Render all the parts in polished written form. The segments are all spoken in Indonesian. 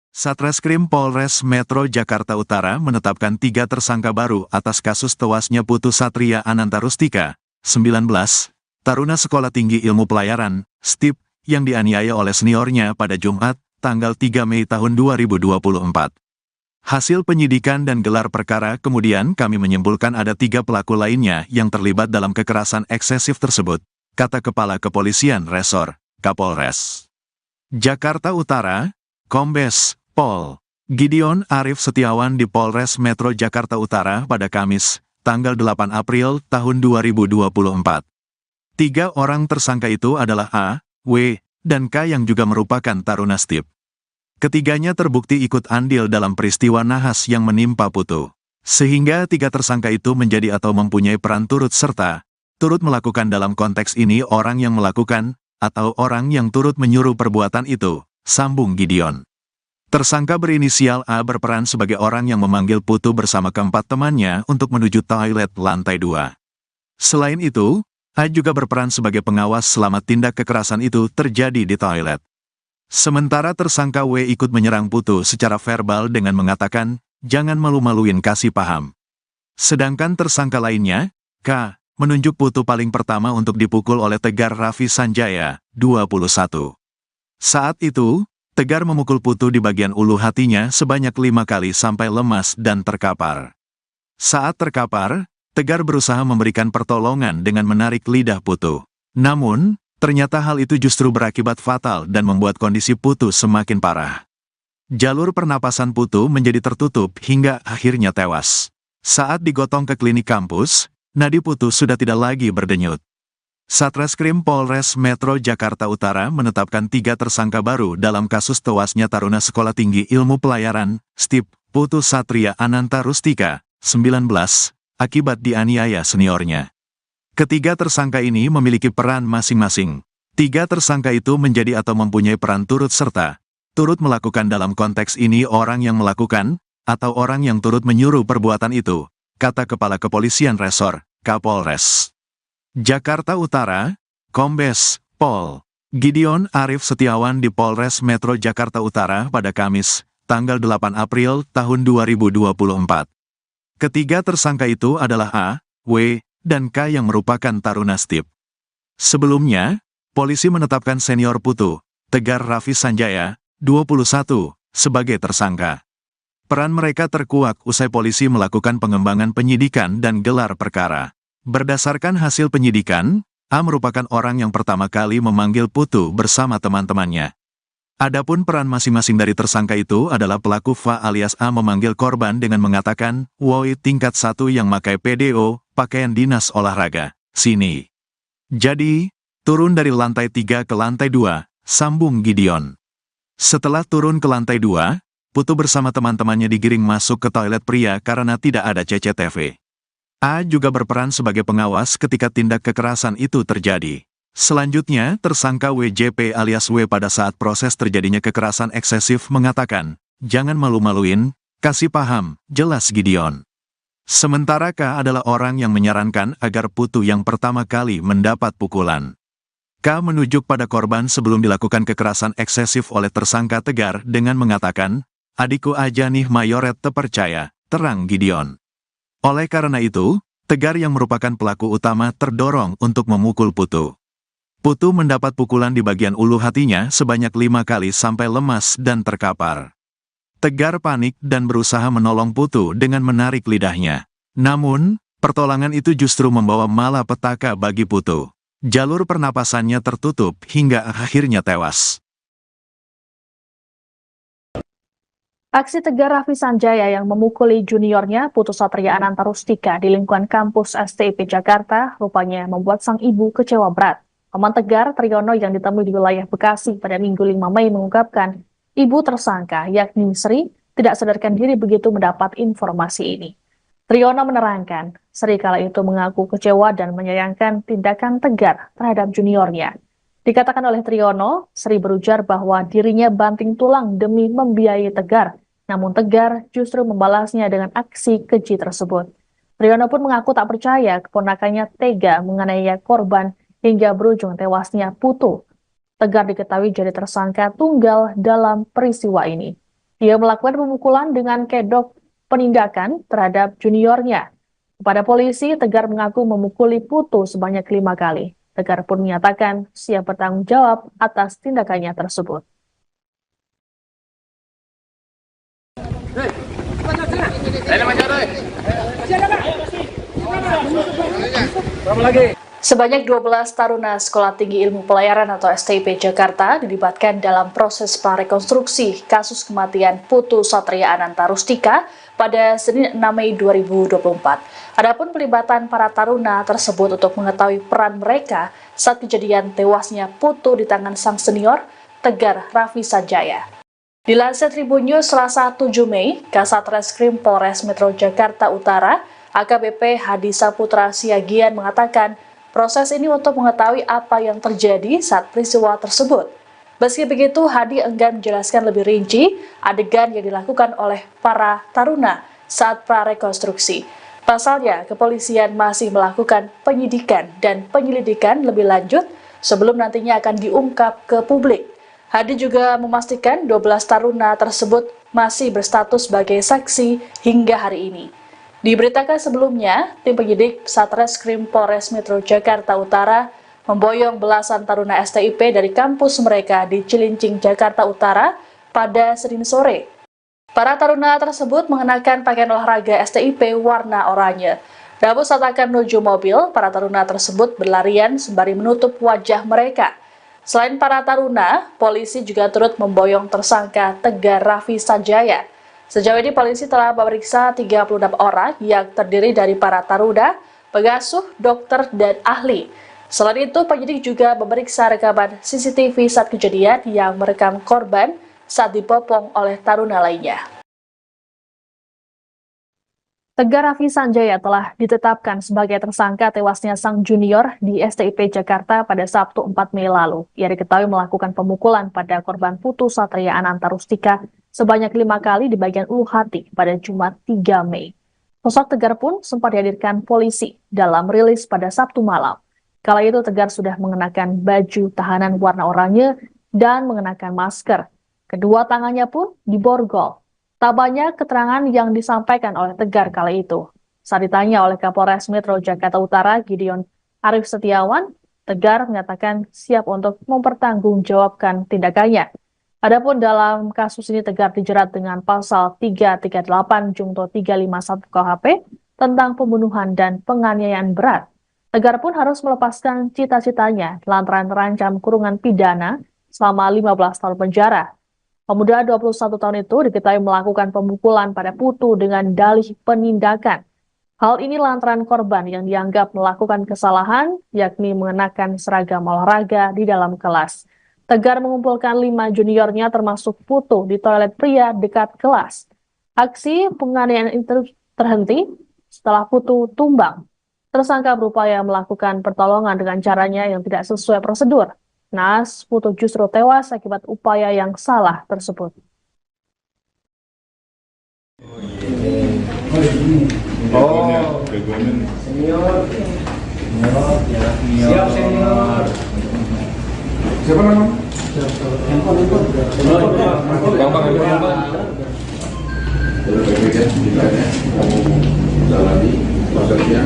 Satreskrim Polres Metro Jakarta Utara menetapkan 3 tersangka baru atas kasus tewasnya Putu Satria Ananta Rustika, 19, taruna Sekolah Tinggi Ilmu Pelayaran, STIP, yang dianiaya oleh seniornya pada Jumat, tanggal 3 Mei tahun 2024. Hasil penyidikan dan gelar perkara kemudian kami menyimpulkan ada 3 pelaku lainnya yang terlibat dalam kekerasan eksesif tersebut, kata Kepala Kepolisian Resor, Kapolres Jakarta Utara, Kombes Pol. Gideon Arif Setiawan di Polres Metro Jakarta Utara pada Kamis, tanggal 8 April tahun 2024. 3 orang tersangka itu adalah A, W, dan K yang juga merupakan taruna STIP. Ketiganya terbukti ikut andil dalam peristiwa nahas yang menimpa Putu. Sehingga 3 tersangka itu menjadi atau mempunyai peran turut serta, turut melakukan dalam konteks ini orang yang melakukan, atau orang yang turut menyuruh perbuatan itu, sambung Gideon. Tersangka berinisial A berperan sebagai orang yang memanggil Putu bersama keempat temannya untuk menuju toilet lantai 2. Selain itu, A juga berperan sebagai pengawas selama tindak kekerasan itu terjadi di toilet. Sementara tersangka W ikut menyerang Putu secara verbal dengan mengatakan, "Jangan malu-maluin, kasih paham." Sedangkan tersangka lainnya, K, menunjuk Putu paling pertama untuk dipukul oleh Tegar Raffi Sanjaya, 21. Saat itu, Tegar memukul Putu di bagian ulu hatinya sebanyak 5 kali sampai lemas dan terkapar. Saat terkapar, Tegar berusaha memberikan pertolongan dengan menarik lidah Putu. Namun, ternyata hal itu justru berakibat fatal dan membuat kondisi Putu semakin parah. Jalur pernapasan Putu menjadi tertutup hingga akhirnya tewas. Saat digotong ke klinik kampus, nadi Putu sudah tidak lagi berdenyut. Satreskrim Polres Metro Jakarta Utara menetapkan 3 tersangka baru dalam kasus tewasnya taruna Sekolah Tinggi Ilmu Pelayaran, STIP, Putu Satria Ananta Rustika, 19, akibat dianiaya seniornya. Ketiga tersangka ini memiliki peran masing-masing. 3 tersangka itu menjadi atau mempunyai peran turut serta, turut melakukan dalam konteks ini orang yang melakukan, atau orang yang turut menyuruh perbuatan itu, kata Kepala Kepolisian Resor, Kapolres Jakarta Utara, Kombes Pol. Gideon Arif Setiawan di Polres Metro Jakarta Utara pada Kamis, tanggal 8 April tahun 2024. Ketiga tersangka itu adalah A, W, dan K yang merupakan taruna STIP. Sebelumnya, polisi menetapkan senior Putu, Tegar Raffi Sanjaya, 21, sebagai tersangka. Peran mereka terkuak usai polisi melakukan pengembangan penyidikan dan gelar perkara. Berdasarkan hasil penyidikan, A merupakan orang yang pertama kali memanggil Putu bersama teman-temannya. Adapun peran masing-masing dari tersangka itu adalah pelaku Fa alias A memanggil korban dengan mengatakan, "Woi tingkat 1 yang pakai PDO, pakaian dinas olahraga, sini." Jadi, turun dari lantai 3 ke lantai 2, sambung Gideon. Setelah turun ke lantai 2, Putu bersama teman-temannya digiring masuk ke toilet pria karena tidak ada CCTV. A juga berperan sebagai pengawas ketika tindak kekerasan itu terjadi. Selanjutnya, tersangka WJP alias W pada saat proses terjadinya kekerasan eksesif mengatakan, "Jangan malu-maluin, kasih paham," jelas Gideon. Sementara K adalah orang yang menyarankan agar Putu yang pertama kali mendapat pukulan. K menunjuk pada korban sebelum dilakukan kekerasan eksesif oleh tersangka Tegar dengan mengatakan, "Adikku aja nih mayoret terpercaya," terang Gideon. Oleh karena itu, Tegar yang merupakan pelaku utama terdorong untuk memukul Putu. Putu mendapat pukulan di bagian ulu hatinya sebanyak 5 kali sampai lemas dan terkapar. Tegar panik dan berusaha menolong Putu dengan menarik lidahnya. Namun, pertolongan itu justru membawa malapetaka bagi Putu. Jalur pernapasannya tertutup hingga akhirnya tewas. Aksi Tegar Raffi Sanjaya yang memukuli juniornya Putu Satria Ananta Rustika di lingkungan kampus STIP Jakarta rupanya membuat sang ibu kecewa berat. Paman Tegar, Triyono yang ditemui di wilayah Bekasi pada Minggu 5 Mei mengungkapkan, ibu tersangka yakni Sri tidak sadarkan diri begitu mendapat informasi ini. Triyono menerangkan, Sri kala itu mengaku kecewa dan menyayangkan tindakan Tegar terhadap juniornya. Dikatakan oleh Triyono, Sri berujar bahwa dirinya banting tulang demi membiayai Tegar, namun Tegar justru membalasnya dengan aksi keji tersebut. Triyono pun mengaku tak percaya keponakannya tega menganiaya korban hingga berujung tewasnya Putu. Tegar diketahui jadi tersangka tunggal dalam peristiwa ini. Ia melakukan pemukulan dengan kedok penindakan terhadap juniornya. Kepada polisi, Tegar mengaku memukuli Putu sebanyak 5 kali. Tegar pun menyatakan siap bertanggung jawab atas tindakannya tersebut. Sebanyak 12 taruna Sekolah Tinggi Ilmu Pelayaran atau STIP Jakarta dilibatkan dalam proses prarekonstruksi kasus kematian Putu Satria Ananta Rustika pada Senin 6 Mei 2024. Adapun pelibatan para taruna tersebut untuk mengetahui peran mereka saat kejadian tewasnya Putu di tangan sang senior, Tegar Raffi Sanjaya. Dilansir Tribun News Selasa 7 Mei, Kasat Reskrim Polres Metro Jakarta Utara, AKBP Hadi Saputra Siagian mengatakan proses ini untuk mengetahui apa yang terjadi saat peristiwa tersebut. Meski begitu, Hadi enggan menjelaskan lebih rinci adegan yang dilakukan oleh para taruna saat prarekonstruksi. Pasalnya, kepolisian masih melakukan penyidikan dan penyelidikan lebih lanjut sebelum nantinya akan diungkap ke publik. Hadi juga memastikan 12 taruna tersebut masih berstatus sebagai saksi hingga hari ini. Diberitakan sebelumnya, tim penyidik Satreskrim Polres Metro Jakarta Utara memboyong belasan taruna STIP dari kampus mereka di Cilincing, Jakarta Utara pada Senin sore. Para taruna tersebut mengenakan pakaian olahraga STIP warna oranye. Namun saat akan menuju mobil, para taruna tersebut berlarian sembari menutup wajah mereka. Selain para taruna, polisi juga turut memboyong tersangka Tegar Raffi Sanjaya. Sejauh ini polisi telah memeriksa 36 orang yang terdiri dari para taruna, pengasuh, dokter, dan ahli. Selain itu, penyidik juga memeriksa rekaman CCTV saat kejadian yang merekam korban saat dibopong oleh taruna lainnya. Tegar Raffi Sanjaya telah ditetapkan sebagai tersangka tewasnya sang junior di STIP Jakarta pada Sabtu 4 Mei lalu. Ia diketahui melakukan pemukulan pada korban Putu Satria Ananta Rustika sebanyak 5 kali di bagian ulu hati pada Jumat 3 Mei. Sosok Tegar pun sempat dihadirkan polisi dalam rilis pada Sabtu malam. Kala itu Tegar sudah mengenakan baju tahanan warna oranye dan mengenakan masker. Kedua tangannya pun diborgol. Tak banyak keterangan yang disampaikan oleh Tegar kala itu. Saat ditanya oleh Kapolres Metro Jakarta Utara, Gideon Arif Setiawan, Tegar menyatakan siap untuk mempertanggungjawabkan tindakannya. Adapun dalam kasus ini Tegar dijerat dengan pasal 338 Junto 351 KUHP tentang pembunuhan dan penganiayaan berat. Tegar pun harus melepaskan cita-citanya lantaran terancam kurungan pidana selama 15 tahun penjara. Pemuda 21 tahun itu diketahui melakukan pemukulan pada Putu dengan dalih penindakan. Hal ini lantaran korban yang dianggap melakukan kesalahan, yakni mengenakan seragam olahraga di dalam kelas. Tegar mengumpulkan 5 juniornya termasuk Putu di toilet pria dekat kelas. Aksi penganiayaan itu terhenti setelah Putu tumbang. Tersangka berupaya melakukan pertolongan dengan caranya yang tidak sesuai prosedur. Naas, Putu justru tewas akibat upaya yang salah tersebut. Siap senior. Siapa nama? Gampang aja gampang. Terus baik-baik ya, kamu jalani prosesnya.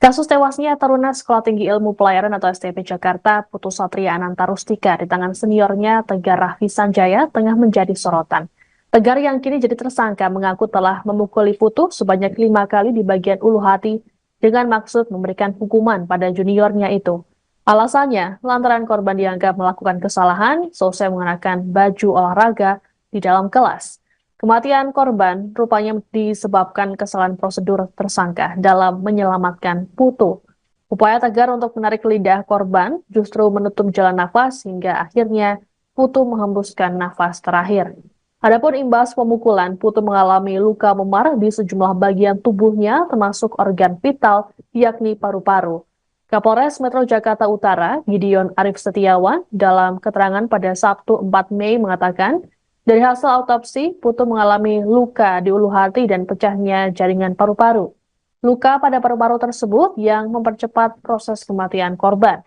Kasus tewasnya taruna Sekolah Tinggi Ilmu Pelayaran atau STIP Jakarta, Putu Satria Ananta Rustika di tangan seniornya Tegar Raffi Sanjaya tengah menjadi sorotan. Tegar yang kini jadi tersangka mengaku telah memukuli Putu sebanyak 5 kali di bagian ulu hati dengan maksud memberikan hukuman pada juniornya itu. Alasannya, lantaran korban dianggap melakukan kesalahan selesai mengenakan baju olahraga di dalam kelas. Kematian korban rupanya disebabkan kesalahan prosedur tersangka dalam menyelamatkan Putu. Upaya Tegar untuk menarik lidah korban justru menutup jalan nafas hingga akhirnya Putu menghembuskan nafas terakhir. Adapun imbas pemukulan, Putu mengalami luka memar di sejumlah bagian tubuhnya termasuk organ vital yakni paru-paru. Kapolres Metro Jakarta Utara, Gideon Arif Setiawan, dalam keterangan pada Sabtu 4 Mei mengatakan, Dari hasil autopsi, Putu mengalami luka di ulu hati dan pecahnya jaringan paru-paru. Luka pada paru-paru tersebut yang mempercepat proses kematian korban.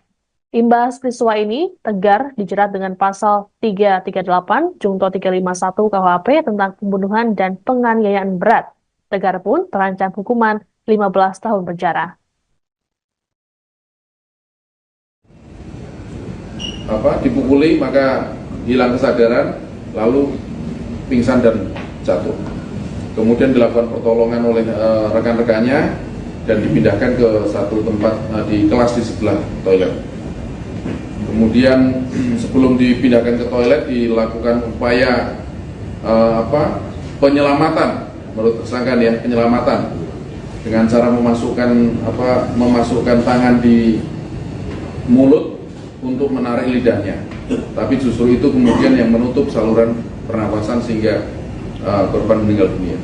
Imbas peristiwa ini, Tegar dijerat dengan pasal 338 Junto 351 KUHP tentang pembunuhan dan penganiayaan berat. Tegar pun terancam hukuman 15 tahun penjara. Dipukuli maka hilang kesadaran, lalu pingsan dan jatuh. Kemudian dilakukan pertolongan oleh rekan-rekannya dan dipindahkan ke satu tempat di kelas di sebelah toilet. Kemudian sebelum dipindahkan ke toilet dilakukan upaya penyelamatan, menurut tersangka ya, penyelamatan dengan cara memasukkan tangan di mulut untuk menarik lidahnya. Tapi justru itu kemudian yang menutup saluran pernapasan sehingga korban meninggal dunia.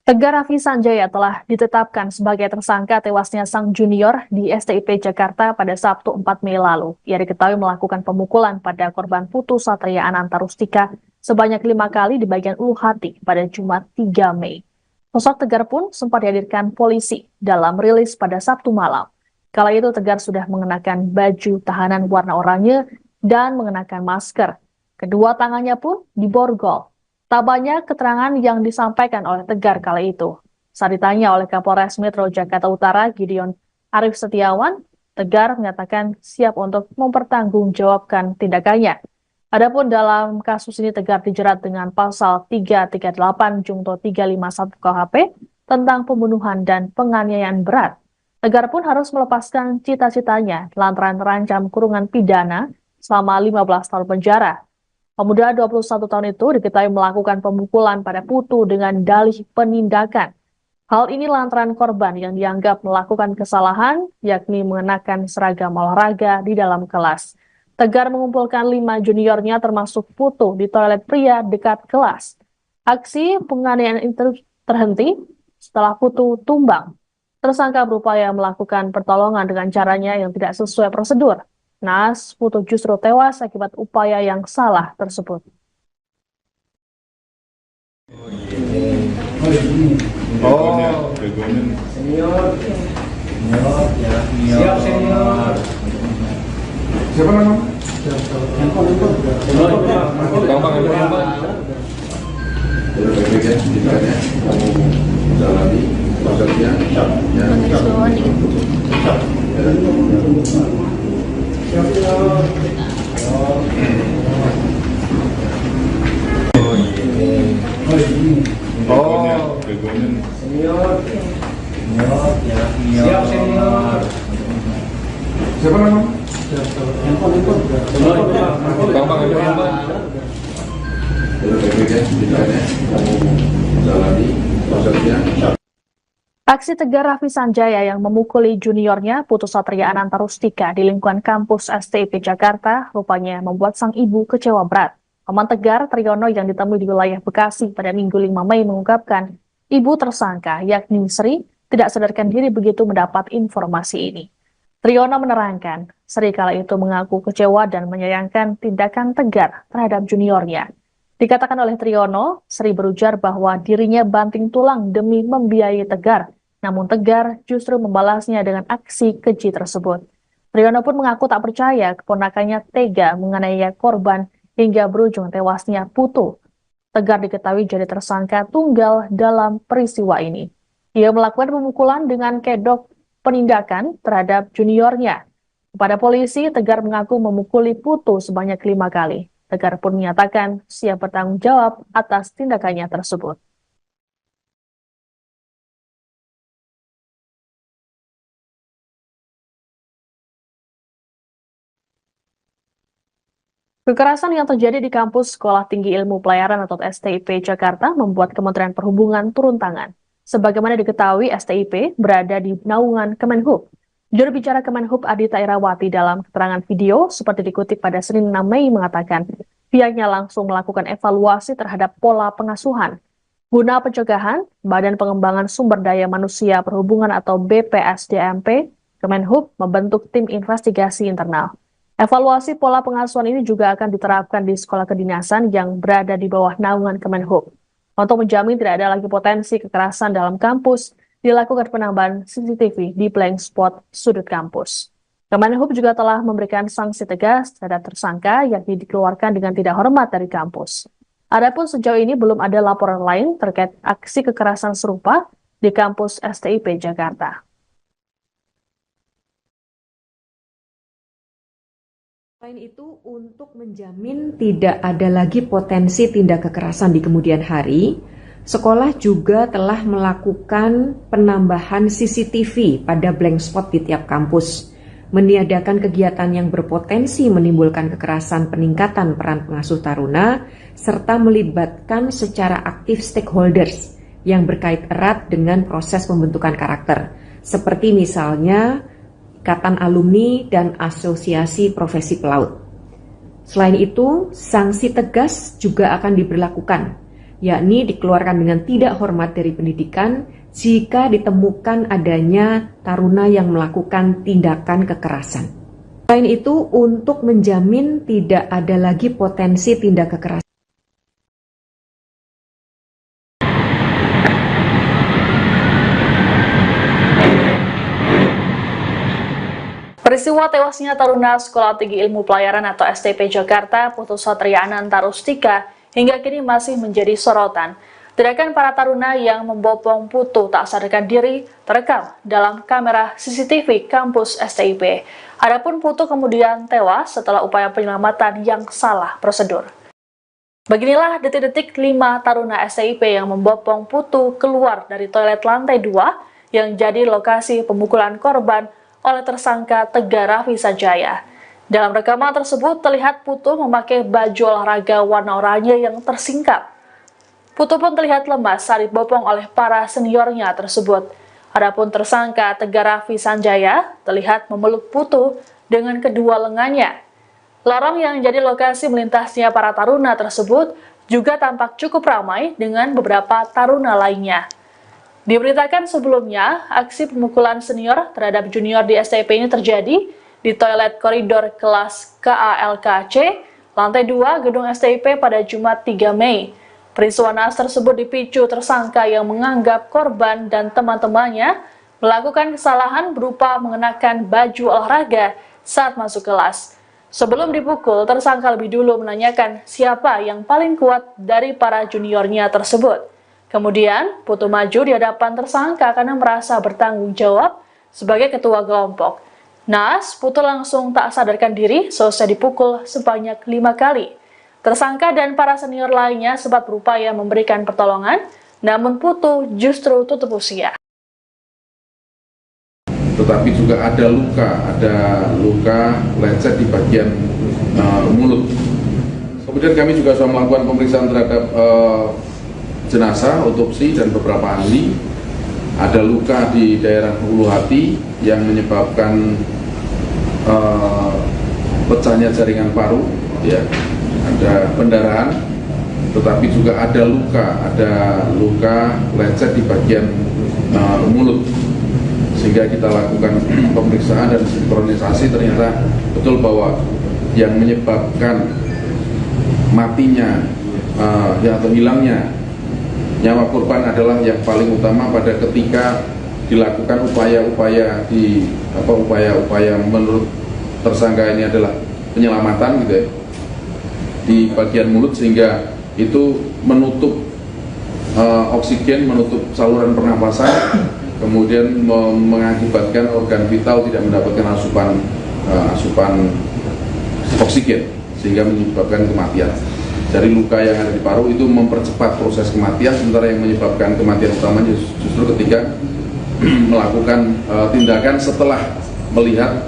Tegar Raffi Sanjaya telah ditetapkan sebagai tersangka tewasnya sang junior di STIP Jakarta pada Sabtu 4 Mei lalu. Ia diketahui melakukan pemukulan pada korban Putu Satria Anantarustika sebanyak 5 kali di bagian ulu hati pada Jumat 3 Mei. Sosok Tegar pun sempat dihadirkan polisi dalam rilis pada Sabtu malam. Kala itu Tegar sudah mengenakan baju tahanan warna oranye dan mengenakan masker. Kedua tangannya pun diborgol. Tak banyak keterangan yang disampaikan oleh Tegar kala itu. Saat ditanya oleh Kapolres Metro Jakarta Utara Gideon Arif Setiawan, Tegar menyatakan siap untuk mempertanggungjawabkan tindakannya. Adapun dalam kasus ini Tegar dijerat dengan pasal 338 Junto 351 KUHP tentang pembunuhan dan penganiayaan berat. Tegar pun harus melepaskan cita-citanya lantaran terancam kurungan pidana selama 15 tahun penjara. Pemuda 21 tahun itu diketahui melakukan pemukulan pada Putu dengan dalih penindakan. Hal ini lantaran korban yang dianggap melakukan kesalahan, yakni mengenakan seragam olahraga di dalam kelas. Tegar mengumpulkan 5 juniornya termasuk Putu di toilet pria dekat kelas. Aksi penganiayaan itu terhenti setelah Putu tumbang. Tersangka berupaya melakukan pertolongan dengan caranya yang tidak sesuai prosedur. Naas, Putu justru tewas akibat upaya yang salah tersebut. Siap senior. Siapa nama? Gampang. Baik-baik ya, tindakannya kamu jalani prosesnya. Siap senior. Siapa nama? Gampang. Baik-baik ya, tindakannya kamu jalani prosesnya. Aksi Tegar Raffi Sanjaya yang memukuli juniornya Putu Satria Anantarustika di lingkungan kampus STIP Jakarta rupanya membuat sang ibu kecewa berat. Paman Tegar, Triyono yang ditemui di wilayah Bekasi pada Minggu 5 Mei mengungkapkan ibu tersangka yakni Sri tidak sadarkan diri begitu mendapat informasi ini. Triyono menerangkan, Sri kala itu mengaku kecewa dan menyayangkan tindakan Tegar terhadap juniornya. Dikatakan oleh Triyono, Sri berujar bahwa dirinya banting tulang demi membiayai Tegar. Namun Tegar justru membalasnya dengan aksi keji tersebut. Triyono pun mengaku tak percaya keponakannya tega menganiaya korban hingga berujung tewasnya Putu. Tegar diketahui jadi tersangka tunggal dalam peristiwa ini. Ia melakukan pemukulan dengan kedok penindakan terhadap juniornya. Kepada polisi, Tegar mengaku memukuli Putu sebanyak 5 kali. Tegar pun menyatakan siap bertanggung jawab atas tindakannya tersebut. Kekerasan yang terjadi di kampus Sekolah Tinggi Ilmu Pelayaran atau STIP Jakarta membuat Kementerian Perhubungan turun tangan. Sebagaimana diketahui, STIP berada di naungan Kemenhub. Juru bicara Kemenhub Adita Irawati dalam keterangan video seperti dikutip pada Senin 6 Mei mengatakan, pihaknya langsung melakukan evaluasi terhadap pola pengasuhan. Guna pencegahan, Badan Pengembangan Sumber Daya Manusia Perhubungan atau BPSDMP Kemenhub membentuk tim investigasi internal. Evaluasi pola pengasuhan ini juga akan diterapkan di sekolah kedinasan yang berada di bawah naungan Kemenhub. Untuk menjamin tidak ada lagi potensi kekerasan dalam kampus, dilakukan penambahan CCTV di blank spot sudut kampus. Kemenhub juga telah memberikan sanksi tegas terhadap tersangka yakni dikeluarkan dengan tidak hormat dari kampus. Adapun sejauh ini belum ada laporan lain terkait aksi kekerasan serupa di kampus STIP Jakarta. Selain itu, untuk menjamin tidak ada lagi potensi tindak kekerasan di kemudian hari, sekolah juga telah melakukan penambahan CCTV pada blank spot di tiap kampus, meniadakan kegiatan yang berpotensi menimbulkan kekerasan, peningkatan peran pengasuh taruna, serta melibatkan secara aktif stakeholders yang berkait erat dengan proses pembentukan karakter, seperti misalnya Ikatan Alumni dan Asosiasi Profesi Pelaut. Selain itu, sanksi tegas juga akan diberlakukan, yakni dikeluarkan dengan tidak hormat dari pendidikan jika ditemukan adanya taruna yang melakukan tindakan kekerasan. Selain itu, untuk menjamin tidak ada lagi potensi tindak kekerasan, Peristiwa tewasnya taruna Sekolah Tinggi Ilmu Pelayaran atau STIP Jakarta, Putu Satria Ananta Rustika, hingga kini masih menjadi sorotan. Tindakan para taruna yang membopong Putu tak sadarkan diri terekam dalam kamera CCTV kampus STIP. Adapun Putu kemudian tewas setelah upaya penyelamatan yang salah prosedur. Beginilah detik-detik 5 taruna STIP yang membopong Putu keluar dari toilet lantai 2 yang jadi lokasi pemukulan korban oleh tersangka Tegar Raffi Sanjaya. Dalam rekaman tersebut terlihat Putu memakai baju olahraga warna oranye yang tersingkap. Putu pun terlihat lemas saat dibopong oleh para seniornya tersebut. Adapun tersangka Tegar Raffi Sanjaya terlihat memeluk Putu dengan kedua lengannya. Lorong yang jadi lokasi melintasnya para taruna tersebut juga tampak cukup ramai dengan beberapa taruna lainnya. Diberitakan sebelumnya, aksi pemukulan senior terhadap junior di STIP ini terjadi di toilet koridor kelas KALKC, lantai 2 gedung STIP pada Jumat 3 Mei. Peristiwa naas tersebut dipicu tersangka yang menganggap korban dan teman-temannya melakukan kesalahan berupa mengenakan baju olahraga saat masuk kelas. Sebelum dipukul, tersangka lebih dulu menanyakan siapa yang paling kuat dari para juniornya tersebut. Kemudian, Putu maju di hadapan tersangka karena merasa bertanggung jawab sebagai ketua kelompok. Naas, Putu langsung tak sadarkan diri selesai dipukul sebanyak 5 kali. Tersangka dan para senior lainnya sempat berupaya memberikan pertolongan, namun Putu justru tutup usia. Tetapi juga ada luka lecet di bagian mulut. Kemudian kami juga sudah melakukan pemeriksaan terhadap jenazah, otopsi, dan beberapa ahli. Ada luka di daerah ulu hati yang menyebabkan pecahnya jaringan paru, ya. Ada pendarahan, tetapi juga ada luka lecet di bagian mulut. Sehingga kita lakukan pemeriksaan dan sinkronisasi, ternyata betul bahwa yang menyebabkan matinya atau hilangnya nyawa korban adalah yang paling utama pada ketika dilakukan upaya-upaya menurut tersangka ini adalah penyelamatan gitu ya, di bagian mulut, sehingga itu menutup oksigen, menutup saluran pernapasan, kemudian mengakibatkan organ vital tidak mendapatkan asupan oksigen sehingga menyebabkan kematian. Dari luka yang ada di paru itu mempercepat proses kematian, sementara yang menyebabkan kematian utamanya justru ketika melakukan tindakan setelah melihat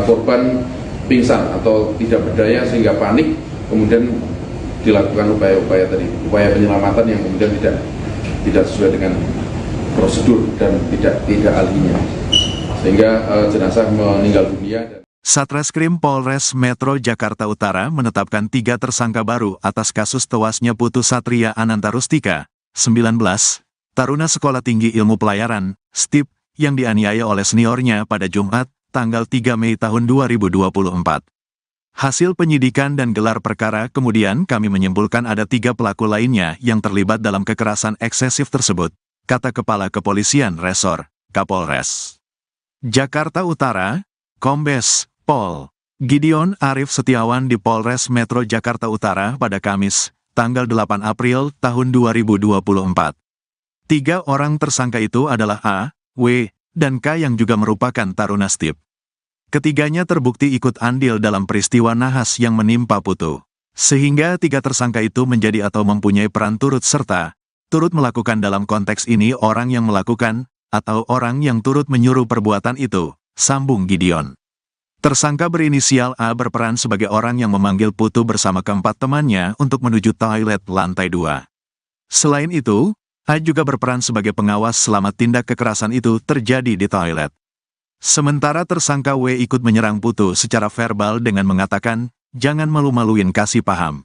korban pingsan atau tidak berdaya sehingga panik, kemudian dilakukan upaya penyelamatan yang kemudian tidak sesuai dengan prosedur dan tidak ahlinya, sehingga jenazah meninggal dunia. Satreskrim Polres Metro Jakarta Utara menetapkan 3 tersangka baru atas kasus tewasnya Putu Satria Ananta Rustika, 19, taruna Sekolah Tinggi Ilmu Pelayaran, STIP, yang dianiaya oleh seniornya pada Jumat, tanggal 3 Mei tahun 2024. Hasil penyidikan dan gelar perkara kemudian kami menyimpulkan ada 3 pelaku lainnya yang terlibat dalam kekerasan eksesif tersebut, kata Kepala Kepolisian Resor, Kapolres Jakarta Utara, Kombes Pol Gideon Arif Setiawan di Polres Metro Jakarta Utara pada Kamis, tanggal 8 April tahun 2024. 3 orang tersangka itu adalah A, W, dan K yang juga merupakan taruna STIP. Ketiganya terbukti ikut andil dalam peristiwa nahas yang menimpa Putu. Sehingga 3 tersangka itu menjadi atau mempunyai peran turut serta, turut melakukan dalam konteks ini orang yang melakukan, atau orang yang turut menyuruh perbuatan itu, sambung Gideon. Tersangka berinisial A berperan sebagai orang yang memanggil Putu bersama keempat temannya untuk menuju toilet lantai 2. Selain itu, A juga berperan sebagai pengawas selama tindak kekerasan itu terjadi di toilet. Sementara tersangka W ikut menyerang Putu secara verbal dengan mengatakan, jangan malu-maluin kasih paham.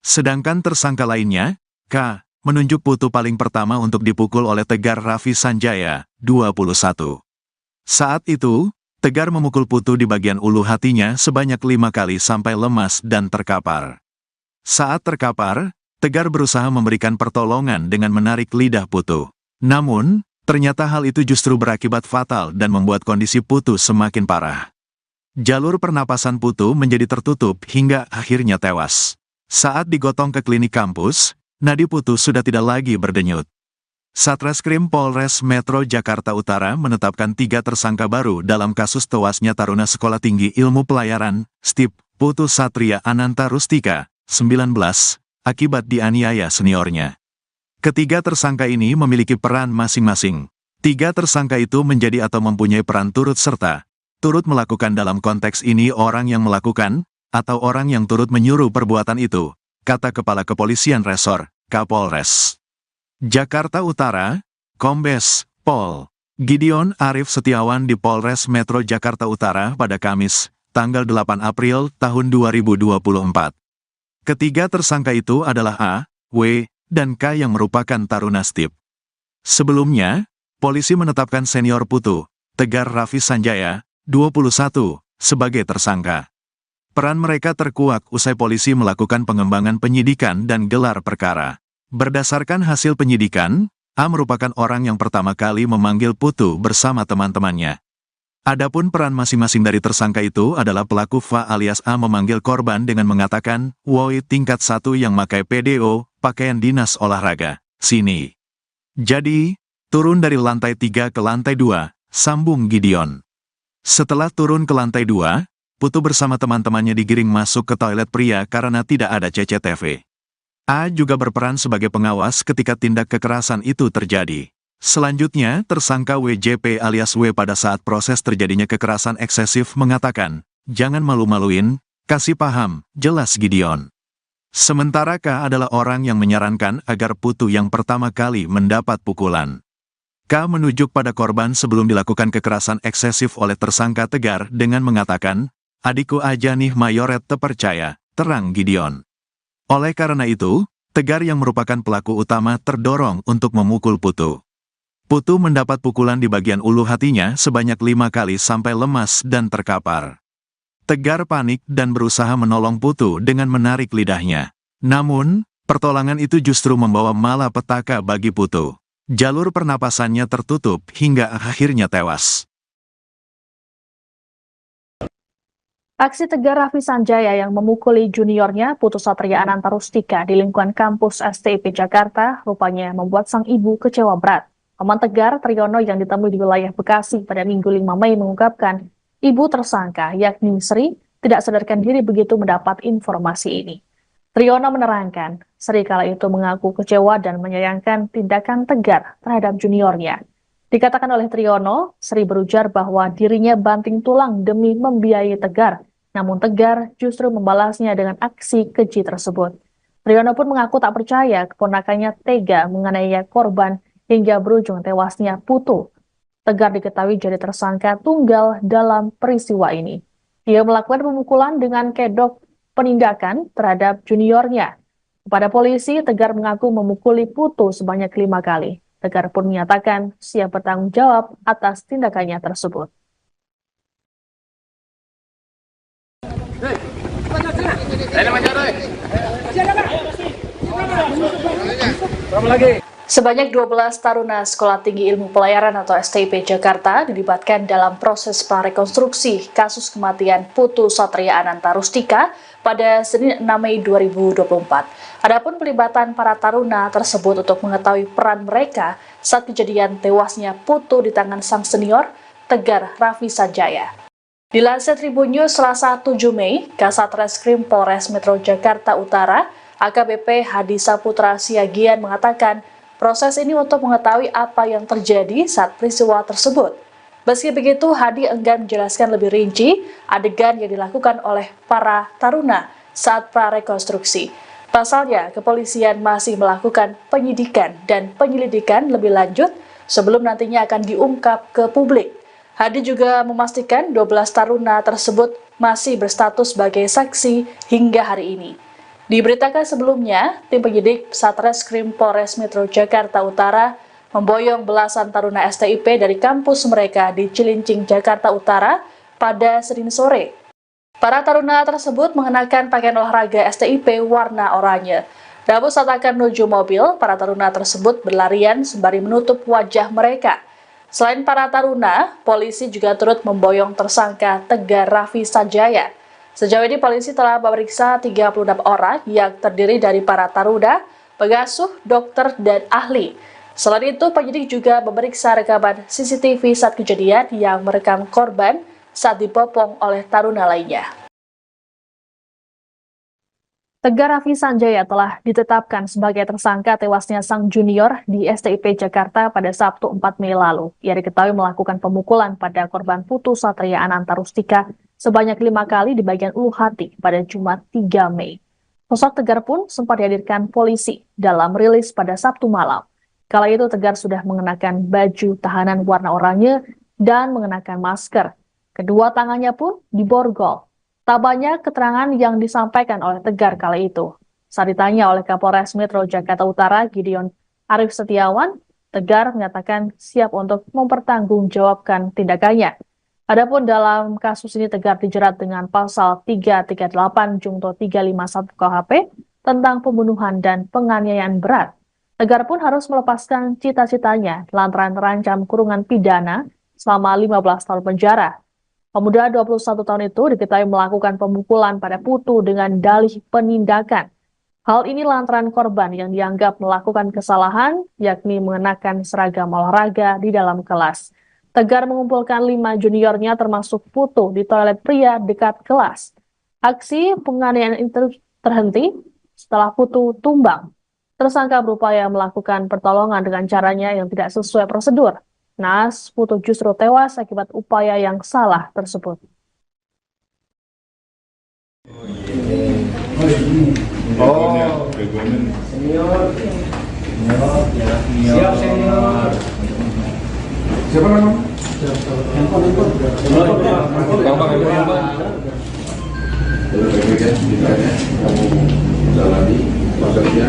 Sedangkan tersangka lainnya, K, menunjuk Putu paling pertama untuk dipukul oleh Tegar Raffi Sanjaya, 21. Saat itu, Tegar memukul Putu di bagian ulu hatinya sebanyak 5 kali sampai lemas dan terkapar. Saat terkapar, Tegar berusaha memberikan pertolongan dengan menarik lidah Putu. Namun, ternyata hal itu justru berakibat fatal dan membuat kondisi Putu semakin parah. Jalur pernapasan Putu menjadi tertutup hingga akhirnya tewas. Saat digotong ke klinik kampus, nadi Putu sudah tidak lagi berdenyut. Satreskrim Polres Metro Jakarta Utara menetapkan 3 tersangka baru dalam kasus tewasnya taruna Sekolah Tinggi Ilmu Pelayaran, STIP, Putu Satria Ananta Rustika, 19, akibat dianiaya seniornya. Ketiga tersangka ini memiliki peran masing-masing. 3 tersangka itu menjadi atau mempunyai peran turut serta, turut melakukan dalam konteks ini orang yang melakukan, atau orang yang turut menyuruh perbuatan itu, kata Kepala Kepolisian Resor, Kapolres Jakarta Utara, Kombes Pol Gideon Arif Setiawan di Polres Metro Jakarta Utara pada Kamis, tanggal 8 April tahun 2024. Ketiga tersangka itu adalah A, W, dan K yang merupakan taruna STIP. Sebelumnya, polisi menetapkan senior Putu, Tegar Raffi Sanjaya, 21, sebagai tersangka. Peran mereka terkuak usai polisi melakukan pengembangan penyidikan dan gelar perkara. Berdasarkan hasil penyidikan, A merupakan orang yang pertama kali memanggil Putu bersama teman-temannya. Adapun peran masing-masing dari tersangka itu adalah pelaku Fa alias A memanggil korban dengan mengatakan, woi tingkat 1 yang pakai PDO, pakaian dinas olahraga, sini. Jadi, turun dari lantai 3 ke lantai 2, sambung Gideon. Setelah turun ke lantai 2, Putu bersama teman-temannya digiring masuk ke toilet pria karena tidak ada CCTV. A juga berperan sebagai pengawas ketika tindak kekerasan itu terjadi. Selanjutnya, tersangka WJP alias W pada saat proses terjadinya kekerasan eksesif mengatakan, jangan malu-maluin, kasih paham, jelas Gideon. Sementara K adalah orang yang menyarankan agar Putu yang pertama kali mendapat pukulan. K menunjuk pada korban sebelum dilakukan kekerasan eksesif oleh tersangka Tegar dengan mengatakan, adikku aja nih mayoret terpercaya, terang Gideon. Oleh karena itu, Tegar yang merupakan pelaku utama terdorong untuk memukul Putu. Putu mendapat pukulan di bagian ulu hatinya sebanyak 5 kali sampai lemas dan terkapar. Tegar panik dan berusaha menolong Putu dengan menarik lidahnya. Namun, pertolongan itu justru membawa malapetaka bagi Putu. Jalur pernapasannya tertutup hingga akhirnya tewas. Aksi Tegar Raffi Sanjaya yang memukuli juniornya Putu Satria Ananta Rustika di lingkungan kampus STIP Jakarta rupanya membuat sang ibu kecewa berat. Paman Tegar, Triyono yang ditemui di wilayah Bekasi pada Minggu 5 Mei mengungkapkan, ibu tersangka yakni Sri tidak sadarkan diri begitu mendapat informasi ini. Triyono menerangkan, Sri kala itu mengaku kecewa dan menyayangkan tindakan Tegar terhadap juniornya. Dikatakan oleh Triyono, Sri berujar bahwa dirinya banting tulang demi membiayai Tegar, namun Tegar justru membalasnya dengan aksi keji tersebut. Triyono pun mengaku tak percaya keponakannya tega menganiaya korban hingga berujung tewasnya Putu. Tegar diketahui jadi tersangka tunggal dalam peristiwa ini. Dia melakukan pemukulan dengan kedok penindakan terhadap juniornya. Kepada polisi, Tegar mengaku memukuli Putu sebanyak 5 kali. Tegar pun menyatakan siap bertanggung jawab atas tindakannya tersebut. Sebanyak 12 taruna Sekolah Tinggi Ilmu Pelayaran atau STIP Jakarta dilibatkan dalam proses prarekonstruksi kasus kematian Putu Satria Ananta Rustika pada Senin 6 Mei 2024. Adapun pelibatan para taruna tersebut untuk mengetahui peran mereka saat kejadian tewasnya Putu di tangan sang senior, Tegar Raffi Sanjaya. Dilansir Tribun News Selasa 7 Mei, Kasat Reskrim Polres Metro Jakarta Utara, AKBP Hadi Saputra Siagian mengatakan proses ini untuk mengetahui apa yang terjadi saat peristiwa tersebut. Meski begitu, Hadi enggan menjelaskan lebih rinci adegan yang dilakukan oleh para taruna saat prarekonstruksi. Pasalnya, kepolisian masih melakukan penyidikan dan penyelidikan lebih lanjut sebelum nantinya akan diungkap ke publik. Hadi juga memastikan 12 taruna tersebut masih berstatus sebagai saksi hingga hari ini. Diberitakan sebelumnya, tim penyidik Satreskrim Polres Metro Jakarta Utara memboyong belasan taruna STIP dari kampus mereka di Cilincing, Jakarta Utara pada Senin sore. Para taruna tersebut mengenakan pakaian olahraga STIP warna oranye. Namun saat akan menuju mobil, para taruna tersebut berlarian sembari menutup wajah mereka. Selain para taruna, polisi juga turut memboyong tersangka Tegar Raffi Sanjaya. Sejauh ini polisi telah memeriksa 36 orang yang terdiri dari para taruna, pengasuh, dokter, dan ahli. Selain itu, penyidik juga memeriksa rekaman CCTV saat kejadian yang merekam korban saat dibopong oleh taruna lainnya. Tegar Raffi Sanjaya telah ditetapkan sebagai tersangka tewasnya sang junior di STIP Jakarta pada Sabtu 4 Mei lalu. Ia diketahui melakukan pemukulan pada korban Putu Satria Ananta Rustika sebanyak 5 kali di bagian ulu hati pada Jumat 3 Mei. Sosok Tegar pun sempat dihadirkan polisi dalam rilis pada Sabtu malam. Kala itu Tegar sudah mengenakan baju tahanan warna oranye dan mengenakan masker. Kedua tangannya pun diborgol. Tak banyak keterangan yang disampaikan oleh Tegar kala itu. Saat ditanya oleh Kapolres Metro Jakarta Utara, Gideon Arif Setiawan, Tegar menyatakan siap untuk mempertanggungjawabkan tindakannya. Adapun dalam kasus ini Tegar dijerat dengan pasal 338 Junto 351 KUHP tentang pembunuhan dan penganiayaan berat. Tegar pun harus melepaskan cita-citanya lantaran terancam kurungan pidana selama 15 tahun penjara. Pemuda 21 tahun itu diketahui melakukan pemukulan pada Putu dengan dalih penindakan. Hal ini lantaran korban yang dianggap melakukan kesalahan, yakni mengenakan seragam olahraga di dalam kelas. Tegar mengumpulkan 5 juniornya termasuk Putu di toilet pria dekat kelas. Aksi penganiayaan itu terhenti setelah Putu tumbang. Tersangka berupaya melakukan pertolongan dengan caranya yang tidak sesuai prosedur. Naas, Putu justru tewas akibat upaya yang salah tersebut. Siap senior. Siapa nama? Ditanya, kamu jalani prosesnya.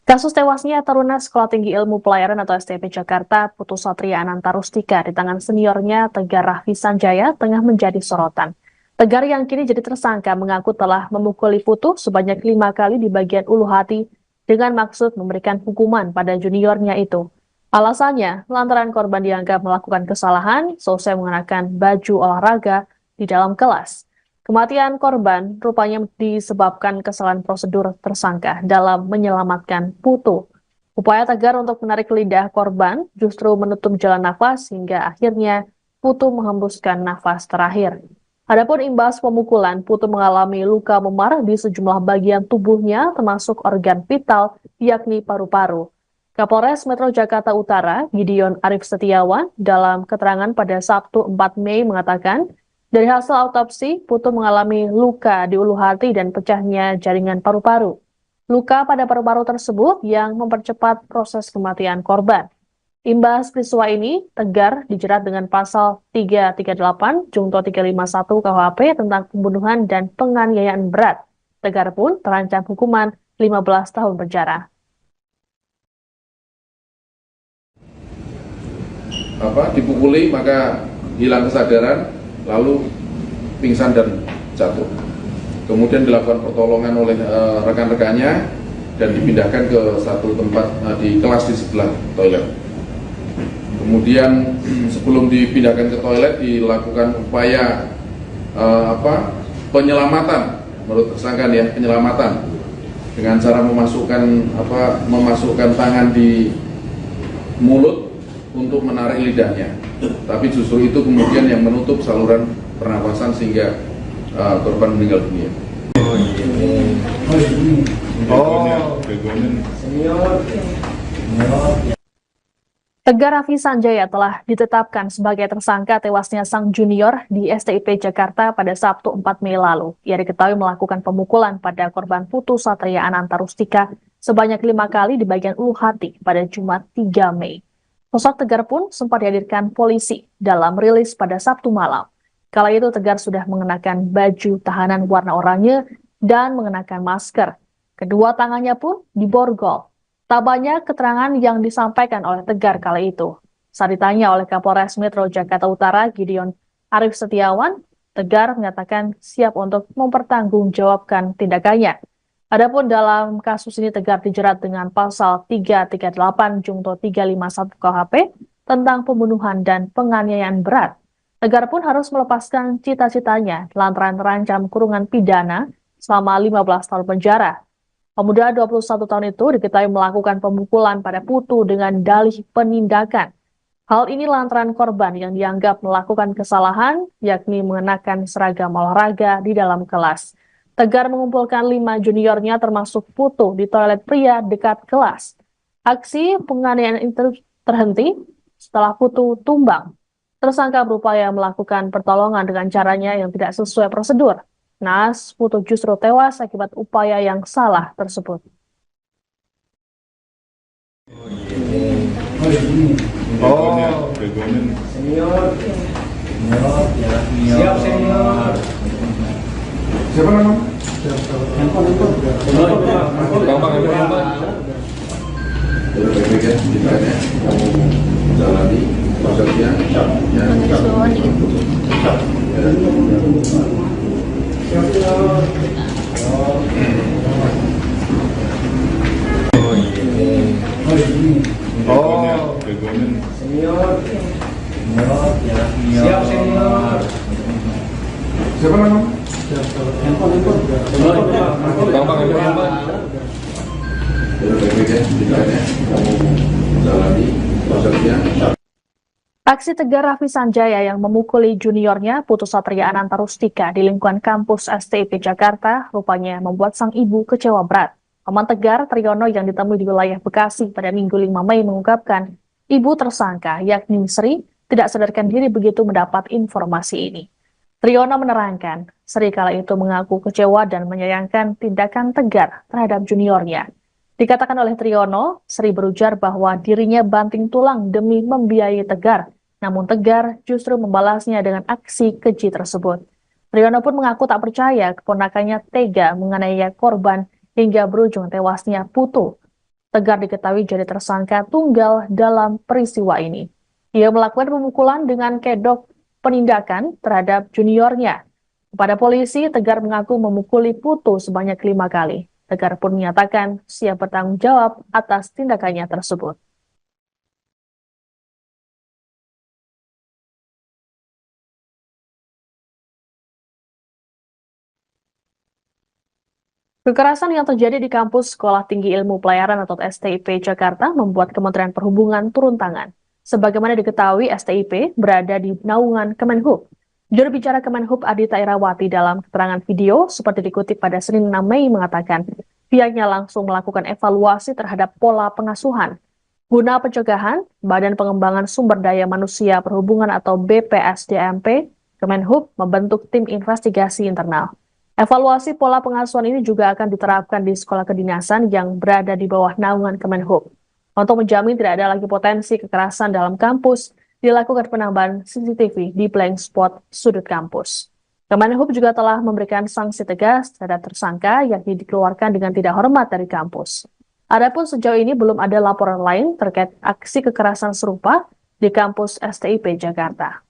Kasus tewasnya taruna Sekolah Tinggi Ilmu Pelayaran atau STIP Jakarta, Putu Satria Ananta Rustika di tangan seniornya Tegar Raffi Sanjaya tengah menjadi sorotan. Tegar yang kini jadi tersangka mengaku telah memukuli Putu sebanyak 5 kali di bagian ulu hati dengan maksud memberikan hukuman pada juniornya itu. Alasannya, lantaran korban dianggap melakukan kesalahan selesai mengenakan baju olahraga di dalam kelas. Kematian korban rupanya disebabkan kesalahan prosedur tersangka dalam menyelamatkan Putu. Upaya Tegar untuk menarik lidah korban justru menutup jalan nafas hingga akhirnya Putu menghembuskan nafas terakhir. Adapun imbas pemukulan, Putu mengalami luka memar di sejumlah bagian tubuhnya termasuk organ vital yakni paru-paru. Kapolres Metro Jakarta Utara, Gideon Arif Setiawan, dalam keterangan pada Sabtu 4 Mei mengatakan, dari hasil autopsi, Putu mengalami luka di ulu hati dan pecahnya jaringan paru-paru. Luka pada paru-paru tersebut yang mempercepat proses kematian korban. Imbas peristiwa ini, Tegar dijerat dengan pasal 338 Junto 351 KUHP tentang pembunuhan dan penganiayaan berat. Tegar pun terancam hukuman 15 tahun penjara. Dipukuli maka hilang kesadaran, lalu pingsan dan jatuh. Kemudian dilakukan pertolongan oleh rekan-rekannya dan dipindahkan ke satu tempat di kelas di sebelah toilet. Kemudian sebelum dipindahkan ke toilet dilakukan upaya penyelamatan, menurut tersangka ya, penyelamatan dengan cara memasukkan tangan di mulut untuk menarik lidahnya. Tapi justru itu kemudian yang menutup saluran pernapasan sehingga korban meninggal dunia. Tegar Raffi Sanjaya telah ditetapkan sebagai tersangka tewasnya sang junior di STIP Jakarta pada Sabtu 4 Mei lalu. Ia diketahui melakukan pemukulan pada korban Putu Satria Ananta Rustika sebanyak 5 kali di bagian ulu hati pada Jumat 3 Mei. Sosok Tegar pun sempat dihadirkan polisi dalam rilis pada Sabtu malam. Kala itu Tegar sudah mengenakan baju tahanan warna oranye dan mengenakan masker. Kedua tangannya pun diborgol. Tak banyak keterangan yang disampaikan oleh Tegar kala itu. Saat ditanya oleh Kapolres Metro Jakarta Utara, Gideon Arif Setiawan, Tegar menyatakan siap untuk mempertanggungjawabkan tindakannya. Adapun dalam kasus ini Tegar dijerat dengan pasal 338 Junto 351 KUHP tentang pembunuhan dan penganiayaan berat. Tegar pun harus melepaskan cita-citanya lantaran terancam kurungan pidana selama 15 tahun penjara. Pemuda 21 tahun itu diketahui melakukan pemukulan pada Putu dengan dalih penindakan. Hal ini lantaran korban yang dianggap melakukan kesalahan, yakni mengenakan seragam olahraga di dalam kelas. Tegar mengumpulkan 5 juniornya termasuk Putu di toilet pria dekat kelas. Aksi penganiayaan itu terhenti setelah Putu tumbang. Tersangka berupaya melakukan pertolongan dengan caranya yang tidak sesuai prosedur. Naas, Putu justru tewas akibat upaya yang salah tersebut. Siap senior. Siapa nama? Baik-baik ya, ditanya kamu jalani prosesnya. Siap senior. Siapa nama? Baik-baik ya, ditanya kamu jalani prosesnya. Aksi Tegar Raffi Sanjaya yang memukuli juniornya Putu Satria Ananta Rustika di lingkungan kampus STIP Jakarta rupanya membuat sang ibu kecewa berat. Paman Tegar, Triyono, yang ditemui di wilayah Bekasi pada Minggu 5 Mei mengungkapkan ibu tersangka yakni Sri tidak sadarkan diri begitu mendapat informasi ini. Triyono menerangkan, Sri kala itu mengaku kecewa dan menyayangkan tindakan Tegar terhadap juniornya. Dikatakan oleh Triyono, Sri berujar bahwa dirinya banting tulang demi membiayai Tegar. Namun Tegar justru membalasnya dengan aksi keji tersebut. Triyono pun mengaku tak percaya keponakannya tega menganiaya korban hingga berujung tewasnya Putu. Tegar diketahui jadi tersangka tunggal dalam peristiwa ini. Ia melakukan pemukulan dengan kedok penindakan terhadap juniornya. Kepada polisi, Tegar mengaku memukuli Putu sebanyak 5 kali. Tegar pun menyatakan siap bertanggung jawab atas tindakannya tersebut. Kekerasan yang terjadi di kampus Sekolah Tinggi Ilmu Pelayaran atau STIP Jakarta membuat Kementerian Perhubungan turun tangan. Sebagaimana diketahui, STIP berada di naungan Kemenhub. Juru bicara Kemenhub Adita Irawati dalam keterangan video seperti dikutip pada Senin 6 Mei mengatakan, pihaknya langsung melakukan evaluasi terhadap pola pengasuhan. Guna pencegahan, Badan Pengembangan Sumber Daya Manusia Perhubungan atau BPSDMP, Kemenhub membentuk tim investigasi internal. Evaluasi pola pengasuhan ini juga akan diterapkan di sekolah kedinasan yang berada di bawah naungan Kemenhub. Untuk menjamin tidak ada lagi potensi kekerasan dalam kampus, dilakukan penambahan CCTV di blank spot sudut kampus. Kemenhub juga telah memberikan sanksi tegas terhadap tersangka yang dikeluarkan dengan tidak hormat dari kampus. Adapun sejauh ini belum ada laporan lain terkait aksi kekerasan serupa di kampus STIP Jakarta.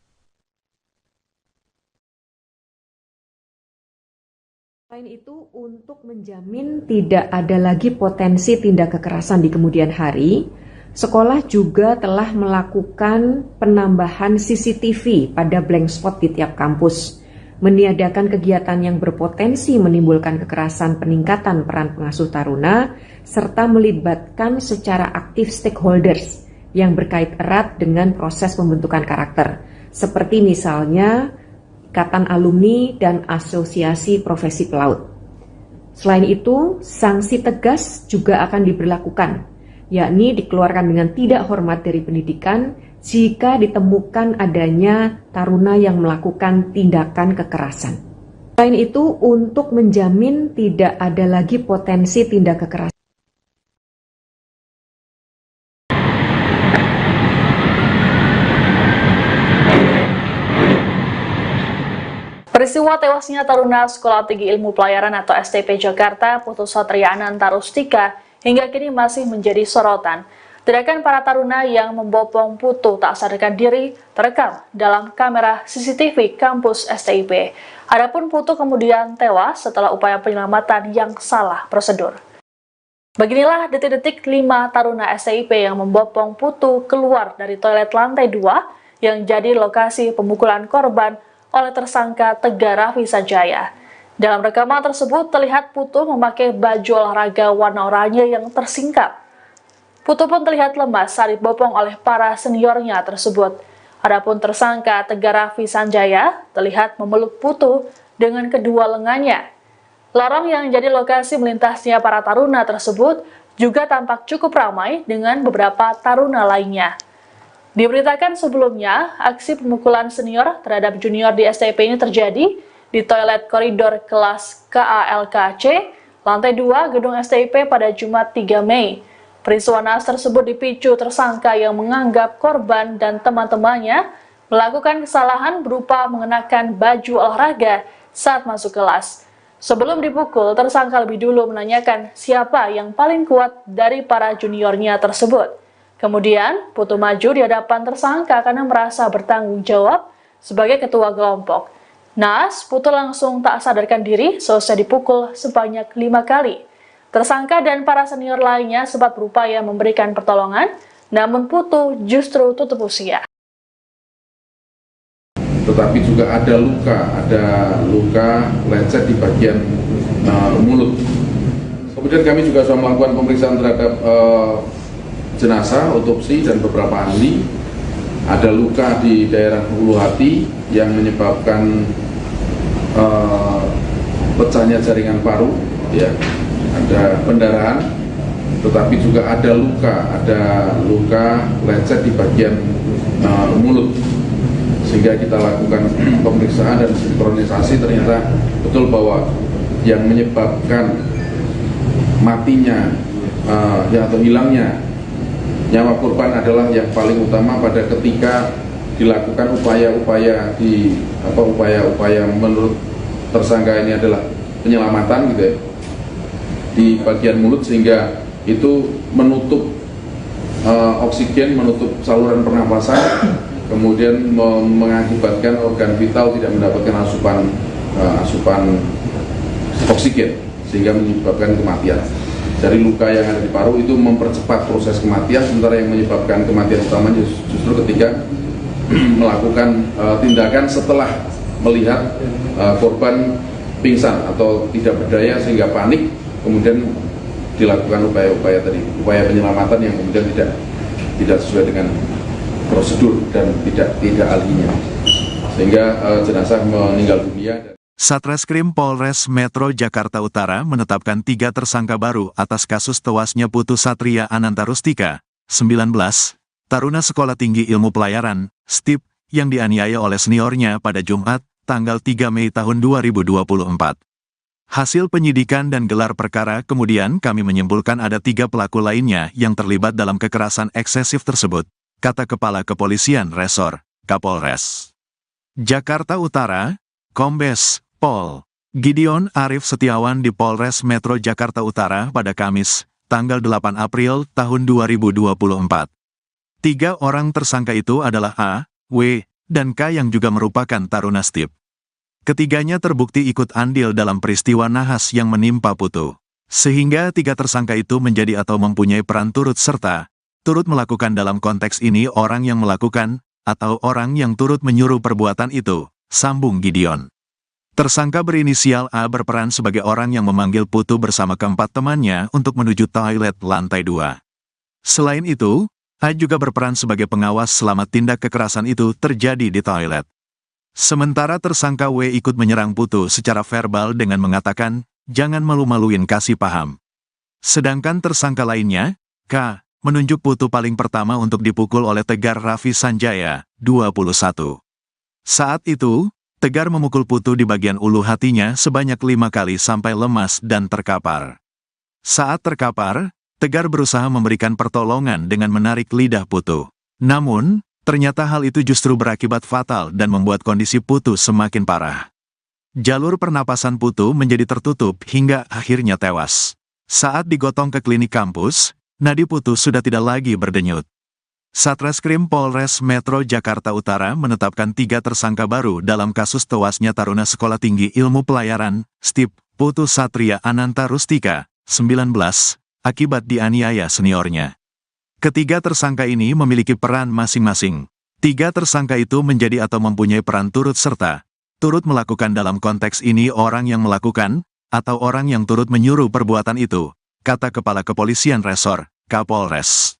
Selain itu, untuk menjamin tidak ada lagi potensi tindak kekerasan di kemudian hari, sekolah juga telah melakukan penambahan CCTV pada blank spot di tiap kampus, meniadakan kegiatan yang berpotensi menimbulkan kekerasan, peningkatan peran pengasuh taruna, serta melibatkan secara aktif stakeholders yang berkait erat dengan proses pembentukan karakter, seperti misalnya Ikatan Alumni dan Asosiasi Profesi Pelaut. Selain itu, sanksi tegas juga akan diberlakukan, yakni dikeluarkan dengan tidak hormat dari pendidikan jika ditemukan adanya taruna yang melakukan tindakan kekerasan. Selain itu, untuk menjamin tidak ada lagi potensi tindak kekerasan. Peristiwa tewasnya taruna Sekolah Tinggi Ilmu Pelayaran atau STIP Jakarta, Putu Satria Ananta Rustika, hingga kini masih menjadi sorotan. Tindakan para taruna yang membopong Putu tak sadarkan diri terekam dalam kamera CCTV kampus STIP. Adapun Putu kemudian tewas setelah upaya penyelamatan yang salah prosedur. Beginilah detik-detik 5 taruna STIP yang membopong Putu keluar dari toilet lantai 2 yang jadi lokasi pemukulan korban oleh tersangka Tegar Raffi Sanjaya. Dalam rekaman tersebut terlihat Putu memakai baju olahraga warna oranye yang tersingkap. Putu pun terlihat lemas saat dibopong oleh para seniornya tersebut. Adapun tersangka Tegar Raffi Sanjaya terlihat memeluk Putu dengan kedua lengannya. Lorong yang jadi lokasi melintasnya para taruna tersebut juga tampak cukup ramai dengan beberapa taruna lainnya. Diberitakan sebelumnya, aksi pemukulan senior terhadap junior di STIP ini terjadi di toilet koridor kelas KALKC, lantai 2 gedung STIP pada Jumat 3 Mei. Peristiwa naas tersebut dipicu tersangka yang menganggap korban dan teman-temannya melakukan kesalahan berupa mengenakan baju olahraga saat masuk kelas. Sebelum dipukul, tersangka lebih dulu menanyakan siapa yang paling kuat dari para juniornya tersebut. Kemudian, Putu maju di hadapan tersangka karena merasa bertanggung jawab sebagai ketua kelompok. Naas, Putu langsung tak sadarkan diri selesai dipukul sebanyak 5 kali. Tersangka dan para senior lainnya sempat berupaya memberikan pertolongan, namun Putu justru tutup usia. Tetapi juga ada luka lecet di bagian mulut. Kemudian kami juga sudah melakukan pemeriksaan terhadap jenazah, otopsi, dan beberapa ahli. Ada luka di daerah ulu hati yang menyebabkan pecahnya jaringan paru, ya. Ada pendarahan, tetapi juga ada luka lecet di bagian mulut. Sehingga kita lakukan pemeriksaan dan sinkronisasi, ternyata betul bahwa yang menyebabkan matinya atau hilangnya nyawa korban adalah yang paling utama pada ketika dilakukan upaya-upaya menurut tersangka ini adalah penyelamatan gitu ya, di bagian mulut, sehingga itu menutup oksigen, menutup saluran pernapasan, kemudian mengakibatkan organ vital tidak mendapatkan asupan oksigen sehingga menyebabkan kematian. Dari luka yang ada di paru itu mempercepat proses kematian, sementara yang menyebabkan kematian utamanya justru ketika melakukan tindakan setelah melihat korban pingsan atau tidak berdaya sehingga panik, kemudian dilakukan upaya penyelamatan yang kemudian tidak sesuai dengan prosedur dan tidak ahlinya, sehingga jenazah meninggal dunia. Satreskrim Polres Metro Jakarta Utara menetapkan 3 tersangka baru atas kasus tewasnya Putu Satria Ananta Rustika, 19, taruna Sekolah Tinggi Ilmu Pelayaran, STIP, yang dianiaya oleh seniornya pada Jumat, tanggal 3 Mei tahun 2024. Hasil penyidikan dan gelar perkara kemudian kami menyimpulkan ada 3 pelaku lainnya yang terlibat dalam kekerasan eksesif tersebut, kata Kepala Kepolisian Resor, Kapolres Jakarta Utara, Kombes Pol Gideon Arif Setiawan di Polres Metro Jakarta Utara pada Kamis, tanggal 8 April tahun 2024. 3 orang tersangka itu adalah A, W, dan K yang juga merupakan taruna STIP. Ketiganya terbukti ikut andil dalam peristiwa nahas yang menimpa Putu. Sehingga 3 tersangka itu menjadi atau mempunyai peran turut serta, turut melakukan dalam konteks ini orang yang melakukan, atau orang yang turut menyuruh perbuatan itu, sambung Gideon. Tersangka berinisial A berperan sebagai orang yang memanggil Putu bersama keempat temannya untuk menuju toilet lantai 2. Selain itu, A juga berperan sebagai pengawas selama tindak kekerasan itu terjadi di toilet. Sementara tersangka W ikut menyerang Putu secara verbal dengan mengatakan, jangan malu-maluin kasih paham. Sedangkan tersangka lainnya, K, menunjuk Putu paling pertama untuk dipukul oleh Tegar Raffi Sanjaya, 21. Saat itu, Tegar memukul Putu di bagian ulu hatinya sebanyak 5 kali sampai lemas dan terkapar. Saat terkapar, Tegar berusaha memberikan pertolongan dengan menarik lidah Putu. Namun, ternyata hal itu justru berakibat fatal dan membuat kondisi Putu semakin parah. Jalur pernapasan Putu menjadi tertutup hingga akhirnya tewas. Saat digotong ke klinik kampus, nadi Putu sudah tidak lagi berdenyut. Satreskrim Polres Metro Jakarta Utara menetapkan 3 tersangka baru dalam kasus tewasnya taruna Sekolah Tinggi Ilmu Pelayaran, STIP, Putu Satria Ananta Rustika, 19, akibat dianiaya seniornya. Ketiga tersangka ini memiliki peran masing-masing. 3 tersangka itu menjadi atau mempunyai peran turut serta, turut melakukan dalam konteks ini orang yang melakukan, atau orang yang turut menyuruh perbuatan itu, kata Kepala Kepolisian Resor, Kapolres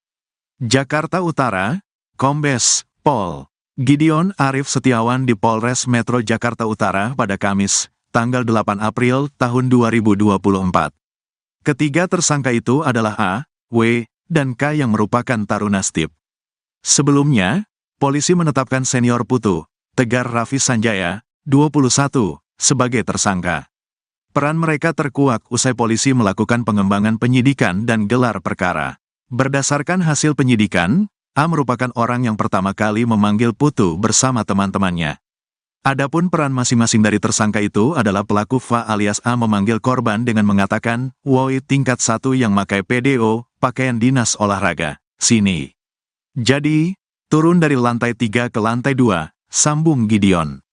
Jakarta Utara, Kombes Pol Gideon Arif Setiawan di Polres Metro Jakarta Utara pada Kamis, tanggal 8 April tahun 2024. Ketiga tersangka itu adalah A, W, dan K yang merupakan taruna STIP. Sebelumnya, polisi menetapkan senior Putu, Tegar Raffi Sanjaya, 21, sebagai tersangka. Peran mereka terkuak usai polisi melakukan pengembangan penyidikan dan gelar perkara. Berdasarkan hasil penyidikan, A merupakan orang yang pertama kali memanggil Putu bersama teman-temannya. Adapun peran masing-masing dari tersangka itu adalah pelaku Fa alias A memanggil korban dengan mengatakan, woi tingkat 1 yang pakai PDO, pakaian dinas olahraga, sini. Jadi, turun dari lantai 3 ke lantai 2, sambung Gideon.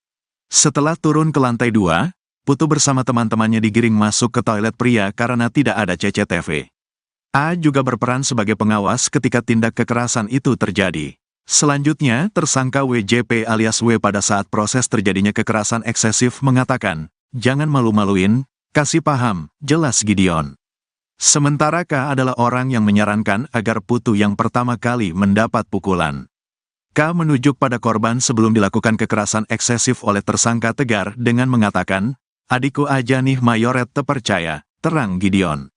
Setelah turun ke lantai 2, Putu bersama teman-temannya digiring masuk ke toilet pria karena tidak ada CCTV. A juga berperan sebagai pengawas ketika tindak kekerasan itu terjadi. Selanjutnya, tersangka WJP alias W pada saat proses terjadinya kekerasan eksesif mengatakan, jangan malu-maluin, kasih paham, jelas Gideon. Sementara K adalah orang yang menyarankan agar Putu yang pertama kali mendapat pukulan. K menunjuk pada korban sebelum dilakukan kekerasan eksesif oleh tersangka Tegar dengan mengatakan, adikku aja nih mayoret terpercaya, terang Gideon.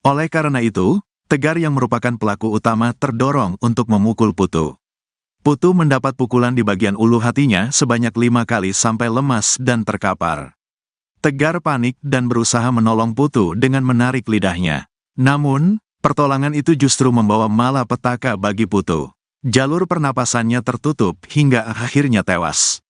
Oleh karena itu, Tegar yang merupakan pelaku utama terdorong untuk memukul Putu. Putu mendapat pukulan di bagian ulu hatinya sebanyak 5 kali sampai lemas dan terkapar. Tegar panik dan berusaha menolong Putu dengan menarik lidahnya. Namun, pertolongan itu justru membawa malapetaka bagi Putu. Jalur pernapasannya tertutup hingga akhirnya tewas.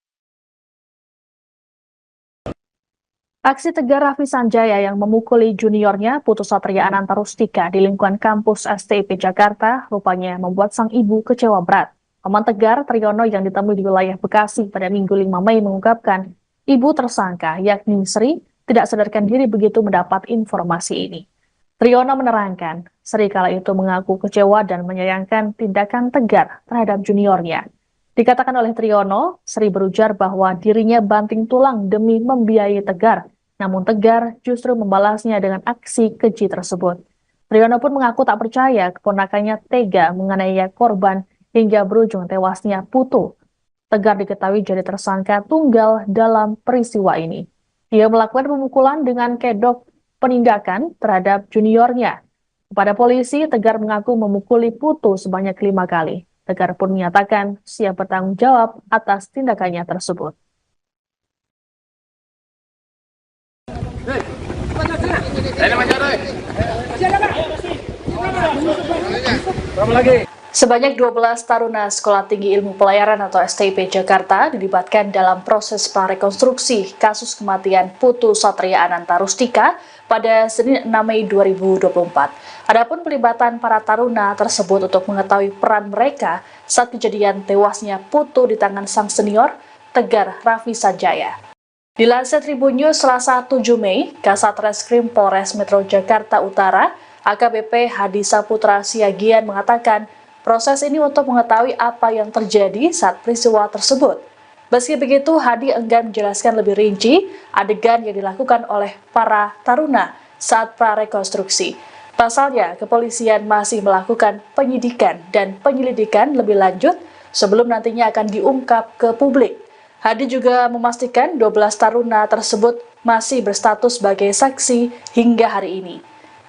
Aksi Tegar Raffi Sanjaya yang memukuli juniornya Putu Satria Ananta Rustika di lingkungan kampus STIP Jakarta rupanya membuat sang ibu kecewa berat. Paman Tegar, Triyono yang ditemui di wilayah Bekasi pada Minggu 5 Mei mengungkapkan, ibu tersangka yakni Sri tidak sadarkan diri begitu mendapat informasi ini. Triyono menerangkan, Sri kala itu mengaku kecewa dan menyayangkan tindakan Tegar terhadap juniornya. Dikatakan oleh Triyono, Sri berujar bahwa dirinya banting tulang demi membiayai Tegar, namun Tegar justru membalasnya dengan aksi keji tersebut. Triyono pun mengaku tak percaya keponakannya tega menganiaya korban hingga berujung tewasnya Putu. Tegar diketahui jadi tersangka tunggal dalam peristiwa ini. Dia melakukan pemukulan dengan kedok penindakan terhadap juniornya. Kepada polisi, Tegar mengaku memukuli Putu sebanyak 5 kali. Tegar pun menyatakan siap bertanggung jawab atas tindakannya tersebut. Sebanyak 12 taruna Sekolah Tinggi Ilmu Pelayaran atau STIP Jakarta dilibatkan dalam proses prarekonstruksi kasus kematian Putu Satria Ananta Rustika pada Senin 6 Mei 2024. Adapun pelibatan para taruna tersebut untuk mengetahui peran mereka saat kejadian tewasnya Putu di tangan sang senior, Tegar Raffi Sanjaya. Dilansir Tribun News Selasa 7 Mei, Kasat Reskrim Polres Metro Jakarta Utara, AKBP Hadi Saputra Siagian mengatakan, proses ini untuk mengetahui apa yang terjadi saat peristiwa tersebut. Meski begitu, Hadi enggan menjelaskan lebih rinci adegan yang dilakukan oleh para taruna saat prarekonstruksi. Pasalnya, kepolisian masih melakukan penyidikan dan penyelidikan lebih lanjut sebelum nantinya akan diungkap ke publik. Hadi juga memastikan 12 taruna tersebut masih berstatus sebagai saksi hingga hari ini.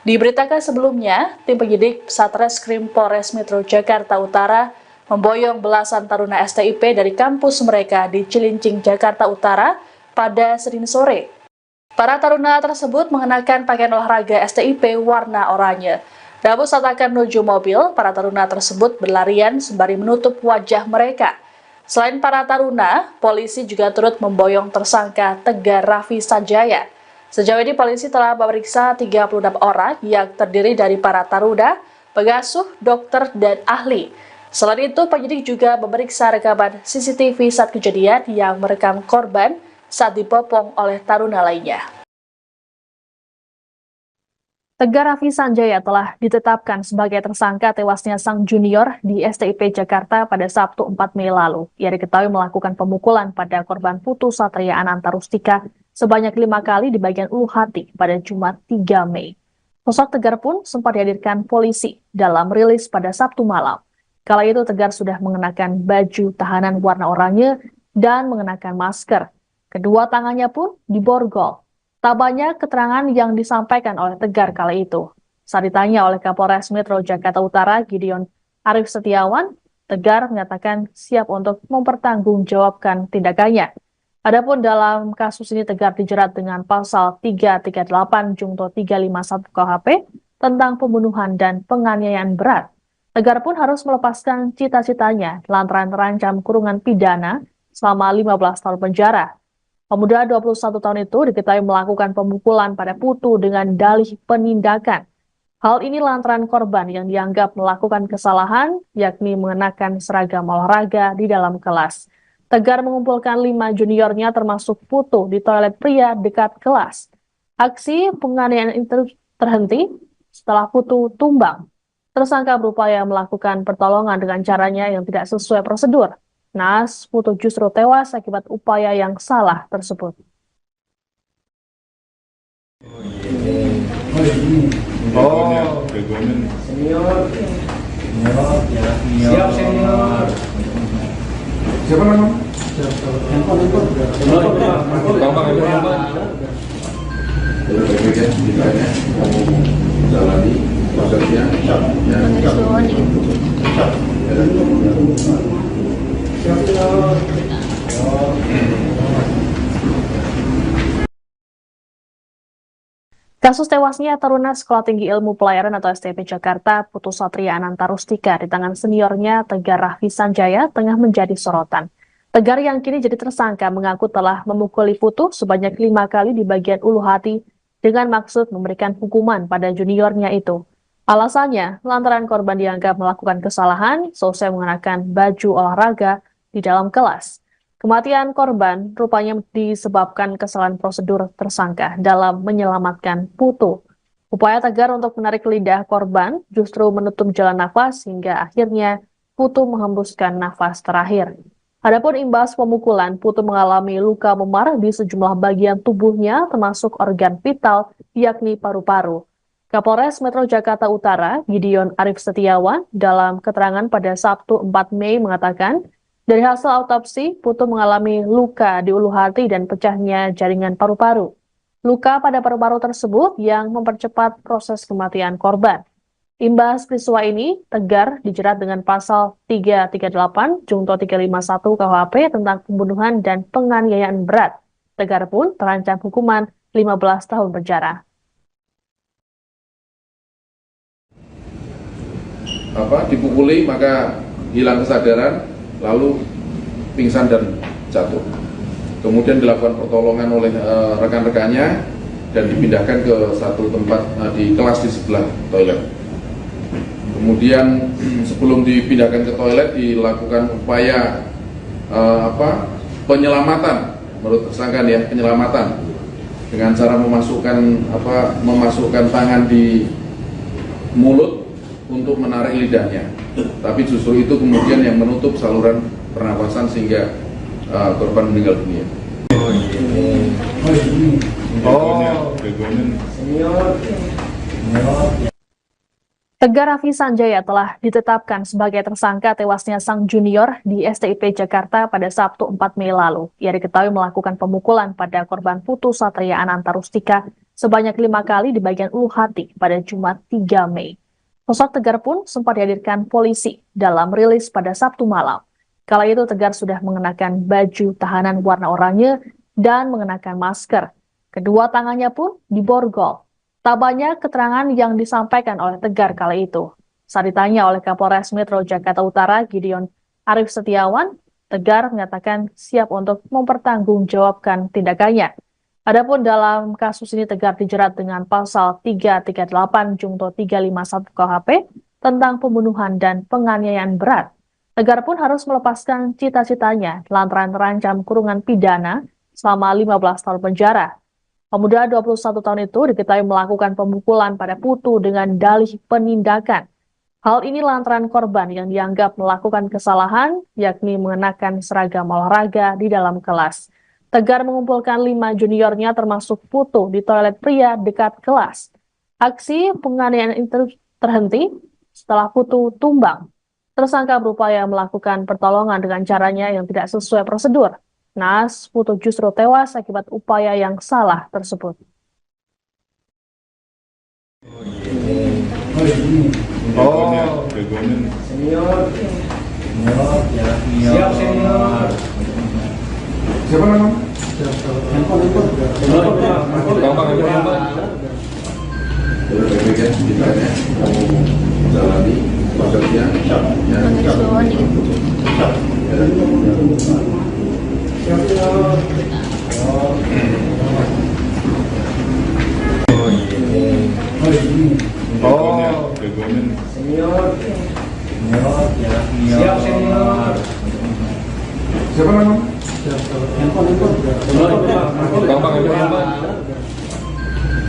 Diberitakan sebelumnya, tim penyidik Satreskrim Polres Metro Jakarta Utara memboyong belasan taruna STIP dari kampus mereka di Cilincing, Jakarta Utara pada Senin sore. Para taruna tersebut mengenakan pakaian olahraga STIP warna oranye. Namun saat akan menuju mobil, para taruna tersebut berlarian sembari menutup wajah mereka. Selain para taruna, polisi juga turut memboyong tersangka Tegar Raffi Sanjaya. Sejauh ini polisi telah memeriksa 36 orang yang terdiri dari para taruna, pengasuh, dokter, dan ahli. Selain itu, penyidik juga memeriksa rekaman CCTV saat kejadian yang merekam korban saat dibopong oleh taruna lainnya. Tegar Raffi Sanjaya telah ditetapkan sebagai tersangka tewasnya sang junior di STIP Jakarta pada Sabtu 4 Mei lalu. Ia diketahui melakukan pemukulan pada korban Putu Satria Ananta Rustika sebanyak 5 kali di bagian ulu hati pada Jumat 3 Mei. Sosok Tegar pun sempat dihadirkan polisi dalam rilis pada Sabtu malam. Kala itu Tegar sudah mengenakan baju tahanan warna oranye dan mengenakan masker. Kedua tangannya pun diborgol. Tak banyak keterangan yang disampaikan oleh Tegar kala itu. Saat ditanya oleh Kapolres Metro Jakarta Utara, Gideon Arif Setiawan, Tegar menyatakan siap untuk mempertanggungjawabkan tindakannya. Adapun dalam kasus ini Tegar dijerat dengan pasal 338 Junto 351 KUHP tentang pembunuhan dan penganiayaan berat. Tegar pun harus melepaskan cita-citanya lantaran terancam kurungan pidana selama 15 tahun penjara. Pemuda 21 tahun itu diketahui melakukan pemukulan pada Putu dengan dalih penindakan. Hal ini lantaran korban yang dianggap melakukan kesalahan, yakni mengenakan seragam olahraga di dalam kelas. Tegar mengumpulkan 5 juniornya termasuk Putu di toilet pria dekat kelas. Aksi penganiayaan itu terhenti setelah Putu tumbang. Tersangka berupaya melakukan pertolongan dengan caranya yang tidak sesuai prosedur. Naas, Putu justru tewas akibat upaya yang salah tersebut. Senior. Siap senior. Siapa nama? Jalani prosesnya. Kasus tewasnya taruna Sekolah Tinggi Ilmu Pelayaran atau STIP Jakarta, Putu Satria Ananta Rustika di tangan seniornya Tegar Raffi Sanjaya tengah menjadi sorotan. Tegar yang kini jadi tersangka mengaku telah memukuli Putu sebanyak 5 kali di bagian ulu hati dengan maksud memberikan hukuman pada juniornya itu. Alasannya, lantaran korban dianggap melakukan kesalahan selesai mengenakan baju olahraga di dalam kelas. Kematian korban rupanya disebabkan kesalahan prosedur tersangka dalam menyelamatkan Putu. Upaya Tegar untuk menarik lidah korban justru menutup jalan nafas hingga akhirnya Putu menghembuskan nafas terakhir. Adapun imbas pemukulan, Putu mengalami luka memar di sejumlah bagian tubuhnya termasuk organ vital yakni paru-paru. Kapolres Metro Jakarta Utara, Gideon Arif Setiawan, dalam keterangan pada Sabtu 4 Mei mengatakan, dari hasil autopsi, Putu mengalami luka di ulu hati dan pecahnya jaringan paru-paru. Luka pada paru-paru tersebut yang mempercepat proses kematian korban. Imbas peristiwa ini, Tegar dijerat dengan pasal 338 Junto 351 KUHP tentang pembunuhan dan penganiayaan berat. Tegar pun terancam hukuman 15 tahun penjara. dipukuli maka hilang kesadaran, lalu pingsan dan jatuh. Kemudian dilakukan pertolongan oleh rekan-rekannya dan dipindahkan ke satu tempat di kelas di sebelah toilet. Kemudian sebelum dipindahkan ke toilet dilakukan upaya penyelamatan menurut tersangka ya, penyelamatan dengan cara memasukkan tangan di mulut untuk menarik lidahnya. Tapi justru itu kemudian yang menutup saluran pernapasan sehingga korban meninggal dunia. Tegar Raffi Sanjaya telah ditetapkan sebagai tersangka tewasnya sang junior di STIP Jakarta pada Sabtu 4 Mei lalu. Ia diketahui melakukan pemukulan pada korban Putu Satria Anantarustika sebanyak 5 kali di bagian ulu hati pada Jumat 3 Mei. Sosok Tegar pun sempat dihadirkan polisi dalam rilis pada Sabtu malam. Kala itu Tegar sudah mengenakan baju tahanan warna oranye dan mengenakan masker. Kedua tangannya pun diborgol. Tak banyak keterangan yang disampaikan oleh Tegar kala itu. Saat ditanya oleh Kapolres Metro Jakarta Utara, Gideon Arif Setiawan, Tegar menyatakan siap untuk mempertanggungjawabkan tindakannya. Adapun dalam kasus ini Tegar dijerat dengan pasal 338 Junto 351 KUHP tentang pembunuhan dan penganiayaan berat. Tegar pun harus melepaskan cita-citanya lantaran terancam kurungan pidana selama 15 tahun penjara. Pemuda 21 tahun itu diketahui melakukan pemukulan pada Putu dengan dalih penindakan. Hal ini lantaran korban yang dianggap melakukan kesalahan, yakni mengenakan seragam olahraga di dalam kelas. Tegar mengumpulkan 5 juniornya termasuk Putu di toilet pria dekat kelas. Aksi penganiayaan itu terhenti setelah Putu tumbang. Tersangka berupaya melakukan pertolongan dengan caranya yang tidak sesuai prosedur. Naas, Putu justru tewas akibat upaya yang salah tersebut. Senior. Siap senior. Siapa nama? Handphone. Baik-baik ya, ditanya, kamu jalani prosesnya. Senior. Siap senior. Siapa nama? Handphone.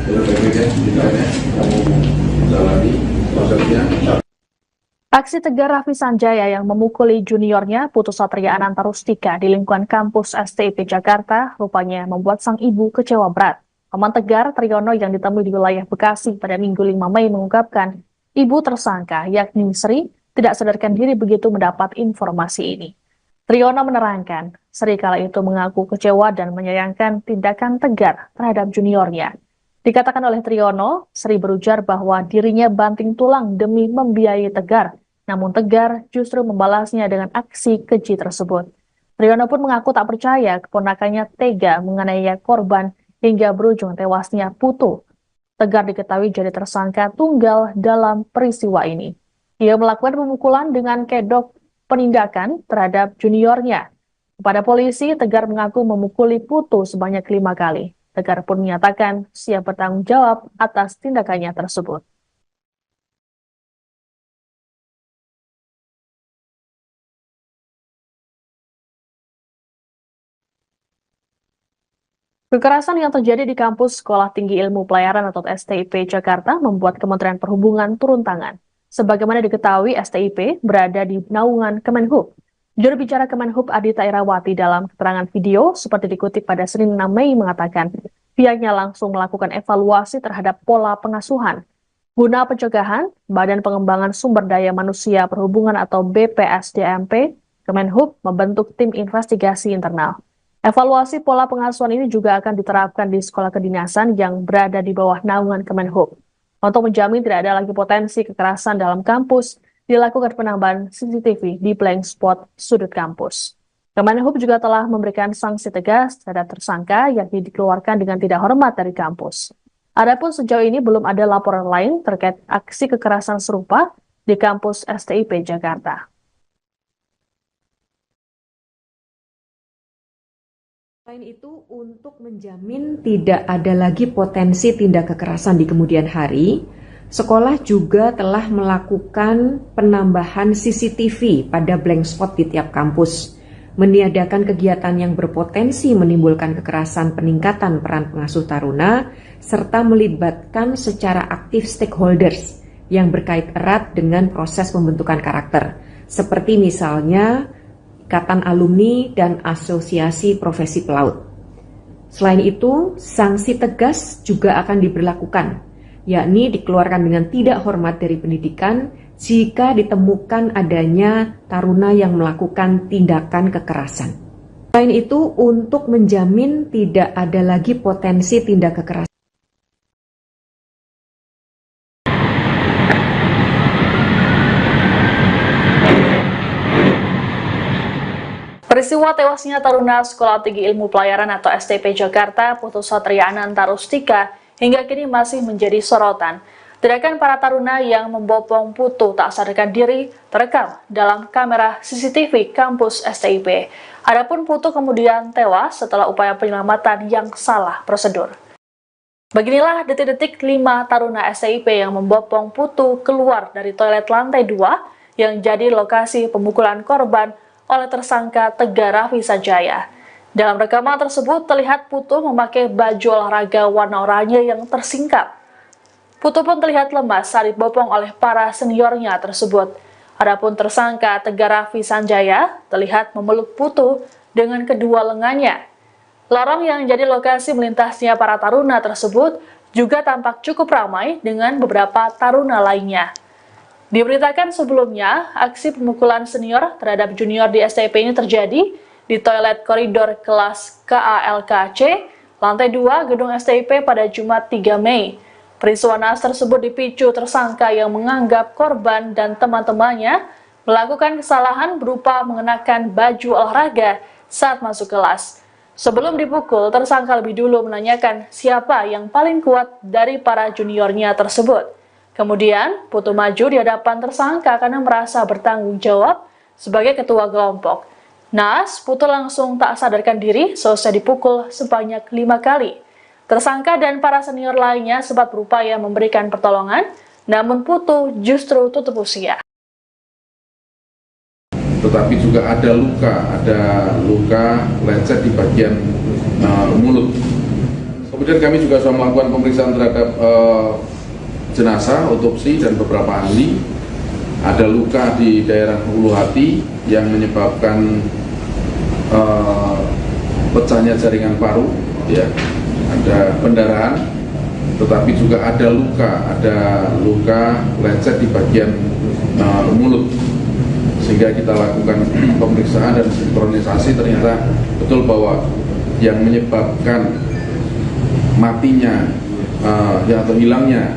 Baik-baik ya, ditanya, kamu jalani prosesnya. Aksi Tegar Raffi Sanjaya yang memukuli juniornya Putu Satria Anantarustika di lingkungan kampus STIP Jakarta rupanya membuat sang ibu kecewa berat. Paman Tegar, Triyono, yang ditemui di wilayah Bekasi pada Minggu 5 Mei mengungkapkan ibu tersangka yakni Sri tidak sadarkan diri begitu mendapat informasi ini. Triyono menerangkan Sri kala itu mengaku kecewa dan menyayangkan tindakan Tegar terhadap juniornya. Dikatakan oleh Triyono, Sri berujar bahwa dirinya banting tulang demi membiayai Tegar. Namun Tegar justru membalasnya dengan aksi keji tersebut. Triyono pun mengaku tak percaya keponakannya tega menganiaya korban hingga berujung tewasnya Putu. Tegar diketahui jadi tersangka tunggal dalam peristiwa ini. Ia melakukan pemukulan dengan kedok penindakan terhadap juniornya. Kepada polisi, Tegar mengaku memukuli Putu sebanyak 5 kali. Tegar pun menyatakan siap bertanggung jawab atas tindakannya tersebut. Kekerasan yang terjadi di kampus Sekolah Tinggi Ilmu Pelayaran atau STIP Jakarta membuat Kementerian Perhubungan turun tangan. Sebagaimana diketahui, STIP berada di naungan Kemenhub. Juru bicara Kemenhub Adita Irawati dalam keterangan video seperti dikutip pada Senin 6 Mei mengatakan pihaknya langsung melakukan evaluasi terhadap pola pengasuhan. Guna pencegahan, Badan Pengembangan Sumber Daya Manusia Perhubungan atau BPSDMP, Kemenhub membentuk tim investigasi internal. Evaluasi pola pengasuhan ini juga akan diterapkan di sekolah kedinasan yang berada di bawah naungan Kemenhub. Untuk menjamin tidak ada lagi potensi kekerasan dalam kampus, dilakukan penambahan CCTV di blank spot sudut kampus. Kemenhub juga telah memberikan sanksi tegas terhadap tersangka yang dikeluarkan dengan tidak hormat dari kampus. Adapun sejauh ini belum ada laporan lain terkait aksi kekerasan serupa di kampus STIP Jakarta. Selain itu, untuk menjamin tidak ada lagi potensi tindak kekerasan di kemudian hari, sekolah juga telah melakukan penambahan CCTV pada blank spot di tiap kampus, meniadakan kegiatan yang berpotensi menimbulkan kekerasan, peningkatan peran pengasuh taruna, serta melibatkan secara aktif stakeholders yang berkait erat dengan proses pembentukan karakter, seperti misalnya Ikatan Alumni dan Asosiasi Profesi Pelaut. Selain itu, sanksi tegas juga akan diberlakukan, yakni dikeluarkan dengan tidak hormat dari pendidikan jika ditemukan adanya taruna yang melakukan tindakan kekerasan. Selain itu, untuk menjamin tidak ada lagi potensi tindak kekerasan, Peristiwa tewasnya taruna Sekolah Tinggi Ilmu Pelayaran atau STIP Jakarta, Putu Satria Ananta Rustika, hingga kini masih menjadi sorotan. Tindakan para taruna yang membopong Putu tak sadarkan diri terekam dalam kamera CCTV kampus STIP. Adapun Putu kemudian tewas setelah upaya penyelamatan yang salah prosedur. Beginilah detik-detik 5 taruna STIP yang membopong Putu keluar dari toilet lantai 2 yang jadi lokasi pemukulan korban oleh tersangka Tegar Raffi Sanjaya. Dalam rekaman tersebut terlihat Putu memakai baju olahraga warna oranye yang tersingkap. Putu pun terlihat lemas saat dibopong oleh para seniornya tersebut. Adapun tersangka Tegar Raffi Sanjaya terlihat memeluk Putu dengan kedua lengannya. Lorong yang jadi lokasi melintasnya para taruna tersebut juga tampak cukup ramai dengan beberapa taruna lainnya. Diberitakan sebelumnya, aksi pemukulan senior terhadap junior di STIP ini terjadi di toilet koridor kelas KALKC, lantai 2 gedung STIP pada Jumat 3 Mei. Peristiwa naas tersebut dipicu tersangka yang menganggap korban dan teman-temannya melakukan kesalahan berupa mengenakan baju olahraga saat masuk kelas. Sebelum dipukul, tersangka lebih dulu menanyakan siapa yang paling kuat dari para juniornya tersebut. Kemudian, Putu maju di hadapan tersangka karena merasa bertanggung jawab sebagai ketua kelompok. Naas, Putu langsung tak sadarkan diri selesai dipukul sebanyak 5 kali. Tersangka dan para senior lainnya sempat berupaya memberikan pertolongan, namun Putu justru tutup usia. Tetapi juga ada luka lecet di bagian mulut. Kemudian kami juga sudah melakukan pemeriksaan terhadap jenazah, otopsi, dan beberapa ahli. Ada luka di daerah ulu hati yang menyebabkan pecahnya jaringan paru, ya. Ada pendarahan, tetapi juga ada luka lecet di bagian mulut. Sehingga kita lakukan pemeriksaan dan sinkronisasi, ternyata betul bahwa yang menyebabkan matinya atau hilangnya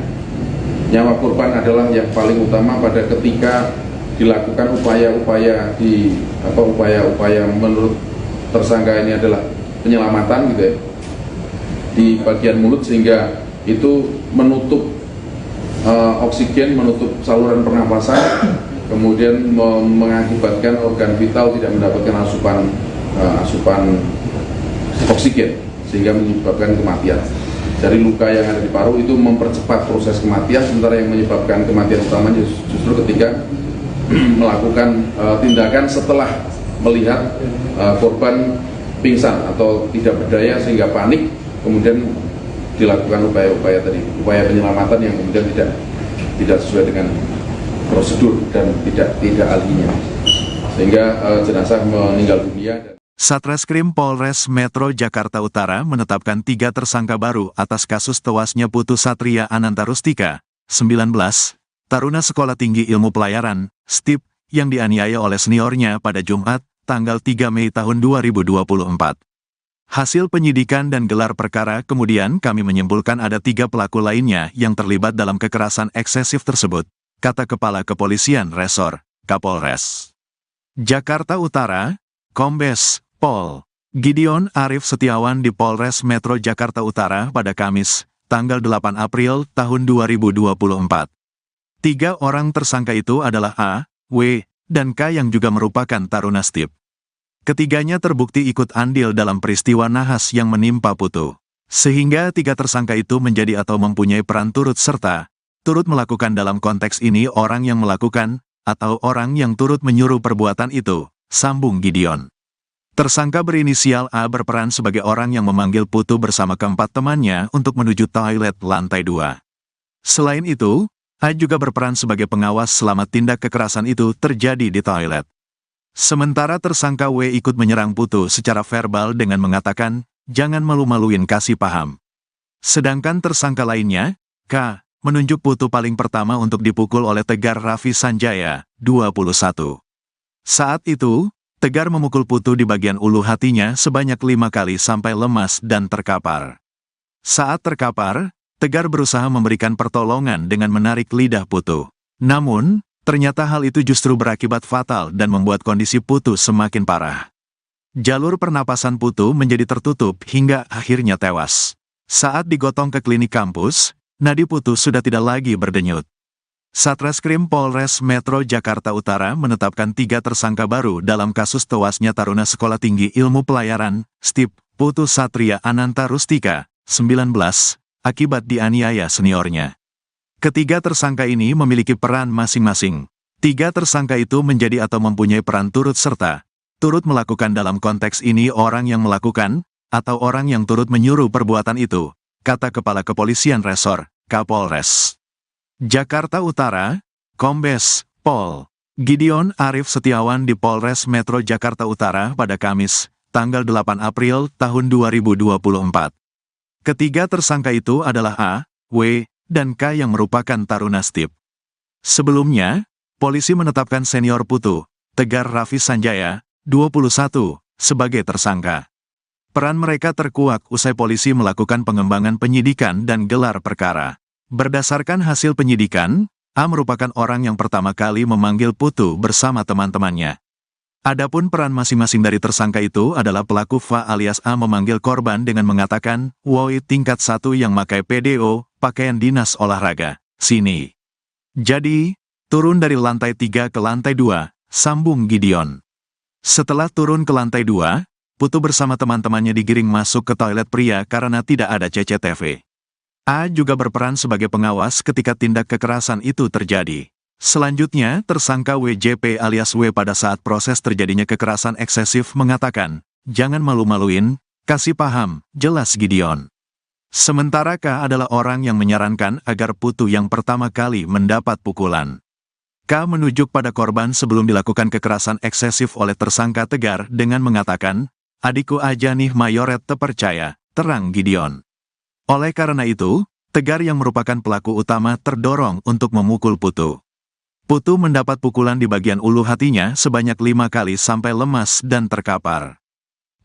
nyawa korban adalah yang paling utama pada ketika dilakukan upaya-upaya menurut tersangka ini adalah penyelamatan gitu ya, di bagian mulut, sehingga itu menutup oksigen, menutup saluran pernapasan, kemudian mengakibatkan organ vital tidak mendapatkan asupan oksigen sehingga menyebabkan kematian. Dari luka yang ada di paru itu mempercepat proses kematian, sementara yang menyebabkan kematian utamanya justru ketika melakukan tindakan setelah melihat korban pingsan atau tidak berdaya sehingga panik, kemudian dilakukan upaya penyelamatan yang kemudian tidak sesuai dengan prosedur dan tidak ahlinya, sehingga jenazah meninggal dunia. Satreskrim Polres Metro Jakarta Utara menetapkan 3 tersangka baru atas kasus tewasnya Putu Satria Ananta Rustika, 19, taruna Sekolah Tinggi Ilmu Pelayaran, STIP, yang dianiaya oleh seniornya pada Jumat, tanggal 3 Mei tahun 2024. Hasil penyidikan dan gelar perkara kemudian kami menyimpulkan ada 3 pelaku lainnya yang terlibat dalam kekerasan eksesif tersebut, kata Kepala Kepolisian Resor, Kapolres Jakarta Utara, Kombes Pol Gideon Arif Setiawan di Polres Metro Jakarta Utara pada Kamis, tanggal 8 April tahun 2024. Tiga orang tersangka itu adalah A, W, dan K yang juga merupakan taruna STIP. Ketiganya terbukti ikut andil dalam peristiwa nahas yang menimpa Putu. Sehingga tiga tersangka itu menjadi atau mempunyai peran turut serta, turut melakukan dalam konteks ini orang yang melakukan, atau orang yang turut menyuruh perbuatan itu, sambung Gideon. Tersangka berinisial A berperan sebagai orang yang memanggil Putu bersama keempat temannya untuk menuju toilet lantai 2. Selain itu, A juga berperan sebagai pengawas selama tindak kekerasan itu terjadi di toilet. Sementara tersangka W ikut menyerang Putu secara verbal dengan mengatakan, "Jangan malu-maluin, kasih paham." Sedangkan tersangka lainnya, K, menunjuk Putu paling pertama untuk dipukul oleh Tegar Raffi Sanjaya, 21. Saat itu, Tegar memukul Putu di bagian ulu hatinya sebanyak 5 kali sampai lemas dan terkapar. Saat terkapar, Tegar berusaha memberikan pertolongan dengan menarik lidah Putu. Namun, ternyata hal itu justru berakibat fatal dan membuat kondisi Putu semakin parah. Jalur pernapasan Putu menjadi tertutup hingga akhirnya tewas. Saat digotong ke klinik kampus, nadi Putu sudah tidak lagi berdenyut. Satreskrim Polres Metro Jakarta Utara menetapkan 3 tersangka baru dalam kasus tewasnya taruna Sekolah Tinggi Ilmu Pelayaran, STIP, Putu Satria Ananta Rustika, 19, akibat dianiaya seniornya. Ketiga tersangka ini memiliki peran masing-masing. 3 tersangka itu menjadi atau mempunyai peran turut serta, turut melakukan dalam konteks ini orang yang melakukan, atau orang yang turut menyuruh perbuatan itu, kata Kepala Kepolisian Resor, Kapolres Jakarta Utara, Kombes Pol Gideon Arif Setiawan di Polres Metro Jakarta Utara pada Kamis, tanggal 8 April tahun 2024. Ketiga tersangka itu adalah A, W, dan K yang merupakan taruna STIP. Sebelumnya, polisi menetapkan senior Putu, Tegar Raffi Sanjaya, 21, sebagai tersangka. Peran mereka terkuak usai polisi melakukan pengembangan penyidikan dan gelar perkara. Berdasarkan hasil penyidikan, A merupakan orang yang pertama kali memanggil Putu bersama teman-temannya. Adapun peran masing-masing dari tersangka itu adalah pelaku Fa alias A memanggil korban dengan mengatakan, "Woi tingkat 1 yang pakai PDO, pakaian dinas olahraga, sini." Jadi, turun dari lantai 3 ke lantai 2, sambung Gideon. Setelah turun ke lantai 2, Putu bersama teman-temannya digiring masuk ke toilet pria karena tidak ada CCTV. A juga berperan sebagai pengawas ketika tindak kekerasan itu terjadi. Selanjutnya, tersangka WJP alias W pada saat proses terjadinya kekerasan eksesif mengatakan, "Jangan malu-maluin, kasih paham," jelas Gideon. Sementara K adalah orang yang menyarankan agar Putu yang pertama kali mendapat pukulan. K menunjuk pada korban sebelum dilakukan kekerasan eksesif oleh tersangka Tegar dengan mengatakan, "Adikku aja nih mayoret terpercaya," terang Gideon. Oleh karena itu, Tegar yang merupakan pelaku utama terdorong untuk memukul Putu. Putu mendapat pukulan di bagian ulu hatinya sebanyak 5 kali sampai lemas dan terkapar.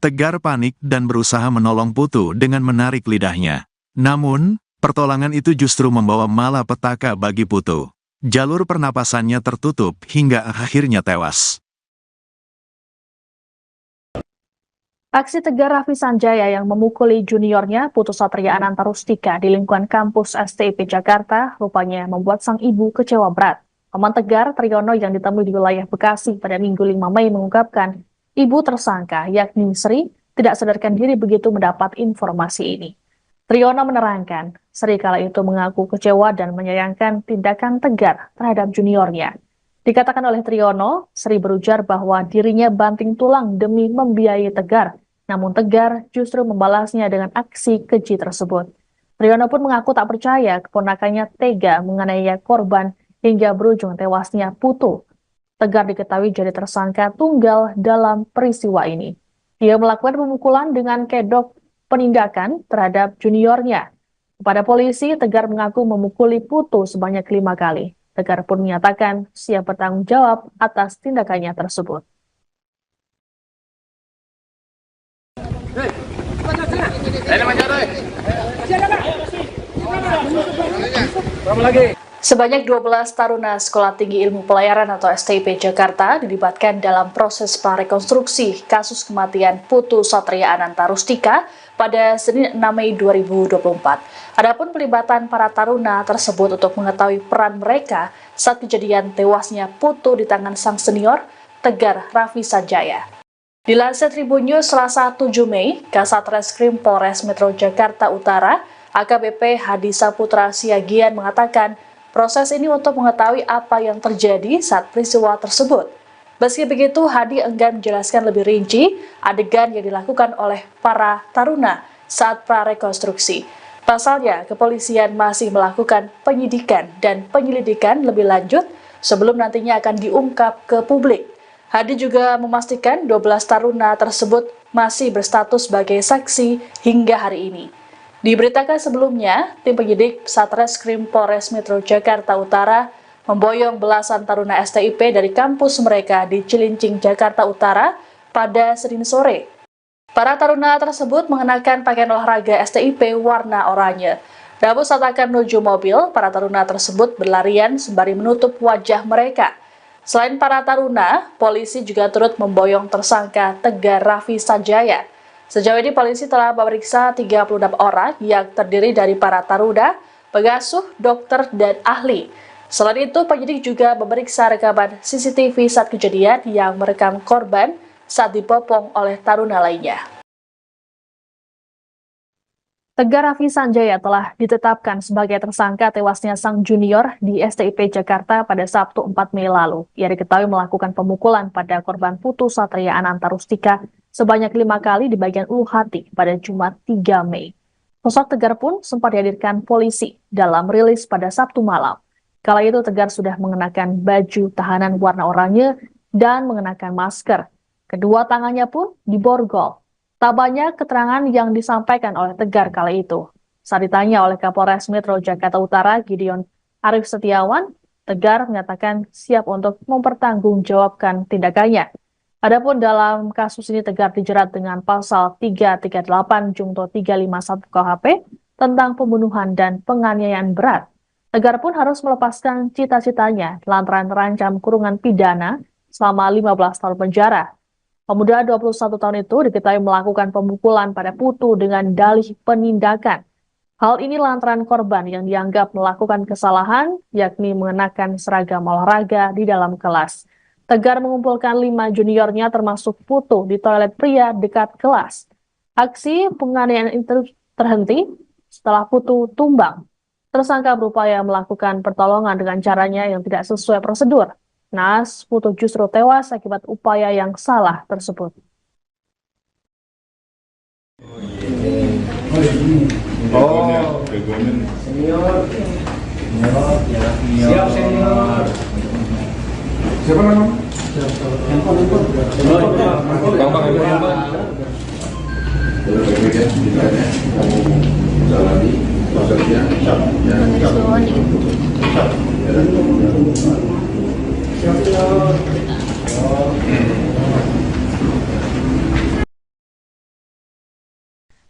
Tegar panik dan berusaha menolong Putu dengan menarik lidahnya. Namun, pertolongan itu justru membawa malapetaka bagi Putu. Jalur pernapasannya tertutup hingga akhirnya tewas. Aksi Tegar Raffi Sanjaya yang memukuli juniornya Putu Satria Ananta Rustika di lingkungan kampus STIP Jakarta rupanya membuat sang ibu kecewa berat. Paman Tegar, Triyono yang ditemui di wilayah Bekasi pada Minggu 5 Mei mengungkapkan, ibu tersangka yakni Sri tidak sadarkan diri begitu mendapat informasi ini. Triyono menerangkan, Sri kala itu mengaku kecewa dan menyayangkan tindakan Tegar terhadap juniornya. Dikatakan oleh Triyono, Sri berujar bahwa dirinya banting tulang demi membiayai Tegar, namun Tegar justru membalasnya dengan aksi keji tersebut. Triyono pun mengaku tak percaya keponakannya tega menganiaya korban hingga berujung tewasnya Putu. Tegar diketahui jadi tersangka tunggal dalam peristiwa ini. Dia melakukan pemukulan dengan kedok penindakan terhadap juniornya. Kepada polisi, Tegar mengaku memukuli Putu sebanyak 5 kali. Tegar pun menyatakan siap bertanggung jawab atas tindakannya tersebut. Sebanyak 12 taruna Sekolah Tinggi Ilmu Pelayaran atau STIP Jakarta dilibatkan dalam proses prarekonstruksi kasus kematian Putu Satria Ananta Rustika pada Senin 6 Mei 2024. Adapun pelibatan para taruna tersebut untuk mengetahui peran mereka saat kejadian tewasnya Putu di tangan sang senior, Tegar Raffi Sanjaya. Dilansir Tribun News Selasa 7 Mei, Kasat Reskrim Polres Metro Jakarta Utara, AKBP Hadi Saputra Siagian mengatakan, proses ini untuk mengetahui apa yang terjadi saat peristiwa tersebut. Meski begitu, Hadi enggan menjelaskan lebih rinci adegan yang dilakukan oleh para taruna saat prarekonstruksi. Pasalnya, kepolisian masih melakukan penyidikan dan penyelidikan lebih lanjut sebelum nantinya akan diungkap ke publik. Hadi juga memastikan 12 taruna tersebut masih berstatus sebagai saksi hingga hari ini. Diberitakan sebelumnya, tim penyidik Satreskrim Polres Metro Jakarta Utara memboyong belasan taruna STIP dari kampus mereka di Cilincing, Jakarta Utara pada Senin sore. Para taruna tersebut mengenakan pakaian olahraga STIP warna oranye. Namun saat akan menuju mobil, para taruna tersebut berlarian sembari menutup wajah mereka. Selain para taruna, polisi juga turut memboyong tersangka Tegar Raffi Sanjaya. Sejauh ini polisi telah memeriksa 36 orang yang terdiri dari para taruna, pengasuh, dokter, dan ahli. Selain itu, penyidik juga memeriksa rekaman CCTV saat kejadian yang merekam korban saat dibopong oleh taruna lainnya. Tegar Raffi Sanjaya telah ditetapkan sebagai tersangka tewasnya sang junior di STIP Jakarta pada Sabtu 4 Mei lalu. Ia diketahui melakukan pemukulan pada korban Putu Satria Ananta Rustika sebanyak 5 kali di bagian ulu hati pada Jumat 3 Mei. Sosok Tegar pun sempat dihadirkan polisi dalam rilis pada Sabtu malam. Kala itu Tegar sudah mengenakan baju tahanan warna oranye dan mengenakan masker. Kedua tangannya pun diborgol. Tak banyak keterangan yang disampaikan oleh Tegar kala itu. Saat ditanya oleh Kapolres Metro Jakarta Utara, Gideon Arif Setiawan, Tegar menyatakan siap untuk mempertanggungjawabkan tindakannya. Adapun dalam kasus ini Tegar dijerat dengan pasal 338 Junto 351 KUHP tentang pembunuhan dan penganiayaan berat. Tegar pun harus melepaskan cita-citanya lantaran terancam kurungan pidana selama 15 tahun penjara. Pemuda 21 tahun itu diketahui melakukan pemukulan pada Putu dengan dalih penindakan. Hal ini lantaran korban yang dianggap melakukan kesalahan, yakni mengenakan seragam olahraga di dalam kelas. Tegar mengumpulkan 5 juniornya termasuk Putu di toilet pria dekat kelas. Aksi penganiayaan itu terhenti setelah Putu tumbang. Tersangka berupaya melakukan pertolongan dengan caranya yang tidak sesuai prosedur. Naas, Putu justru tewas akibat upaya yang salah tersebut. Senior. Siap senior. Siapa nama? Handphone. Jalani prosesnya.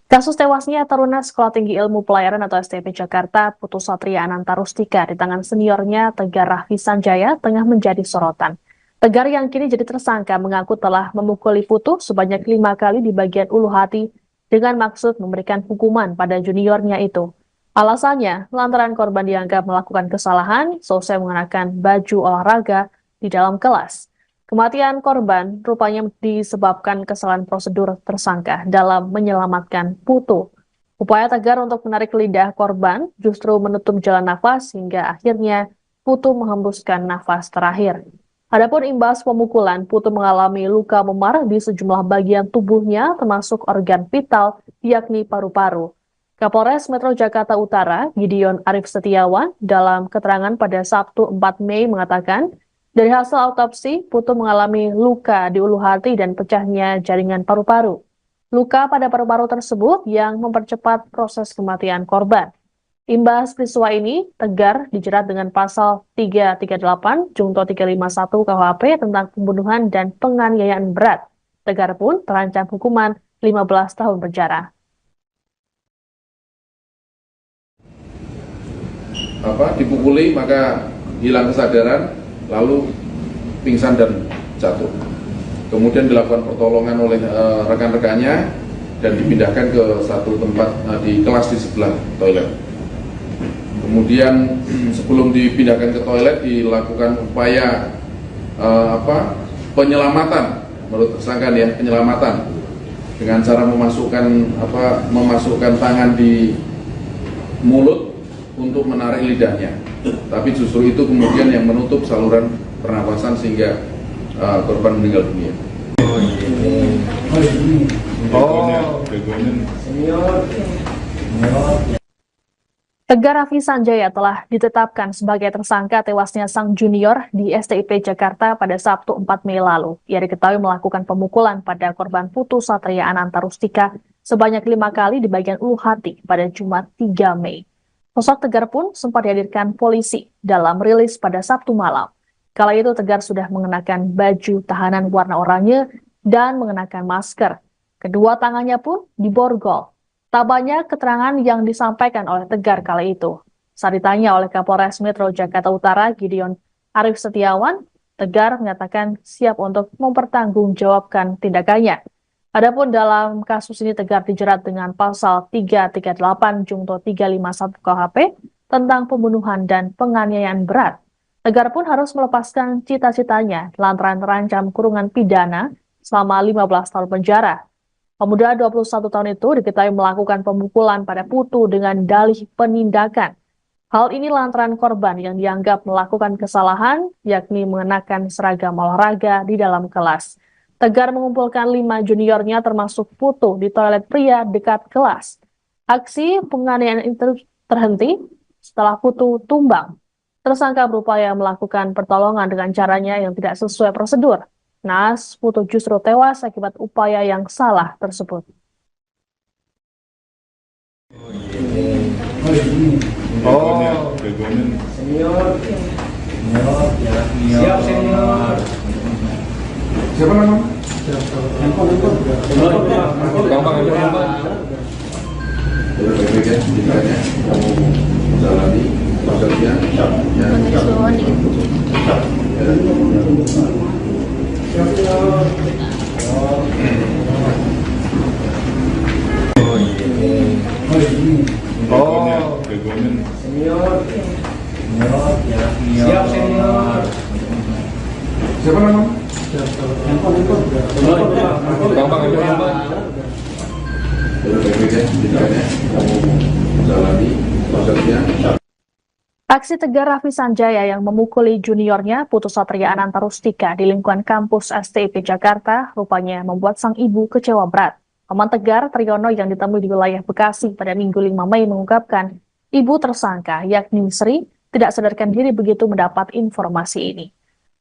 Kasus tewasnya taruna Sekolah Tinggi Ilmu Pelayaran atau STIP Jakarta, Putu Satria Ananta Rustika di tangan seniornya Tegar Raffi Sanjaya tengah menjadi sorotan. Tegar yang kini jadi tersangka mengaku telah memukuli Putu sebanyak 5 kali di bagian ulu hati dengan maksud memberikan hukuman pada juniornya itu. Alasannya, lantaran korban dianggap melakukan kesalahan selesai mengenakan baju olahraga di dalam kelas. Kematian korban rupanya disebabkan kesalahan prosedur tersangka dalam menyelamatkan Putu. Upaya Tegar untuk menarik lidah korban justru menutup jalan nafas hingga akhirnya Putu menghembuskan nafas terakhir. Adapun imbas pemukulan, Putu mengalami luka memar di sejumlah bagian tubuhnya termasuk organ vital yakni paru-paru. Kapolres Metro Jakarta Utara, Gideon Arif Setiawan, dalam keterangan pada Sabtu 4 Mei mengatakan, dari hasil autopsi, Putu mengalami luka di ulu hati dan pecahnya jaringan paru-paru. Luka pada paru-paru tersebut yang mempercepat proses kematian korban. Imbas peristiwa ini, Tegar dijerat dengan pasal 338 Junto 351 KUHP tentang pembunuhan dan penganiayaan berat. Tegar pun terancam hukuman 15 tahun penjara. dipukuli maka hilang kesadaran, lalu pingsan dan jatuh. Kemudian dilakukan pertolongan oleh rekan-rekannya dan dipindahkan ke satu tempat di kelas di sebelah toilet. Kemudian sebelum dipindahkan ke toilet dilakukan upaya penyelamatan, menurut tersangka ya, penyelamatan dengan cara memasukkan tangan di mulut untuk menarik lidahnya. Tapi justru itu kemudian yang menutup saluran pernapasan sehingga korban meninggal dunia. Tegar Raffi Sanjaya telah ditetapkan sebagai tersangka tewasnya sang junior di STIP Jakarta pada Sabtu 4 Mei lalu. Ia diketahui melakukan pemukulan pada korban Putu Satria Ananta Rustika sebanyak 5 kali di bagian ulu hati pada Jumat 3 Mei. Sosok Tegar pun sempat dihadirkan polisi dalam rilis pada Sabtu malam. Kala itu Tegar sudah mengenakan baju tahanan warna oranye dan mengenakan masker. Kedua tangannya pun diborgol. Tak banyak keterangan yang disampaikan oleh Tegar kala itu. Saat ditanya oleh Kapolres Metro Jakarta Utara, Gideon Arif Setiawan, Tegar menyatakan siap untuk mempertanggungjawabkan tindakannya. Adapun dalam kasus ini Tegar dijerat dengan pasal 338 Junto 351 KUHP tentang pembunuhan dan penganiayaan berat. Tegar pun harus melepaskan cita-citanya lantaran terancam kurungan pidana selama 15 tahun penjara. Pemuda 21 tahun itu diketahui melakukan pemukulan pada Putu dengan dalih penindakan. Hal ini lantaran korban yang dianggap melakukan kesalahan, yakni mengenakan seragam olahraga di dalam kelas. Tegar mengumpulkan 5 juniornya termasuk Putu di toilet pria dekat kelas. Aksi penganiayaan itu terhenti setelah Putu tumbang. Tersangka berupaya melakukan pertolongan dengan caranya yang tidak sesuai prosedur. Naas, Putu justru tewas akibat upaya yang salah tersebut. Senior. Siap senior. Siapa nama? Handphone. Gampang ya, baik-baik ya, tindakannya kamu jalani prosesnya. Senior. Siap senior. Siapa nama? Handphone. Gampang ya, baik-baik ya, tindakannya kamu jalani prosesnya. Aksi Tegar Raffi Sanjaya yang memukuli juniornya Putu Satria Ananta Rustika di lingkungan kampus STIP Jakarta rupanya membuat sang ibu kecewa berat. Paman Tegar, Triyono, yang ditemui di wilayah Bekasi pada Minggu 5 Mei mengungkapkan ibu tersangka yakni Sri tidak sadarkan diri begitu mendapat informasi ini.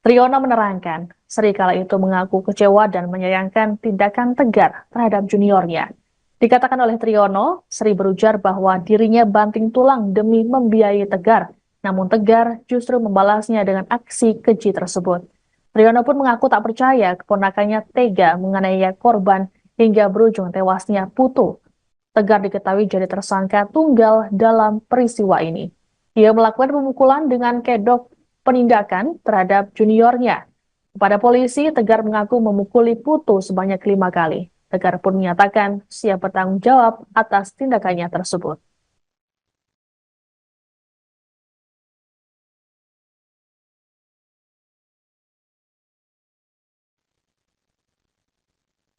Triyono menerangkan, Sri kala itu mengaku kecewa dan menyayangkan tindakan Tegar terhadap juniornya. Dikatakan oleh Triyono, Sri berujar bahwa dirinya banting tulang demi membiayai Tegar, namun Tegar justru membalasnya dengan aksi keji tersebut. Triyono pun mengaku tak percaya keponakannya tega menganiaya korban hingga berujung tewasnya Putu. Tegar diketahui jadi tersangka tunggal dalam peristiwa ini. Ia melakukan pemukulan dengan kedok penindakan terhadap juniornya. Kepada polisi, Tegar mengaku memukuli Putu sebanyak 5 kali. Tegar pun menyatakan siap bertanggung jawab atas tindakannya tersebut.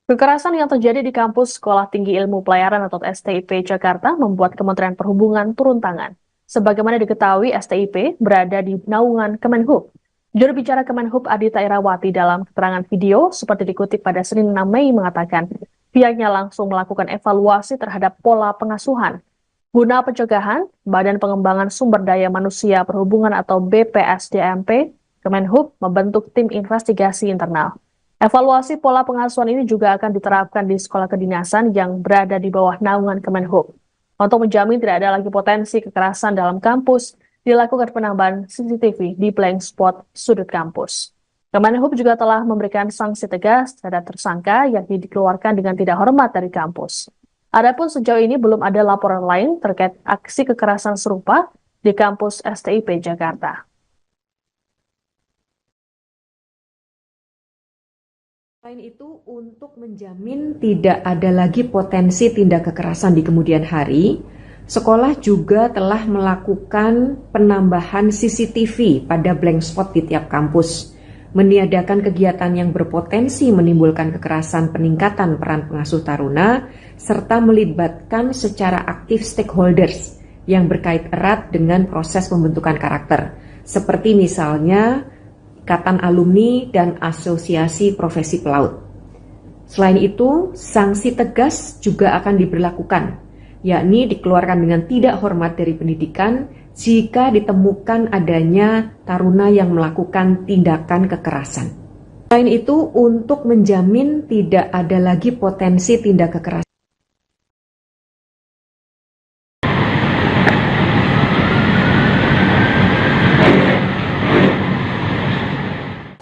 Kekerasan yang terjadi di kampus Sekolah Tinggi Ilmu Pelayaran atau STIP Jakarta membuat Kementerian Perhubungan turun tangan. Sebagaimana diketahui, STIP berada di naungan Kemenhub. Juru bicara Kemenhub Adita Irawati dalam keterangan video seperti dikutip pada Senin 6 Mei mengatakan pihaknya langsung melakukan evaluasi terhadap pola pengasuhan. Guna pencegahan, Badan Pengembangan Sumber Daya Manusia Perhubungan atau BPSDMP, Kemenhub membentuk tim investigasi internal. Evaluasi pola pengasuhan ini juga akan diterapkan di sekolah kedinasan yang berada di bawah naungan Kemenhub. Untuk menjamin tidak ada lagi potensi kekerasan dalam kampus, dilakukan penambahan CCTV di blank spot sudut kampus. Kemenhub juga telah memberikan sanksi tegas terhadap tersangka yakni dikeluarkan dengan tidak hormat dari kampus. Adapun sejauh ini belum ada laporan lain terkait aksi kekerasan serupa di kampus STIP Jakarta. Selain itu, untuk menjamin tidak ada lagi potensi tindak kekerasan di kemudian hari, sekolah juga telah melakukan penambahan CCTV pada blank spot di tiap kampus, meniadakan kegiatan yang berpotensi menimbulkan kekerasan, peningkatan peran pengasuh taruna, serta melibatkan secara aktif stakeholders yang berkait erat dengan proses pembentukan karakter, seperti misalnya Ikatan Alumni dan Asosiasi Profesi Pelaut. Selain itu, sanksi tegas juga akan diberlakukan, yakni dikeluarkan dengan tidak hormat dari pendidikan jika ditemukan adanya taruna yang melakukan tindakan kekerasan. Selain itu, untuk menjamin tidak ada lagi potensi tindak kekerasan,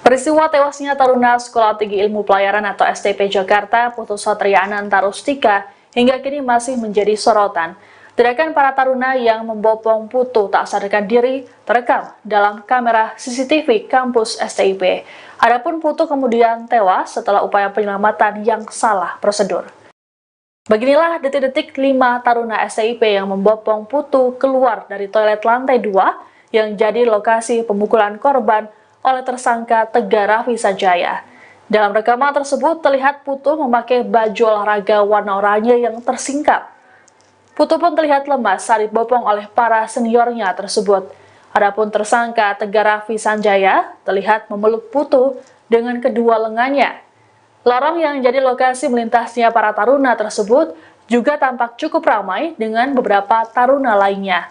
Peristiwa tewasnya taruna Sekolah Tinggi Ilmu Pelayaran atau STIP Jakarta, Putu Satria Ananta Rustika, hingga kini masih menjadi sorotan. Tindakan para taruna yang membopong Putu tak sadarkan diri terekam dalam kamera CCTV kampus STIP. Adapun Putu kemudian tewas setelah upaya penyelamatan yang salah prosedur. Beginilah detik-detik 5 taruna STIP yang membopong Putu keluar dari toilet lantai 2 yang jadi lokasi pemukulan korban oleh tersangka Tegar Raffi Sanjaya. Dalam rekaman tersebut terlihat Putu memakai baju olahraga warna oranye yang tersingkap. Putu pun terlihat lemas saat dibopong oleh para seniornya tersebut. Adapun tersangka Tegar Raffi Sanjaya terlihat memeluk Putu dengan kedua lengannya. Lorong yang jadi lokasi melintasnya para taruna tersebut juga tampak cukup ramai dengan beberapa taruna lainnya.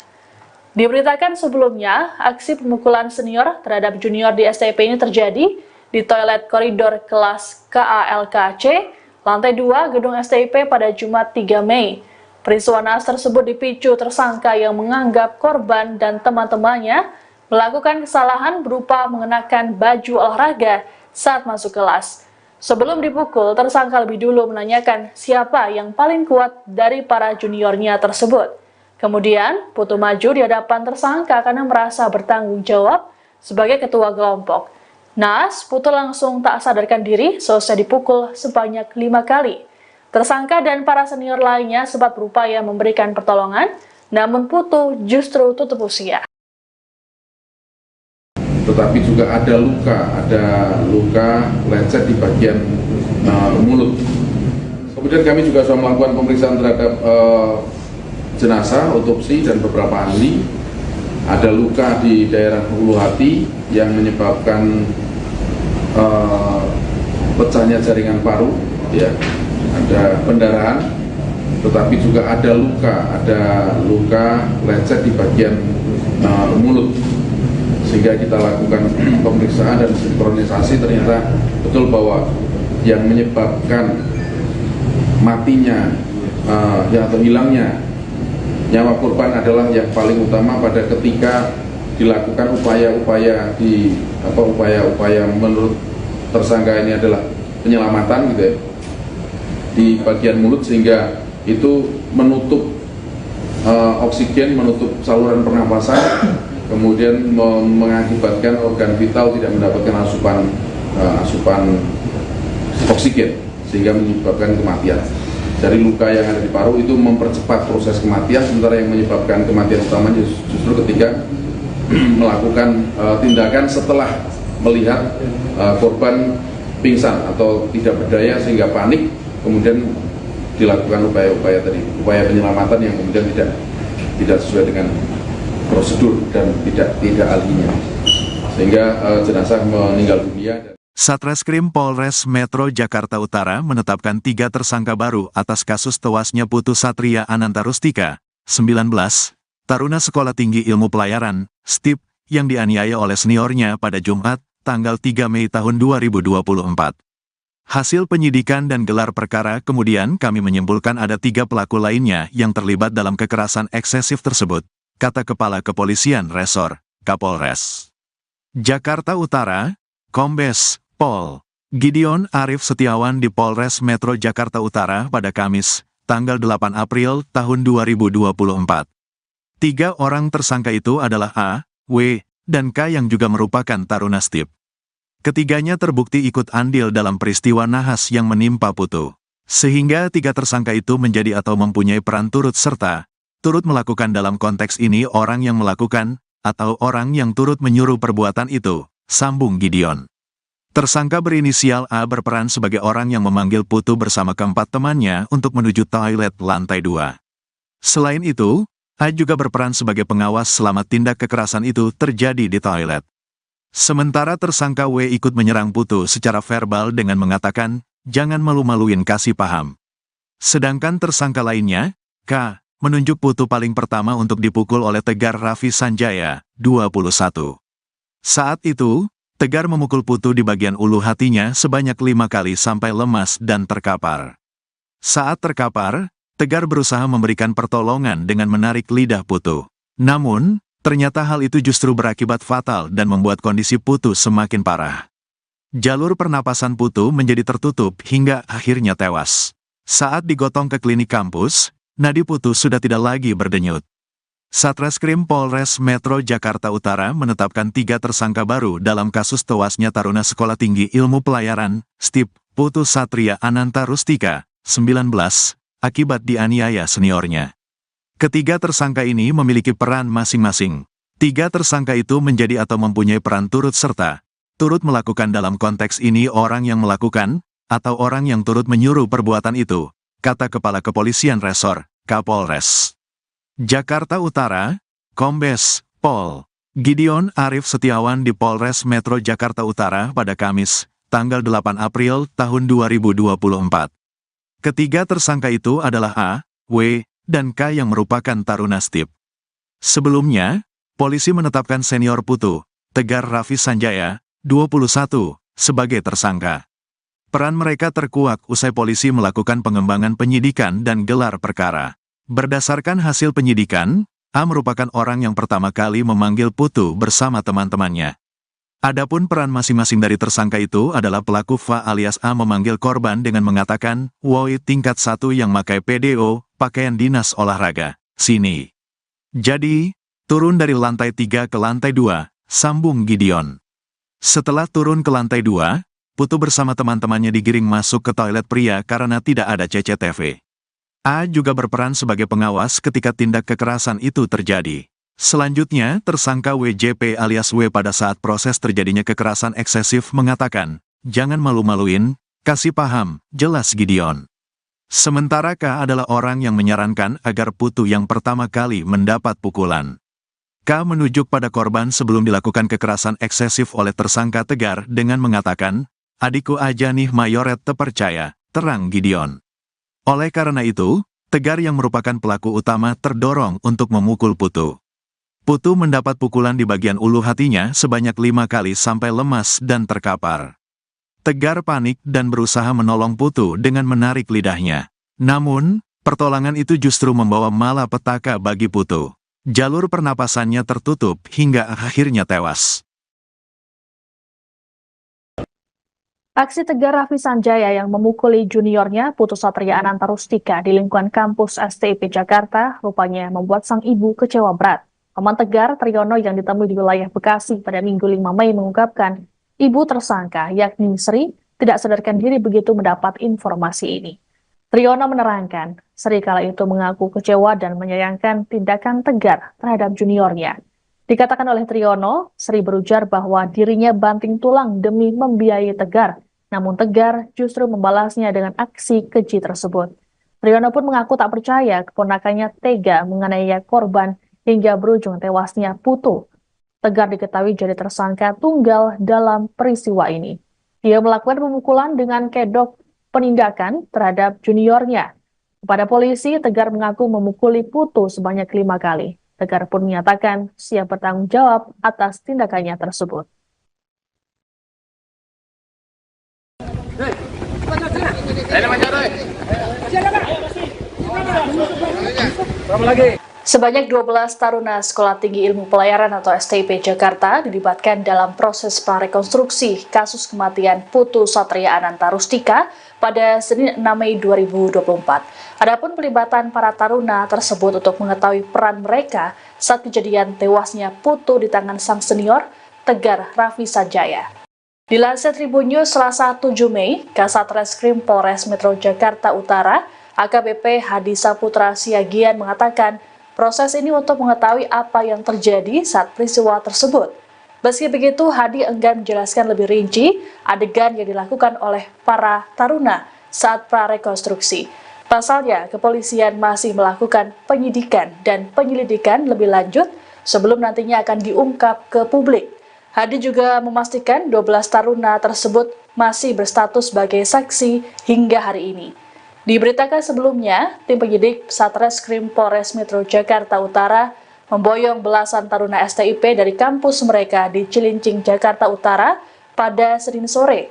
Diberitakan sebelumnya, aksi pemukulan senior terhadap junior di STIP ini terjadi di toilet koridor kelas KALKC, lantai 2 gedung STIP pada Jumat 3 Mei. Peristiwa naas tersebut dipicu tersangka yang menganggap korban dan teman-temannya melakukan kesalahan berupa mengenakan baju olahraga saat masuk kelas. Sebelum dipukul, tersangka lebih dulu menanyakan siapa yang paling kuat dari para juniornya tersebut. Kemudian, Putu maju di hadapan tersangka karena merasa bertanggung jawab sebagai ketua kelompok. Naas, Putu langsung tak sadarkan diri selesai dipukul sebanyak 5 kali. Tersangka dan para senior lainnya sempat berupaya memberikan pertolongan, namun Putu justru tutup usia. Tetapi juga ada luka lecet di bagian mulut. Kemudian kami juga sudah melakukan pemeriksaan terhadap jenazah, otopsi, dan beberapa ahli. Ada luka di daerah ulu hati yang menyebabkan pecahnya jaringan paru, ya. Ada pendarahan, tetapi juga ada luka lecet di bagian mulut. Sehingga kita lakukan pemeriksaan dan sinkronisasi, ternyata betul bahwa yang menyebabkan matinya atau hilangnya nyawa korban adalah yang paling utama pada ketika dilakukan upaya-upaya menurut tersangka ini adalah penyelamatan gitu ya, di bagian mulut, sehingga itu menutup oksigen, menutup saluran pernapasan, kemudian mengakibatkan organ vital tidak mendapatkan asupan oksigen sehingga menyebabkan kematian. Dari luka yang ada di paru itu mempercepat proses kematian, sementara yang menyebabkan kematian utama justru ketika melakukan tindakan setelah melihat korban pingsan atau tidak berdaya sehingga panik, kemudian dilakukan upaya penyelamatan yang kemudian tidak sesuai dengan prosedur dan tidak ahlinya, sehingga jenazah meninggal dunia. Satreskrim Polres Metro Jakarta Utara menetapkan 3 tersangka baru atas kasus tewasnya Putu Satria Ananta Rustika, 19, taruna Sekolah Tinggi Ilmu Pelayaran, STIP, yang dianiaya oleh seniornya pada Jumat, tanggal 3 Mei tahun 2024. Hasil penyidikan dan gelar perkara kemudian kami menyimpulkan ada 3 pelaku lainnya yang terlibat dalam kekerasan eksesif tersebut, kata Kepala Kepolisian Resor, Kapolres Jakarta Utara, Kombes Pol Gideon Arif Setiawan di Polres Metro Jakarta Utara pada Kamis, tanggal 8 April tahun 2024. Tiga orang tersangka itu adalah A, W, dan K yang juga merupakan taruna STIP. Ketiganya terbukti ikut andil dalam peristiwa nahas yang menimpa Putu. Sehingga tiga tersangka itu menjadi atau mempunyai peran turut serta, turut melakukan dalam konteks ini orang yang melakukan, atau orang yang turut menyuruh perbuatan itu, sambung Gideon. Tersangka berinisial A berperan sebagai orang yang memanggil Putu bersama keempat temannya untuk menuju toilet lantai 2. Selain itu, A juga berperan sebagai pengawas selama tindak kekerasan itu terjadi di toilet. Sementara tersangka W ikut menyerang Putu secara verbal dengan mengatakan, jangan malu-maluin kasih paham. Sedangkan tersangka lainnya, K, menunjuk Putu paling pertama untuk dipukul oleh Tegar Raffi Sanjaya, 21. Saat itu, Tegar memukul Putu di bagian ulu hatinya sebanyak 5 kali sampai lemas dan terkapar. Saat terkapar, Tegar berusaha memberikan pertolongan dengan menarik lidah Putu. Namun, ternyata hal itu justru berakibat fatal dan membuat kondisi Putu semakin parah. Jalur pernapasan Putu menjadi tertutup hingga akhirnya tewas. Saat digotong ke klinik kampus, nadi Putu sudah tidak lagi berdenyut. Satreskrim Polres Metro Jakarta Utara menetapkan 3 tersangka baru dalam kasus tewasnya taruna Sekolah Tinggi Ilmu Pelayaran, STIP, Putu Satria Ananta Rustika, 19, akibat dianiaya seniornya. Ketiga tersangka ini memiliki peran masing-masing. 3 tersangka itu menjadi atau mempunyai peran turut serta, turut melakukan dalam konteks ini orang yang melakukan, atau orang yang turut menyuruh perbuatan itu, kata Kepala Kepolisian Resor, Kapolres Jakarta Utara, Kombes Pol Gideon Arif Setiawan di Polres Metro Jakarta Utara pada Kamis, tanggal 8 April tahun 2024. Ketiga tersangka itu adalah A, W, dan K yang merupakan taruna STIP. Sebelumnya, polisi menetapkan senior Putu, Tegar Raffi Sanjaya, 21, sebagai tersangka. Peran mereka terkuak usai polisi melakukan pengembangan penyidikan dan gelar perkara. Berdasarkan hasil penyidikan, A merupakan orang yang pertama kali memanggil Putu bersama teman-temannya. Adapun peran masing-masing dari tersangka itu adalah pelaku Fa alias A memanggil korban dengan mengatakan, "Woi tingkat 1 yang pakai PDO, pakaian dinas olahraga, sini." Jadi, turun dari lantai 3 ke lantai 2, sambung Gideon. Setelah turun ke lantai 2, Putu bersama teman-temannya digiring masuk ke toilet pria karena tidak ada CCTV. A juga berperan sebagai pengawas ketika tindak kekerasan itu terjadi. Selanjutnya, tersangka WJP alias W pada saat proses terjadinya kekerasan eksesif mengatakan, jangan malu-maluin, kasih paham, jelas Gideon. Sementara K adalah orang yang menyarankan agar Putu yang pertama kali mendapat pukulan. K menunjuk pada korban sebelum dilakukan kekerasan eksesif oleh tersangka Tegar dengan mengatakan, adikku aja nih mayoret terpercaya, terang Gideon. Oleh karena itu, Tegar yang merupakan pelaku utama terdorong untuk memukul Putu. Putu mendapat pukulan di bagian ulu hatinya sebanyak 5 kali sampai lemas dan terkapar. Tegar panik dan berusaha menolong Putu dengan menarik lidahnya. Namun, pertolongan itu justru membawa malapetaka bagi Putu. Jalur pernapasannya tertutup hingga akhirnya tewas. Aksi Tegar Raffi Sanjaya yang memukuli juniornya Putu Satria Ananta Rustika di lingkungan kampus STIP Jakarta rupanya membuat sang ibu kecewa berat. Paman Tegar, Triyono yang ditemui di wilayah Bekasi pada Minggu 5 Mei mengungkapkan, ibu tersangka yakni Sri tidak sadarkan diri begitu mendapat informasi ini. Triyono menerangkan, Sri kala itu mengaku kecewa dan menyayangkan tindakan Tegar terhadap juniornya. Dikatakan oleh Triyono, Sri berujar bahwa dirinya banting tulang demi membiayai Tegar, namun Tegar justru membalasnya dengan aksi keji tersebut. Triyono pun mengaku tak percaya keponakannya tega menganiaya korban hingga berujung tewasnya Putu. Tegar diketahui jadi tersangka tunggal dalam peristiwa ini. Dia melakukan pemukulan dengan kedok penindakan terhadap juniornya. Kepada polisi, Tegar mengaku memukuli Putu sebanyak 5 kali. Tegar pun menyatakan siap bertanggung jawab atas tindakannya tersebut. Sebanyak 12 taruna Sekolah Tinggi Ilmu Pelayaran atau STIP Jakarta dilibatkan dalam proses prarekonstruksi kasus kematian Putu Satria Ananta Rustika pada Senin 6 Mei 2024. Adapun pelibatan para taruna tersebut untuk mengetahui peran mereka saat kejadian tewasnya putu di tangan sang senior, Tegar Raffi Sanjaya. Dilansir Tribun News Selasa 7 Mei, Kasat Reskrim Polres Metro Jakarta Utara, AKBP Hadi Saputra Siagian mengatakan proses ini untuk mengetahui apa yang terjadi saat peristiwa tersebut. Meski begitu, Hadi enggan menjelaskan lebih rinci adegan yang dilakukan oleh para taruna saat prarekonstruksi. Pasalnya, kepolisian masih melakukan penyidikan dan penyelidikan lebih lanjut sebelum nantinya akan diungkap ke publik. Hadi juga memastikan 12 taruna tersebut masih berstatus sebagai saksi hingga hari ini. Diberitakan sebelumnya, tim penyidik Satreskrim Polres Metro Jakarta Utara memboyong belasan taruna STIP dari kampus mereka di Cilincing, Jakarta Utara pada Senin sore.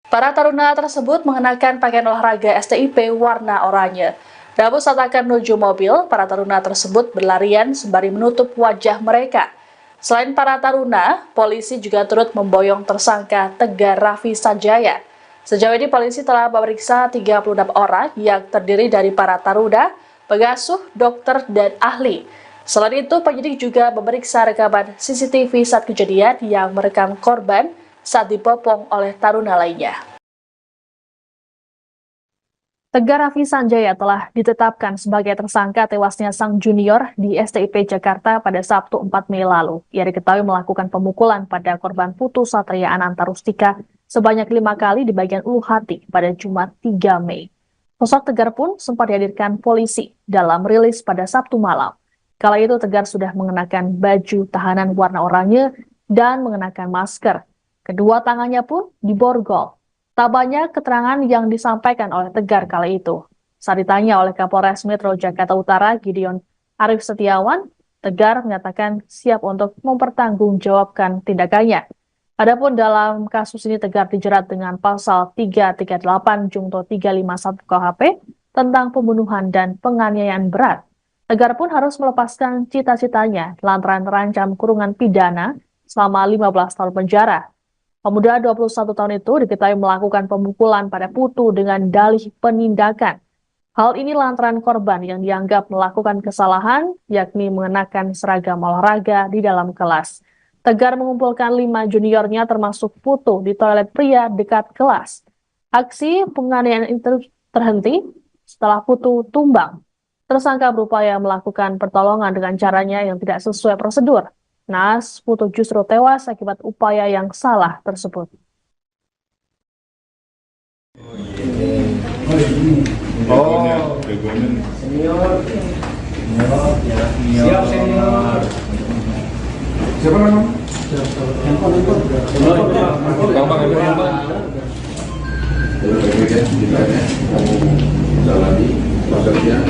Para taruna tersebut mengenakan pakaian olahraga STIP warna oranye. Namun saat akan menuju mobil, para taruna tersebut berlarian sembari menutup wajah mereka. Selain para taruna, polisi juga turut memboyong tersangka Tegar Raffi Sanjaya. Sejauh ini polisi telah memeriksa 36 orang yang terdiri dari para taruna, pengasuh, dokter, dan ahli. Selain itu, penyidik juga memeriksa rekaman CCTV saat kejadian yang merekam korban saat dibopong oleh taruna lainnya. Tegar Raffi Sanjaya telah ditetapkan sebagai tersangka tewasnya sang junior di STIP Jakarta pada Sabtu 4 Mei lalu. Ia diketahui melakukan pemukulan pada korban Putu Satria Ananta Rustika sebanyak 5 kali di bagian ulu hati pada Jumat 3 Mei. Sosok Tegar pun sempat dihadirkan polisi dalam rilis pada Sabtu malam. Kala itu Tegar sudah mengenakan baju tahanan warna oranye dan mengenakan masker. Kedua tangannya pun diborgol. Tak banyak keterangan yang disampaikan oleh Tegar kala itu. Saat ditanya oleh Kapolres Metro Jakarta Utara, Gideon Arif Setiawan, Tegar menyatakan siap untuk mempertanggungjawabkan tindakannya. Adapun dalam kasus ini Tegar dijerat dengan pasal 338 Junto 351 KUHP tentang pembunuhan dan penganiayaan berat. Tegar pun harus melepaskan cita-citanya lantaran terancam kurungan pidana selama 15 tahun penjara. Pemuda 21 tahun itu diketahui melakukan pemukulan pada Putu dengan dalih penindakan. Hal ini lantaran korban yang dianggap melakukan kesalahan, yakni mengenakan seragam olahraga di dalam kelas. Tegar mengumpulkan 5 juniornya termasuk Putu di toilet pria dekat kelas. Aksi penganiayaan itu terhenti setelah Putu tumbang. Tersangka berupaya melakukan pertolongan dengan caranya yang tidak sesuai prosedur. Naas, Putu justru tewas akibat upaya yang salah tersebut. Senior. Siap senior. Siapa nama? Handphone. Baik-baik ya, kita ya, kamu jalani prosesnya.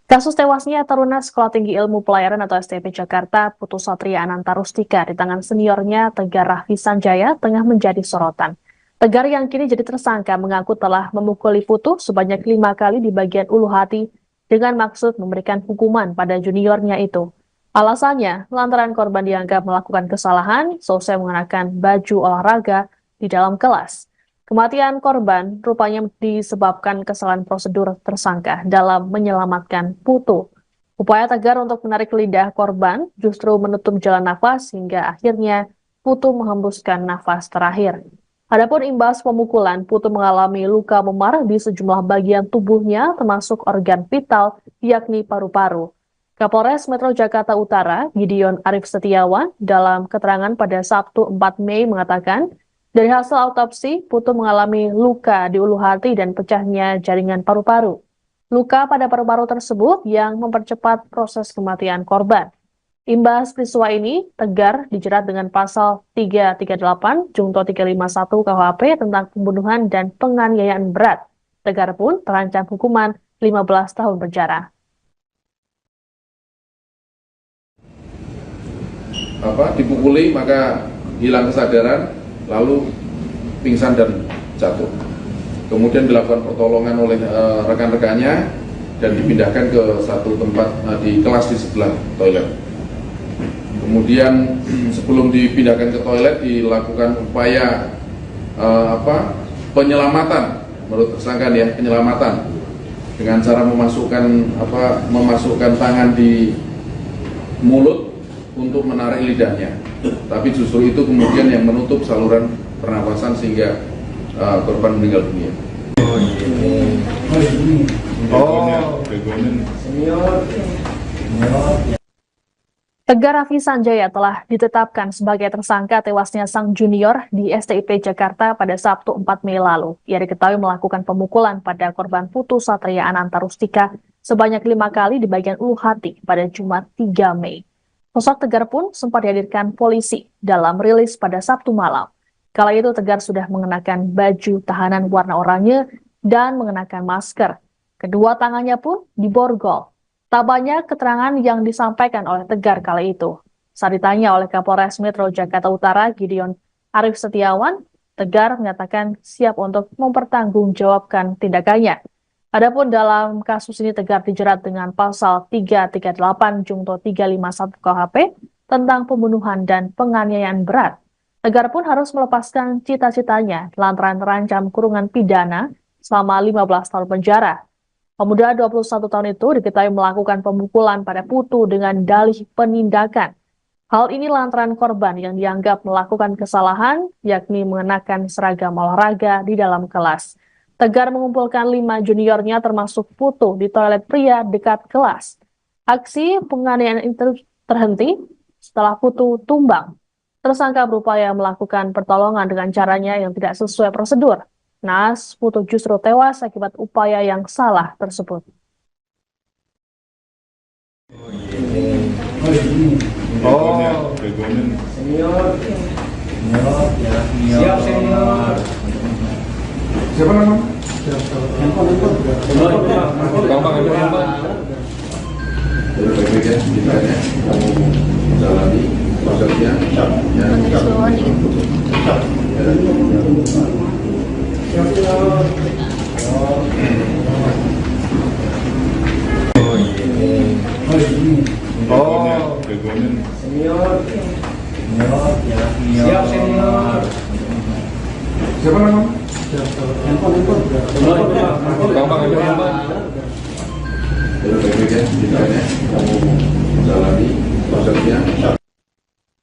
Kasus tewasnya taruna Sekolah Tinggi Ilmu Pelayaran atau STIP Jakarta, Putu Satria Ananta Rustika di tangan seniornya Tegar Raffi Sanjaya tengah menjadi sorotan. Tegar yang kini jadi tersangka mengaku telah memukuli Putu sebanyak 5 kali di bagian ulu hati dengan maksud memberikan hukuman pada juniornya itu. Alasannya, lantaran korban dianggap melakukan kesalahan selesai mengenakan baju olahraga di dalam kelas. Kematian korban rupanya disebabkan kesalahan prosedur tersangka dalam menyelamatkan Putu. Upaya Tegar untuk menarik lidah korban justru menutup jalan nafas hingga akhirnya Putu menghembuskan nafas terakhir. Adapun imbas pemukulan, Putu mengalami luka memar di sejumlah bagian tubuhnya termasuk organ vital yakni paru-paru. Kapolres Metro Jakarta Utara, Gideon Arif Setiawan, dalam keterangan pada Sabtu 4 Mei mengatakan, dari hasil autopsi, Putu mengalami luka di ulu hati dan pecahnya jaringan paru-paru. Luka pada paru-paru tersebut yang mempercepat proses kematian korban. Imbas peristiwa ini, Tegar dijerat dengan pasal 338 Junto 351 KUHP tentang pembunuhan dan penganiayaan berat. Tegar pun terancam hukuman 15 tahun penjara. Dipukuli maka hilang kesadaran, lalu pingsan dan jatuh. Kemudian dilakukan pertolongan oleh rekan-rekannya dan dipindahkan ke satu tempat di kelas di sebelah toilet. Kemudian sebelum dipindahkan ke toilet dilakukan upaya penyelamatan menurut tersangka ya, penyelamatan dengan cara memasukkan tangan di mulut untuk menarik lidahnya. Tapi justru itu kemudian yang menutup saluran pernapasan sehingga korban meninggal dunia. Tegar Raffi Sanjaya telah ditetapkan sebagai tersangka tewasnya sang junior di STIP Jakarta pada Sabtu 4 Mei lalu. Ia diketahui melakukan pemukulan pada korban Putu Satria Anantarustika sebanyak 5 kali di bagian ulu hati pada Jumat 3 Mei. Sosok Tegar pun sempat dihadirkan polisi dalam rilis pada Sabtu malam. Kala itu Tegar sudah mengenakan baju tahanan warna oranye dan mengenakan masker. Kedua tangannya pun diborgol. Tak banyak keterangan yang disampaikan oleh Tegar kala itu. Saat ditanya oleh Kapolres Metro Jakarta Utara, Gideon Arif Setiawan, Tegar menyatakan siap untuk mempertanggungjawabkan tindakannya. Adapun dalam kasus ini Tegar dijerat dengan pasal 338 Junto 351 KUHP tentang pembunuhan dan penganiayaan berat. Tegar pun harus melepaskan cita-citanya lantaran terancam kurungan pidana selama 15 tahun penjara. Pemuda 21 tahun itu diketahui melakukan pemukulan pada Putu dengan dalih penindakan. Hal ini lantaran korban yang dianggap melakukan kesalahan, yakni mengenakan seragam olahraga di dalam kelas. Tegar mengumpulkan 5 juniornya termasuk Putu di toilet pria dekat kelas. Aksi penganiayaan itu terhenti setelah Putu tumbang. Tersangka berupaya melakukan pertolongan dengan caranya yang tidak sesuai prosedur. Naas, Putu justru tewas akibat upaya yang salah tersebut. Senior. Siap senior. Siapa nama? Handphone. Gampang handphone. Baik-baik ya, tindakannya kamu jalani prosesnya. Senior. Siap senior. Siapa nama? Handphone. Gampang handphone. Baik-baik ya, tindakannya kamu jalani prosesnya.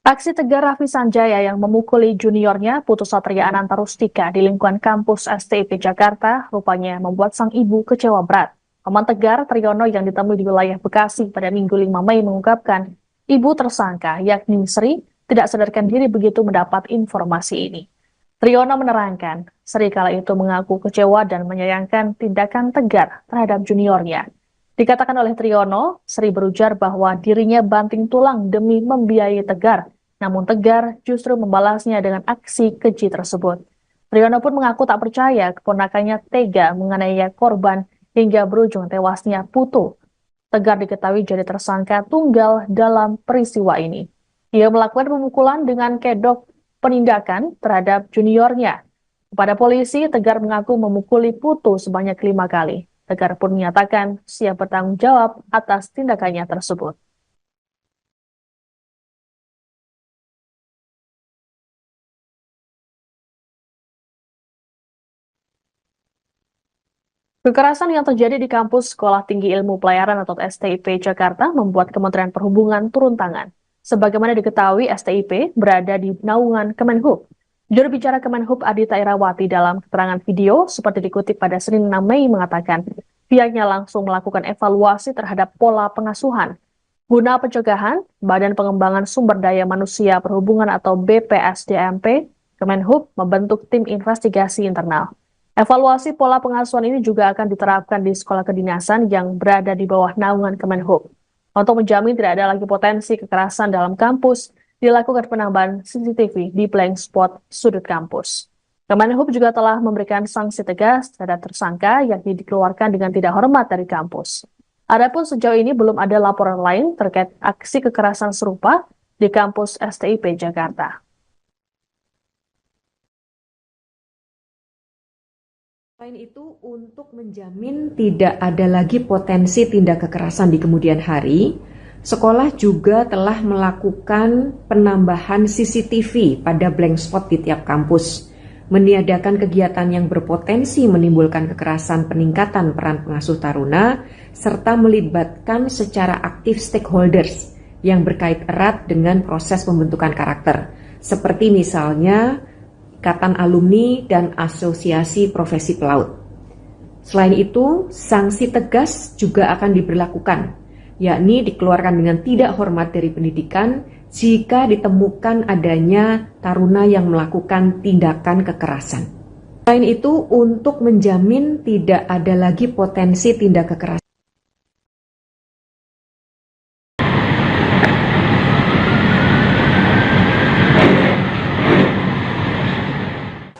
Aksi Tegar Raffi Sanjaya yang memukuli juniornya Putu Satria Anantarustika di lingkungan kampus STIP Jakarta rupanya membuat sang ibu kecewa berat. Paman Tegar, Triyono yang ditemui di wilayah Bekasi pada Minggu 5 Mei mengungkapkan ibu tersangka yakni Sri tidak sadarkan diri begitu mendapat informasi ini. Triyono menerangkan Sri kala itu mengaku kecewa dan menyayangkan tindakan Tegar terhadap juniornya. Dikatakan oleh Triyono, Sri berujar bahwa dirinya banting tulang demi membiayai Tegar. Namun Tegar justru membalasnya dengan aksi keji tersebut. Triyono pun mengaku tak percaya keponakannya tega menganiaya korban hingga berujung tewasnya Putu. Tegar diketahui jadi tersangka tunggal dalam peristiwa ini. Ia melakukan pemukulan dengan kedok penindakan terhadap juniornya. Kepada polisi, Tegar mengaku memukuli Putu sebanyak 5 kali. Tegar pun menyatakan siap bertanggung jawab atas tindakannya tersebut. Kekerasan yang terjadi di kampus Sekolah Tinggi Ilmu Pelayaran atau STIP Jakarta membuat Kementerian Perhubungan turun tangan. Sebagaimana diketahui, STIP berada di naungan Kemenhub. Juru bicara Kemenhub Adita Irawati dalam keterangan video seperti dikutip pada Senin 6 Mei mengatakan, pihaknya langsung melakukan evaluasi terhadap pola pengasuhan. Guna pencegahan, Badan Pengembangan Sumber Daya Manusia Perhubungan atau BPSDMP, Kemenhub membentuk tim investigasi internal. Evaluasi pola pengasuhan ini juga akan diterapkan di sekolah kedinasan yang berada di bawah naungan Kemenhub. Untuk menjamin tidak ada lagi potensi kekerasan dalam kampus, dilakukan penambahan CCTV di blank spot sudut kampus. Kemenhub juga telah memberikan sanksi tegas terhadap tersangka yakni dikeluarkan dengan tidak hormat dari kampus. Adapun sejauh ini belum ada laporan lain terkait aksi kekerasan serupa di kampus STIP Jakarta. Selain itu, untuk menjamin tidak ada lagi potensi tindak kekerasan di kemudian hari, sekolah juga telah melakukan penambahan CCTV pada blank spot di tiap kampus, meniadakan kegiatan yang berpotensi menimbulkan kekerasan, peningkatan peran pengasuh taruna, serta melibatkan secara aktif stakeholders yang berkait erat dengan proses pembentukan karakter, seperti misalnya Ikatan Alumni dan Asosiasi Profesi Pelaut. Selain itu, sanksi tegas juga akan diberlakukan, yakni dikeluarkan dengan tidak hormat dari pendidikan jika ditemukan adanya taruna yang melakukan tindakan kekerasan. Selain itu, untuk menjamin tidak ada lagi potensi tindak kekerasan,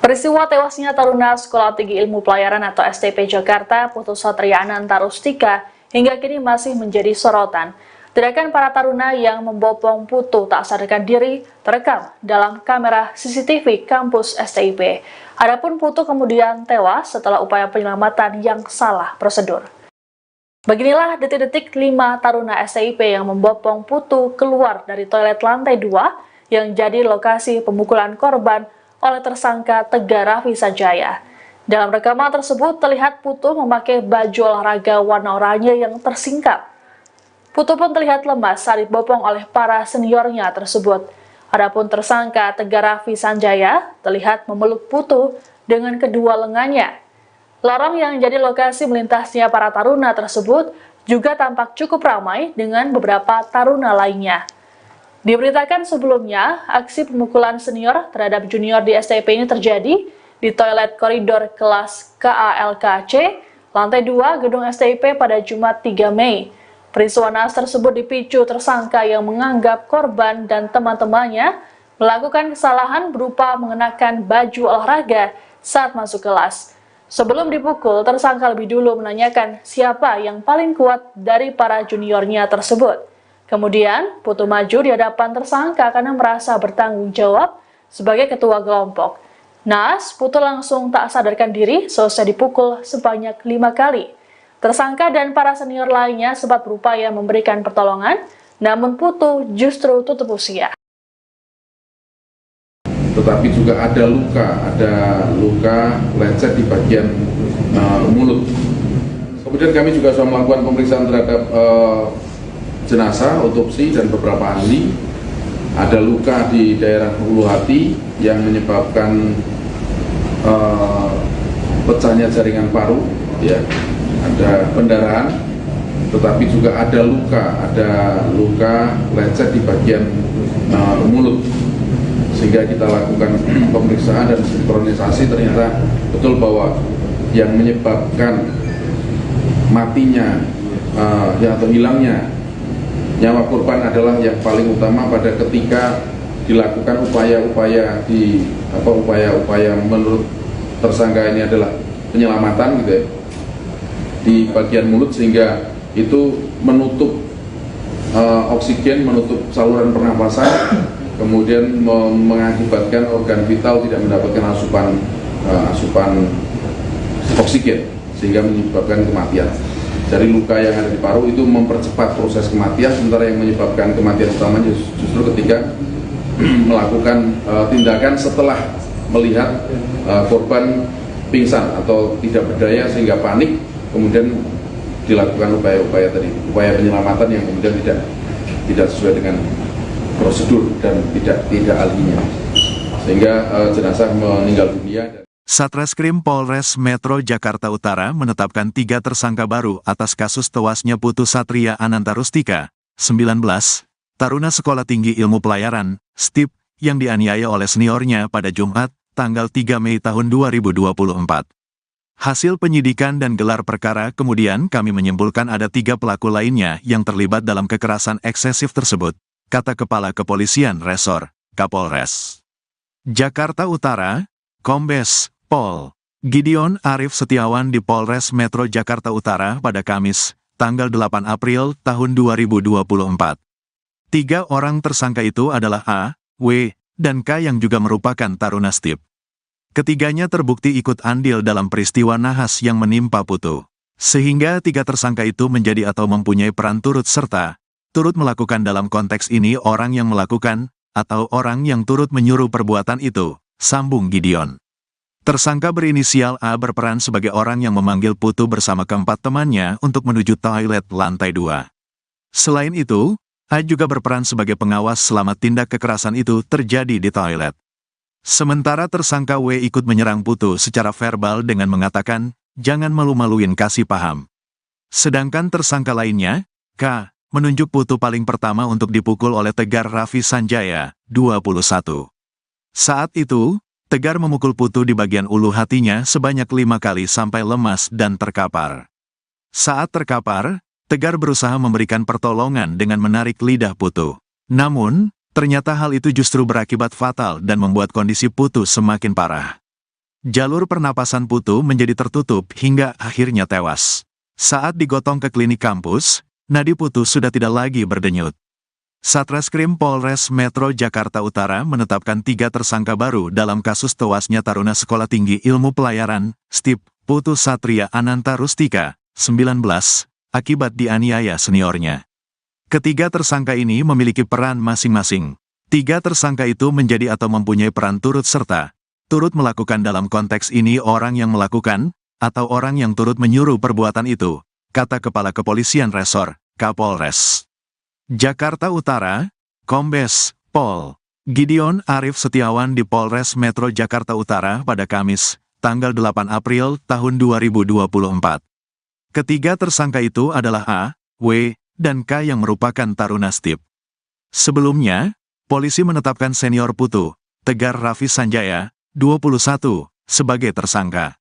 Peristiwa tewasnya taruna Sekolah Tinggi Ilmu Pelayaran atau STP Jakarta, Putu Satria Ananta Rustika, hingga kini masih menjadi sorotan. Tindakan para taruna yang membopong Putu tak sadarkan diri terekam dalam kamera CCTV kampus STIP. Adapun Putu kemudian tewas setelah upaya penyelamatan yang salah prosedur. Beginilah detik-detik 5 taruna STIP yang membopong Putu keluar dari toilet lantai 2 yang jadi lokasi pemukulan korban oleh tersangka Tegar Raffi Sanjaya. Dalam rekaman tersebut terlihat Putu memakai baju olahraga warna oranye yang tersingkap. Putu pun terlihat lemas saat dibopong oleh para seniornya tersebut. Adapun tersangka Tegar Raffi Sanjaya terlihat memeluk Putu dengan kedua lengannya. Lorong yang jadi lokasi melintasnya para taruna tersebut juga tampak cukup ramai dengan beberapa taruna lainnya. Diberitakan sebelumnya, aksi pemukulan senior terhadap junior di STIP ini terjadi di toilet koridor kelas KALKC, lantai 2 gedung STIP pada Jumat 3 Mei. Peristiwa naas tersebut dipicu tersangka yang menganggap korban dan teman-temannya melakukan kesalahan berupa mengenakan baju olahraga saat masuk kelas. Sebelum dipukul, tersangka lebih dulu menanyakan siapa yang paling kuat dari para juniornya tersebut. Kemudian, Putu maju di hadapan tersangka karena merasa bertanggung jawab sebagai ketua kelompok. Naas, Putu langsung tak sadarkan diri selesai dipukul sebanyak 5 kali. Tersangka dan para senior lainnya sempat berupaya memberikan pertolongan, namun Putu justru tutup usia. Tetapi juga ada luka lecet di bagian mulut. Kemudian kami juga sudah melakukan pemeriksaan terhadap jenazah, otopsi, dan beberapa ahli. Ada luka di daerah ulu hati yang menyebabkan pecahnya jaringan paru, ya. Ada pendarahan, tetapi juga ada luka lecet di bagian mulut. Sehingga kita lakukan pemeriksaan dan sinkronisasi, ternyata betul bahwa yang menyebabkan matinya atau hilangnya nyawa korban adalah yang paling utama pada ketika dilakukan upaya-upaya menurut tersangka ini adalah penyelamatan gitu ya, di bagian mulut, sehingga itu menutup oksigen, menutup saluran pernapasan, kemudian mengakibatkan organ vital tidak mendapatkan asupan oksigen sehingga menyebabkan kematian. Dari luka yang ada di paru itu mempercepat proses kematian, sementara yang menyebabkan kematian utamanya justru ketika melakukan tindakan setelah melihat korban pingsan atau tidak berdaya sehingga panik, kemudian dilakukan upaya penyelamatan yang kemudian tidak sesuai dengan prosedur dan tidak ahlinya, sehingga jenazah meninggal dunia. Satreskrim Polres Metro Jakarta Utara menetapkan 3 tersangka baru atas kasus tewasnya Putu Satria Ananta Rustika, 19, taruna Sekolah Tinggi Ilmu Pelayaran, STIP, yang dianiaya oleh seniornya pada Jumat, tanggal 3 Mei tahun 2024. Hasil penyidikan dan gelar perkara kemudian kami menyimpulkan ada 3 pelaku lainnya yang terlibat dalam kekerasan eksesif tersebut, kata Kepala Kepolisian Resor, Kapolres Jakarta Utara, Kombes Pol Gideon Arif Setiawan di Polres Metro Jakarta Utara pada Kamis, tanggal 8 April tahun 2024. 3 orang tersangka itu adalah A, W, dan K yang juga merupakan taruna STIP. Ketiganya terbukti ikut andil dalam peristiwa nahas yang menimpa Putu. Sehingga 3 tersangka itu menjadi atau mempunyai peran turut serta, turut melakukan dalam konteks ini orang yang melakukan, atau orang yang turut menyuruh perbuatan itu, sambung Gideon. Tersangka berinisial A berperan sebagai orang yang memanggil Putu bersama keempat temannya untuk menuju toilet lantai 2. Selain itu, A juga berperan sebagai pengawas selama tindak kekerasan itu terjadi di toilet. Sementara tersangka W ikut menyerang Putu secara verbal dengan mengatakan, "Jangan malu-maluin, kasih paham." Sedangkan tersangka lainnya, K, menunjuk Putu paling pertama untuk dipukul oleh Tegar Raffi Sanjaya, 21. Saat itu, Tegar memukul Putu di bagian ulu hatinya sebanyak 5 kali sampai lemas dan terkapar. Saat terkapar, Tegar berusaha memberikan pertolongan dengan menarik lidah Putu. Namun, ternyata hal itu justru berakibat fatal dan membuat kondisi Putu semakin parah. Jalur pernapasan Putu menjadi tertutup hingga akhirnya tewas. Saat digotong ke klinik kampus, nadi Putu sudah tidak lagi berdenyut. Satreskrim Polres Metro Jakarta Utara menetapkan 3 tersangka baru dalam kasus tewasnya taruna Sekolah Tinggi Ilmu Pelayaran, STIP, Putu Satria Ananta Rustika, 19, akibat dianiaya seniornya. Ketiga tersangka ini memiliki peran masing-masing. 3 tersangka itu menjadi atau mempunyai peran turut serta, turut melakukan dalam konteks ini orang yang melakukan, atau orang yang turut menyuruh perbuatan itu, kata Kepala Kepolisian Resor, Kapolres Jakarta Utara, Kombes Pol Gideon Arif Setiawan di Polres Metro Jakarta Utara pada Kamis, tanggal 8 April tahun 2024. Ketiga tersangka itu adalah A, W, dan K yang merupakan taruna STIP. Sebelumnya, polisi menetapkan senior Putu, Tegar Raffi Sanjaya, 21, sebagai tersangka.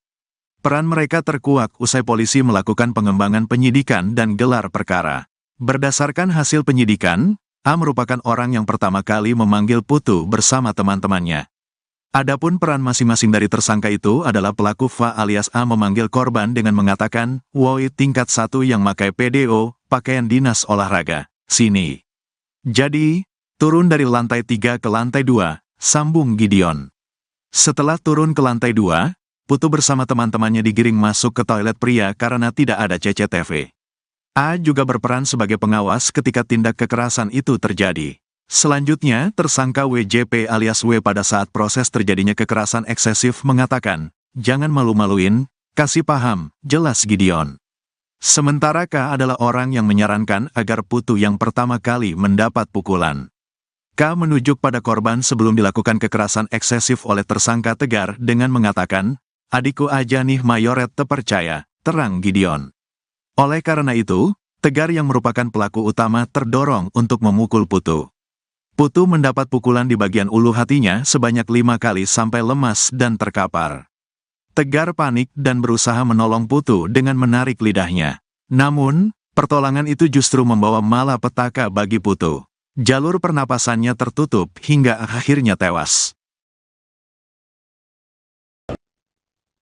Peran mereka terkuak usai polisi melakukan pengembangan penyidikan dan gelar perkara. Berdasarkan hasil penyidikan, A merupakan orang yang pertama kali memanggil Putu bersama teman-temannya. Adapun peran masing-masing dari tersangka itu adalah pelaku Fa alias A memanggil korban dengan mengatakan, "Woi tingkat 1 yang pakai PDO, pakaian dinas olahraga, sini." Jadi, turun dari lantai 3 ke lantai 2, sambung Gideon. Setelah turun ke lantai 2, Putu bersama teman-temannya digiring masuk ke toilet pria karena tidak ada CCTV. A juga berperan sebagai pengawas ketika tindak kekerasan itu terjadi. Selanjutnya, tersangka WJP alias W pada saat proses terjadinya kekerasan eksesif mengatakan, "Jangan malu-maluin, kasih paham," jelas Gideon. Sementara K adalah orang yang menyarankan agar Putu yang pertama kali mendapat pukulan. K menunjuk pada korban sebelum dilakukan kekerasan eksesif oleh tersangka Tegar dengan mengatakan, "Adikku aja nih mayoret terpercaya," terang Gideon. Oleh karena itu, Tegar yang merupakan pelaku utama terdorong untuk memukul Putu. Putu mendapat pukulan di bagian ulu hatinya sebanyak 5 kali sampai lemas dan terkapar. Tegar panik dan berusaha menolong Putu dengan menarik lidahnya. Namun, pertolongan itu justru membawa malapetaka bagi Putu. Jalur pernapasannya tertutup hingga akhirnya tewas.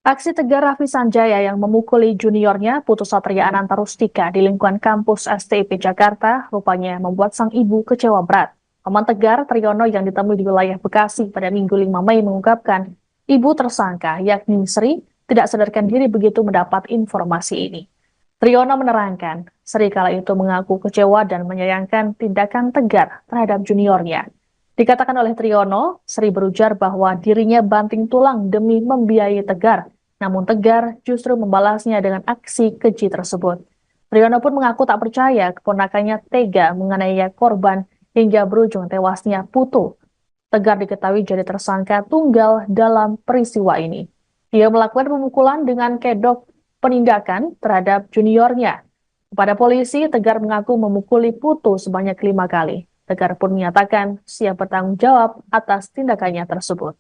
Aksi Tegar Raffi Sanjaya yang memukuli juniornya Putu Satria Ananta Rustika di lingkungan kampus STIP Jakarta rupanya membuat sang ibu kecewa berat. Paman Tegar, Triyono yang ditemui di wilayah Bekasi pada Minggu 5 Mei mengungkapkan, ibu tersangka yakni Sri tidak sadarkan diri begitu mendapat informasi ini. Triyono menerangkan, Sri kala itu mengaku kecewa dan menyayangkan tindakan Tegar terhadap juniornya. Dikatakan oleh Triyono, Sri berujar bahwa dirinya banting tulang demi membiayai Tegar, namun Tegar justru membalasnya dengan aksi keji tersebut. Triyono pun mengaku tak percaya keponakannya tega menganiaya korban hingga berujung tewasnya Putu. Tegar diketahui jadi tersangka tunggal dalam peristiwa ini. Dia melakukan pemukulan dengan kedok penindakan terhadap juniornya. Kepada polisi, Tegar mengaku memukuli Putu sebanyak 5 kali. Tegar pun menyatakan siap bertanggung jawab atas tindakannya tersebut.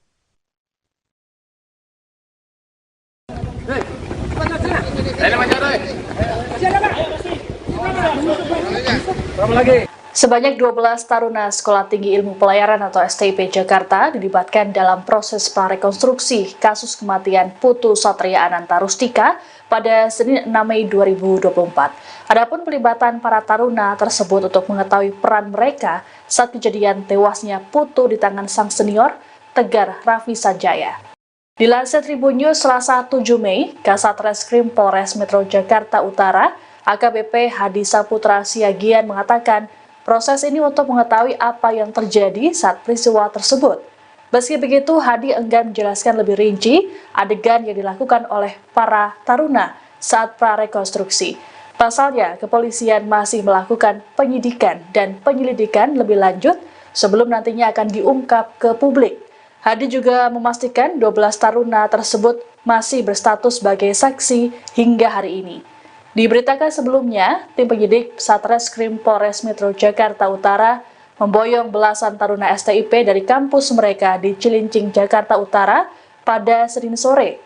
Sebanyak 12 taruna Sekolah Tinggi Ilmu Pelayaran atau STIP Jakarta dilibatkan dalam proses prarekonstruksi kasus kematian Putu Satria Ananta Rustika pada Senin 6 Mei 2024. Adapun pelibatan para taruna tersebut untuk mengetahui peran mereka saat kejadian tewasnya Putu di tangan sang senior, Tegar Raffi Sanjaya. Dilansir Tribun News Selasa 7 Mei, Kasat Reskrim Polres Metro Jakarta Utara, AKBP Hadi Saputra Siagian mengatakan proses ini untuk mengetahui apa yang terjadi saat peristiwa tersebut. Meski begitu, Hadi enggan menjelaskan lebih rinci adegan yang dilakukan oleh para taruna saat prarekonstruksi. Pasalnya, kepolisian masih melakukan penyidikan dan penyelidikan lebih lanjut sebelum nantinya akan diungkap ke publik. Hadi juga memastikan 12 taruna tersebut masih berstatus sebagai saksi hingga hari ini. Diberitakan sebelumnya, tim penyidik Satreskrim Polres Metro Jakarta Utara memboyong belasan taruna STIP dari kampus mereka di Cilincing, Jakarta Utara pada Senin sore.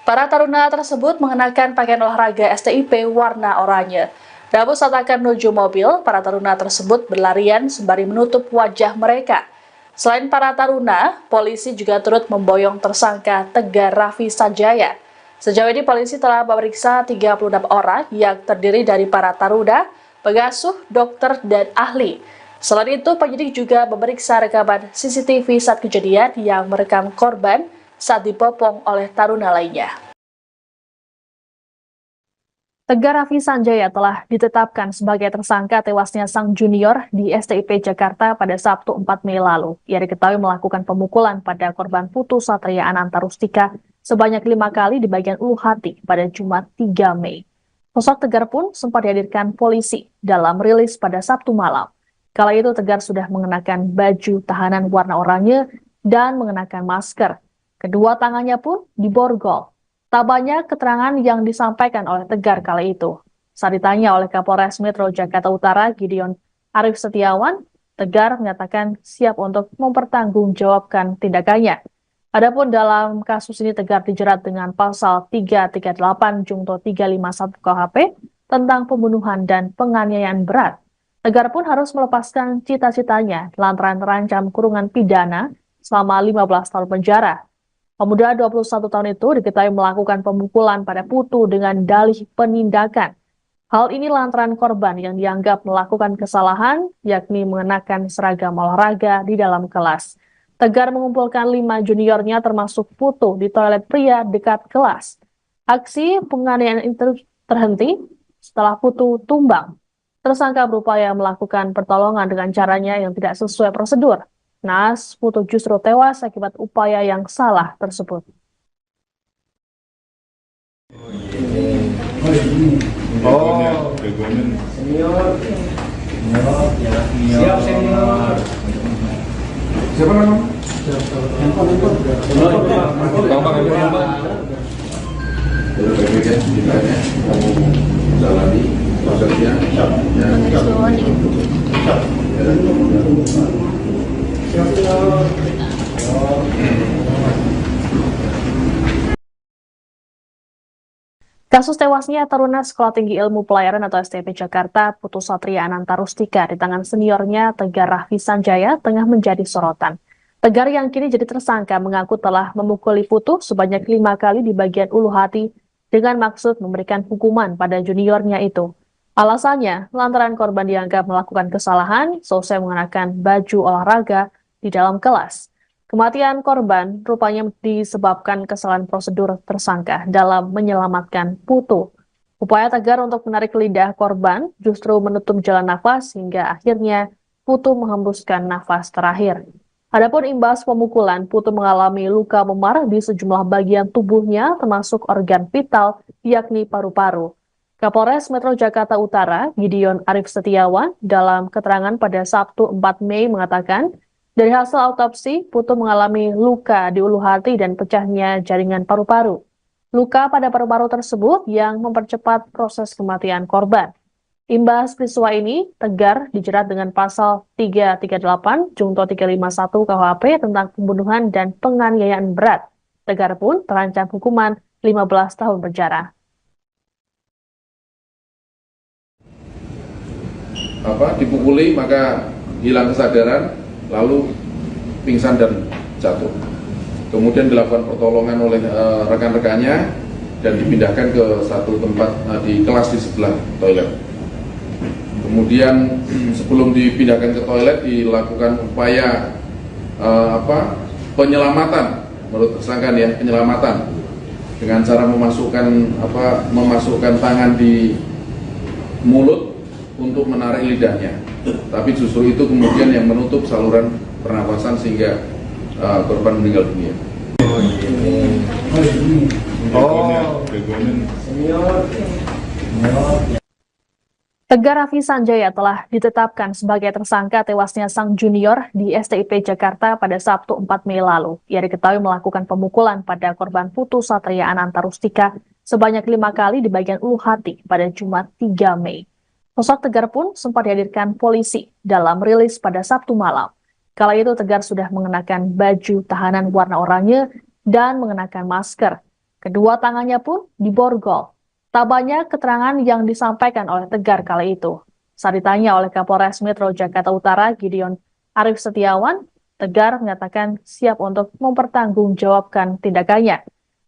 Para taruna tersebut mengenakan pakaian olahraga STIP warna oranye. Namun saat akan menuju mobil, para taruna tersebut berlarian sembari menutup wajah mereka. Selain para taruna, polisi juga turut memboyong tersangka Tegar Raffi Sanjaya. Sejauh ini polisi telah memeriksa 36 orang yang terdiri dari para taruna, pengasuh, dokter, dan ahli. Selain itu, penyidik juga memeriksa rekaman CCTV saat kejadian yang merekam korban saat dibopong oleh taruna lainnya. Tegar Raffi Sanjaya telah ditetapkan sebagai tersangka tewasnya sang junior di STIP Jakarta pada Sabtu 4 Mei lalu. Ia diketahui melakukan pemukulan pada korban Putu Satria Ananta Rustika sebanyak 5 kali di bagian ulu hati pada Jumat 3 Mei. Sosok Tegar pun sempat dihadirkan polisi dalam rilis pada Sabtu malam. Kala itu Tegar sudah mengenakan baju tahanan warna oranye dan mengenakan masker. Kedua tangannya pun diborgol. Tak banyak keterangan yang disampaikan oleh Tegar kala itu. Saat ditanya oleh Kapolres Metro Jakarta Utara, Gideon Arif Setiawan, Tegar menyatakan siap untuk mempertanggungjawabkan tindakannya. Adapun dalam kasus ini Tegar dijerat dengan pasal 338 Junto 351 KUHP tentang pembunuhan dan penganiayaan berat. Tegar pun harus melepaskan cita-citanya lantaran terancam kurungan pidana selama 15 tahun penjara. Pemuda 21 tahun itu diketahui melakukan pemukulan pada Putu dengan dalih penindakan. Hal ini lantaran korban yang dianggap melakukan kesalahan, yakni mengenakan seragam olahraga di dalam kelas. Tegar mengumpulkan 5 juniornya termasuk Putu di toilet pria dekat kelas. Aksi penganiayaan itu terhenti setelah Putu tumbang. Tersangka berupaya melakukan pertolongan dengan caranya yang tidak sesuai prosedur. Naas, Putu justru tewas akibat upaya yang salah tersebut. Siap senior. Siapa nama? Handphone. Baik-baik ya, ditanya, kamu jalani prosesnya. Kasus tewasnya taruna Sekolah Tinggi Ilmu Pelayaran atau STIP Jakarta, Putu Satria Ananta Rustika di tangan seniornya Tegar Raffi Sanjaya tengah menjadi sorotan. Tegar yang kini jadi tersangka mengaku telah memukuli Putu sebanyak 5 kali di bagian ulu hati dengan maksud memberikan hukuman pada juniornya itu. Alasannya, lantaran korban dianggap melakukan kesalahan selesai mengenakan baju olahraga di dalam kelas. Kematian korban rupanya disebabkan kesalahan prosedur tersangka dalam menyelamatkan Putu. Upaya Tegar untuk menarik lidah korban justru menutup jalan nafas hingga akhirnya Putu menghembuskan nafas terakhir. Adapun imbas pemukulan, Putu mengalami luka memar di sejumlah bagian tubuhnya termasuk organ vital yakni paru-paru. Kapolres Metro Jakarta Utara, Gideon Arif Setiawan, dalam keterangan pada Sabtu 4 Mei mengatakan, dari hasil autopsi, Putu mengalami luka di ulu hati dan pecahnya jaringan paru-paru. Luka pada paru-paru tersebut yang mempercepat proses kematian korban. Imbas peristiwa ini, Tegar dijerat dengan pasal 338 Junto 351 KUHP tentang pembunuhan dan penganiayaan berat. Tegar pun terancam hukuman 15 tahun penjara. Dipukuli maka hilang kesadaran, lalu pingsan dan jatuh. Kemudian dilakukan pertolongan oleh rekan-rekannya dan dipindahkan ke satu tempat di kelas di sebelah toilet. Kemudian sebelum dipindahkan ke toilet dilakukan upaya penyelamatan menurut tersangka ya, penyelamatan dengan cara memasukkan tangan di mulut untuk menarik lidahnya. Tapi justru itu kemudian yang menutup saluran pernapasan sehingga korban meninggal dunia. Tegar Raffi Sanjaya telah ditetapkan sebagai tersangka tewasnya sang junior di STIP Jakarta pada Sabtu 4 Mei lalu. Ia diketahui melakukan pemukulan pada korban Putu Satria Ananta Rustika sebanyak 5 kali di bagian ulu hati pada Jumat 3 Mei. Sosok Tegar pun sempat dihadirkan polisi dalam rilis pada Sabtu malam. Kala itu Tegar sudah mengenakan baju tahanan warna oranye dan mengenakan masker. Kedua tangannya pun diborgol. Tak banyak keterangan yang disampaikan oleh Tegar kala itu. Saat ditanya oleh Kapolres Metro Jakarta Utara, Gideon Arif Setiawan, Tegar menyatakan siap untuk mempertanggungjawabkan tindakannya.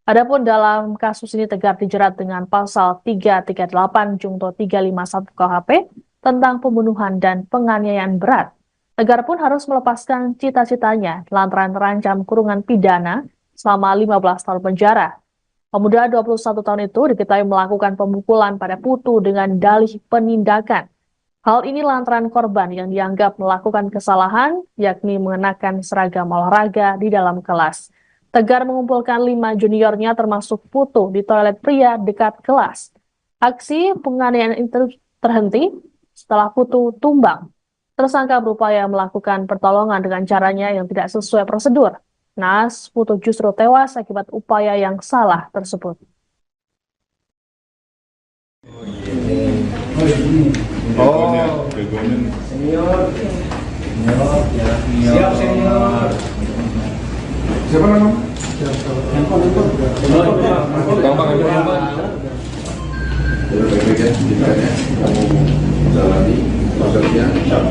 Adapun dalam kasus ini Tegar dijerat dengan pasal 338 Junto 351 KUHP tentang pembunuhan dan penganiayaan berat. Tegar pun harus melepaskan cita-citanya lantaran terancam kurungan pidana selama 15 tahun penjara. Pemuda 21 tahun itu diketahui melakukan pemukulan pada Putu dengan dalih penindakan. Hal ini lantaran korban yang dianggap melakukan kesalahan, yakni mengenakan seragam olahraga di dalam kelas. Tegar mengumpulkan 5 juniornya termasuk Putu di toilet pria dekat kelas. Aksi penganiayaan itu terhenti setelah Putu tumbang. Tersangka berupaya melakukan pertolongan dengan caranya yang tidak sesuai prosedur. Naas, Putu justru tewas akibat upaya yang salah tersebut. Siap senior. Siapa nama? Gampang aja. Baik-baik ya, tindakannya kamu jalani prosesnya. Siap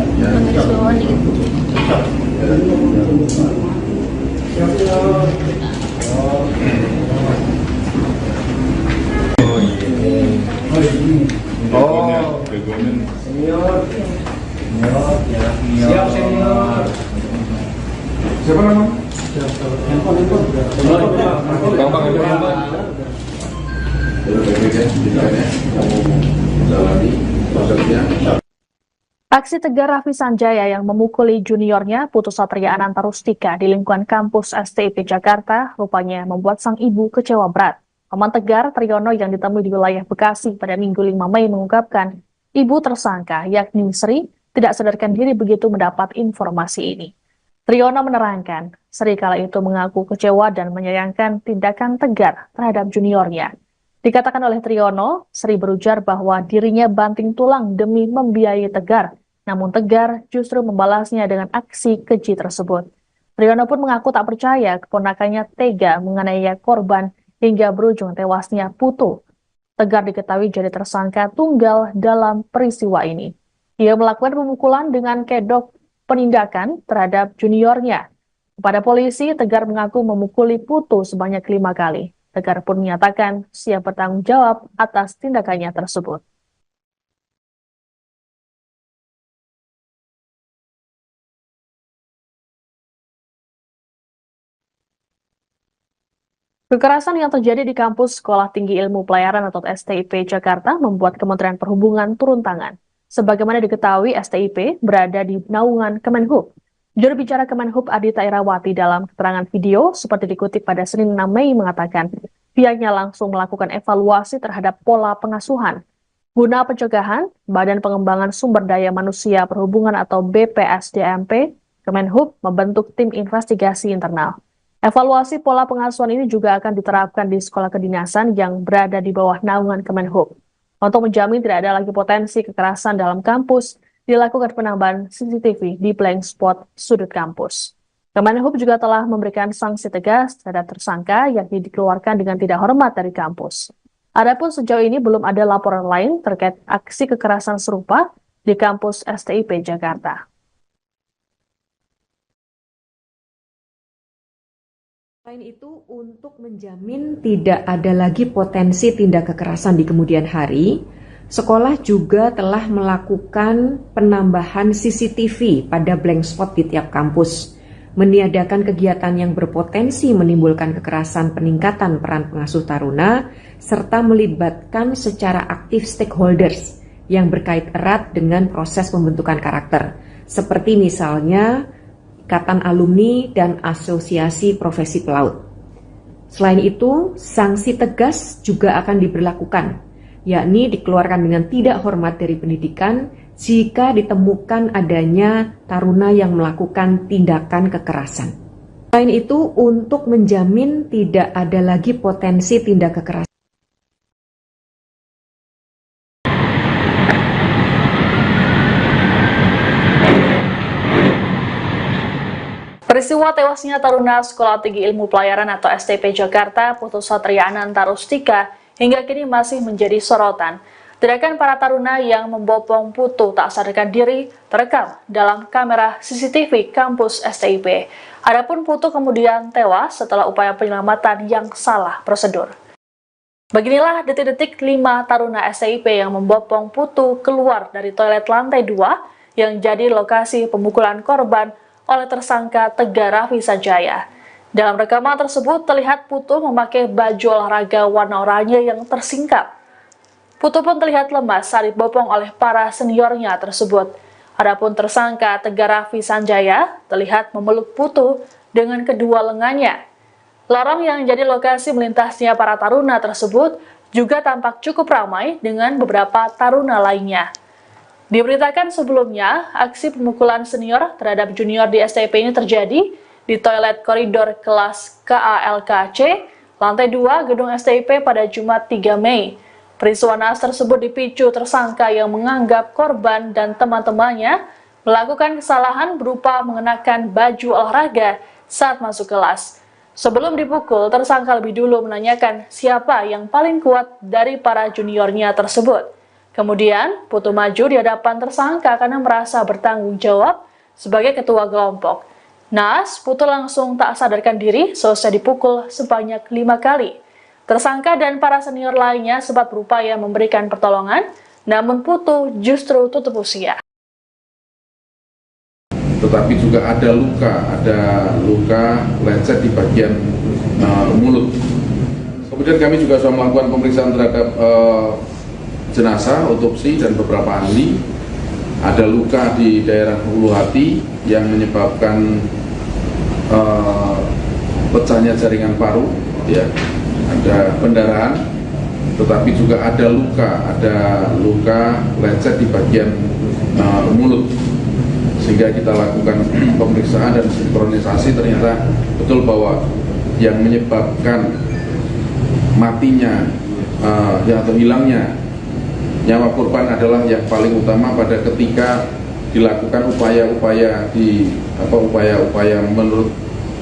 senior. Siapa nama? Gampang aja. Baik-baik ya, tindakannya kamu jalani prosesnya. Aksi Tegar Raffi Sanjaya yang memukuli juniornya Putu Satria Ananta Rustika di lingkungan kampus STIP Jakarta rupanya membuat sang ibu kecewa berat. Paman Tegar, Triyono, yang ditemui di wilayah Bekasi pada Minggu 5 Mei mengungkapkan ibu tersangka yakni Sri tidak sadarkan diri begitu mendapat informasi ini. Triyono menerangkan, Sri kala itu mengaku kecewa dan menyayangkan tindakan Tegar terhadap juniornya. Dikatakan oleh Triyono, Sri berujar bahwa dirinya banting tulang demi membiayai Tegar. Namun Tegar justru membalasnya dengan aksi keji tersebut. Triyono pun mengaku tak percaya keponakannya tega menganiaya korban hingga berujung tewasnya Putu. Tegar diketahui jadi tersangka tunggal dalam peristiwa ini. Ia melakukan pemukulan dengan kedok penindakan terhadap juniornya. Kepada polisi, Tegar mengaku memukuli Putu sebanyak 5 kali. Tegar pun menyatakan siap bertanggung jawab atas tindakannya tersebut. Kekerasan yang terjadi di kampus Sekolah Tinggi Ilmu Pelayaran atau STIP Jakarta membuat Kementerian Perhubungan turun tangan. Sebagaimana diketahui, STIP berada di naungan Kemenhub. Juru bicara Kemenhub Adita Irawati dalam keterangan video seperti dikutip pada Senin 6 Mei mengatakan pihaknya langsung melakukan evaluasi terhadap pola pengasuhan. Guna pencegahan, Badan Pengembangan Sumber Daya Manusia Perhubungan atau BPSDMP, Kemenhub membentuk tim investigasi internal. Evaluasi pola pengasuhan ini juga akan diterapkan di sekolah kedinasan yang berada di bawah naungan Kemenhub. Untuk menjamin tidak ada lagi potensi kekerasan dalam kampus, dilakukan penambahan CCTV di blank spot sudut kampus. Kemenhub juga telah memberikan sanksi tegas terhadap tersangka yang dikeluarkan dengan tidak hormat dari kampus. Adapun sejauh ini belum ada laporan lain terkait aksi kekerasan serupa di kampus STIP Jakarta. Selain itu, untuk menjamin tidak ada lagi potensi tindak kekerasan di kemudian hari, sekolah juga telah melakukan penambahan CCTV pada blank spot di tiap kampus. meniadakan kegiatan yang berpotensi menimbulkan kekerasan, peningkatan peran pengasuh taruna, serta melibatkan secara aktif stakeholders yang berkait erat dengan proses pembentukan karakter, seperti misalnya Ikatan Alumni dan Asosiasi Profesi Pelaut. Selain itu, sanksi tegas juga akan diberlakukan, yakni dikeluarkan dengan tidak hormat dari pendidikan jika ditemukan adanya taruna yang melakukan tindakan kekerasan. Selain itu, untuk menjamin tidak ada lagi potensi tindak kekerasan. Peristiwa tewasnya taruna Sekolah Tinggi Ilmu Pelayaran atau STP Jakarta, Putu Satria Ananta Rustika, hingga kini masih menjadi sorotan. Tindakan para taruna yang membopong Putu tak sadarkan diri terekam dalam kamera CCTV kampus STIP. Adapun Putu kemudian tewas setelah upaya penyelamatan yang salah prosedur. Beginilah detik-detik 5 taruna STIP yang membopong Putu keluar dari toilet lantai 2 yang jadi lokasi pemukulan korban oleh tersangka Tegar Raffi Sanjaya. Dalam rekaman tersebut terlihat Putu memakai baju olahraga warna oranye yang tersingkap. Putu pun terlihat lemas saat dibopong oleh para seniornya tersebut. Adapun tersangka Tegar Raffi Sanjaya terlihat memeluk Putu dengan kedua lengannya. Lorong yang jadi lokasi melintasnya para taruna tersebut juga tampak cukup ramai dengan beberapa taruna lainnya. Diberitakan sebelumnya, aksi pemukulan senior terhadap junior di STIP ini terjadi di toilet koridor kelas KALKC, lantai 2 gedung STIP pada Jumat 3 Mei. Peristiwa naas tersebut dipicu tersangka yang menganggap korban dan teman-temannya melakukan kesalahan berupa mengenakan baju olahraga saat masuk kelas. Sebelum dipukul, tersangka lebih dulu menanyakan siapa yang paling kuat dari para juniornya tersebut. Kemudian, Putu maju di hadapan tersangka karena merasa bertanggung jawab sebagai ketua kelompok. Naas, Putu langsung tak sadarkan diri selesai dipukul sebanyak 5 kali. Tersangka dan para senior lainnya sempat berupaya memberikan pertolongan, namun Putu justru tutup usia. Tetapi juga ada luka lecet di bagian mulut. Kemudian kami juga sudah melakukan pemeriksaan terhadap jenazah, otopsi, dan beberapa ahli. Ada luka di daerah ulu hati yang menyebabkan pecahnya jaringan paru, ya. Ada pendarahan, tetapi juga ada luka lecet di bagian mulut. Sehingga kita lakukan pemeriksaan dan sinkronisasi, ternyata betul bahwa yang menyebabkan matinya atau hilangnya nyawa korban adalah yang paling utama pada ketika dilakukan upaya-upaya menurut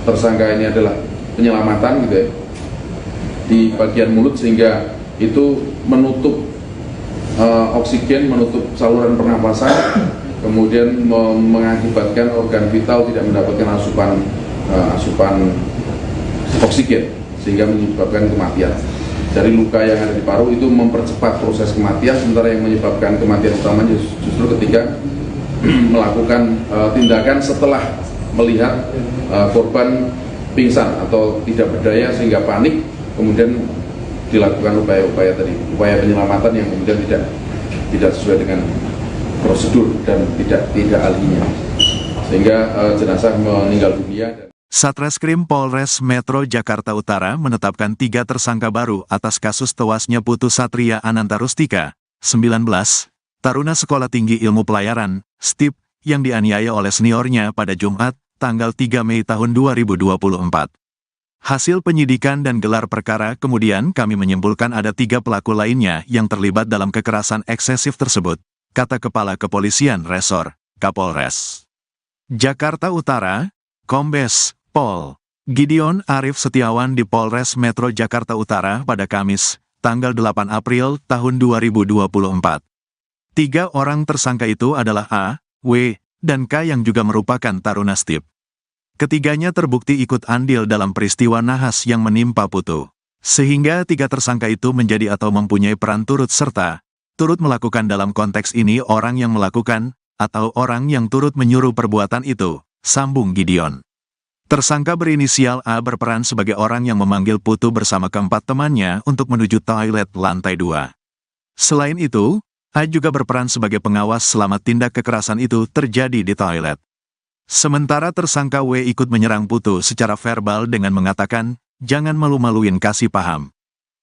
tersangka ini adalah penyelamatan gitu ya, di bagian mulut, sehingga itu menutup oksigen, menutup saluran pernapasan, kemudian mengakibatkan organ vital tidak mendapatkan asupan oksigen sehingga menyebabkan kematian. Dari luka yang ada di paru itu mempercepat proses kematian, sementara yang menyebabkan kematian utamanya justru ketika melakukan tindakan setelah melihat korban pingsan atau tidak berdaya sehingga panik, kemudian dilakukan upaya penyelamatan yang kemudian tidak sesuai dengan prosedur dan tidak ahlinya, sehingga jenazah meninggal dunia. Satreskrim Polres Metro Jakarta Utara menetapkan 3 tersangka baru atas kasus tewasnya Putu Satria Ananta Rustika, 19, taruna Sekolah Tinggi Ilmu Pelayaran, STIP, yang dianiaya oleh seniornya pada Jumat, tanggal 3 Mei tahun 2024. Hasil penyidikan dan gelar perkara kemudian kami menyimpulkan ada 3 pelaku lainnya yang terlibat dalam kekerasan eksesif tersebut, kata Kepala Kepolisian Resor, Kapolres Jakarta Utara, Kombes Pol Gideon Arif Setiawan di Polres Metro Jakarta Utara pada Kamis, tanggal 8 April tahun 2024. 3 orang tersangka itu adalah A, W, dan K yang juga merupakan taruna STIP. Ketiganya terbukti ikut andil dalam peristiwa nahas yang menimpa Putu. Sehingga 3 tersangka itu menjadi atau mempunyai peran turut serta, turut melakukan dalam konteks ini orang yang melakukan, atau orang yang turut menyuruh perbuatan itu, sambung Gideon. Tersangka berinisial A berperan sebagai orang yang memanggil Putu bersama keempat temannya untuk menuju toilet lantai 2. Selain itu, A juga berperan sebagai pengawas selama tindak kekerasan itu terjadi di toilet. Sementara tersangka W ikut menyerang Putu secara verbal dengan mengatakan, "Jangan malu-maluin, kasih paham."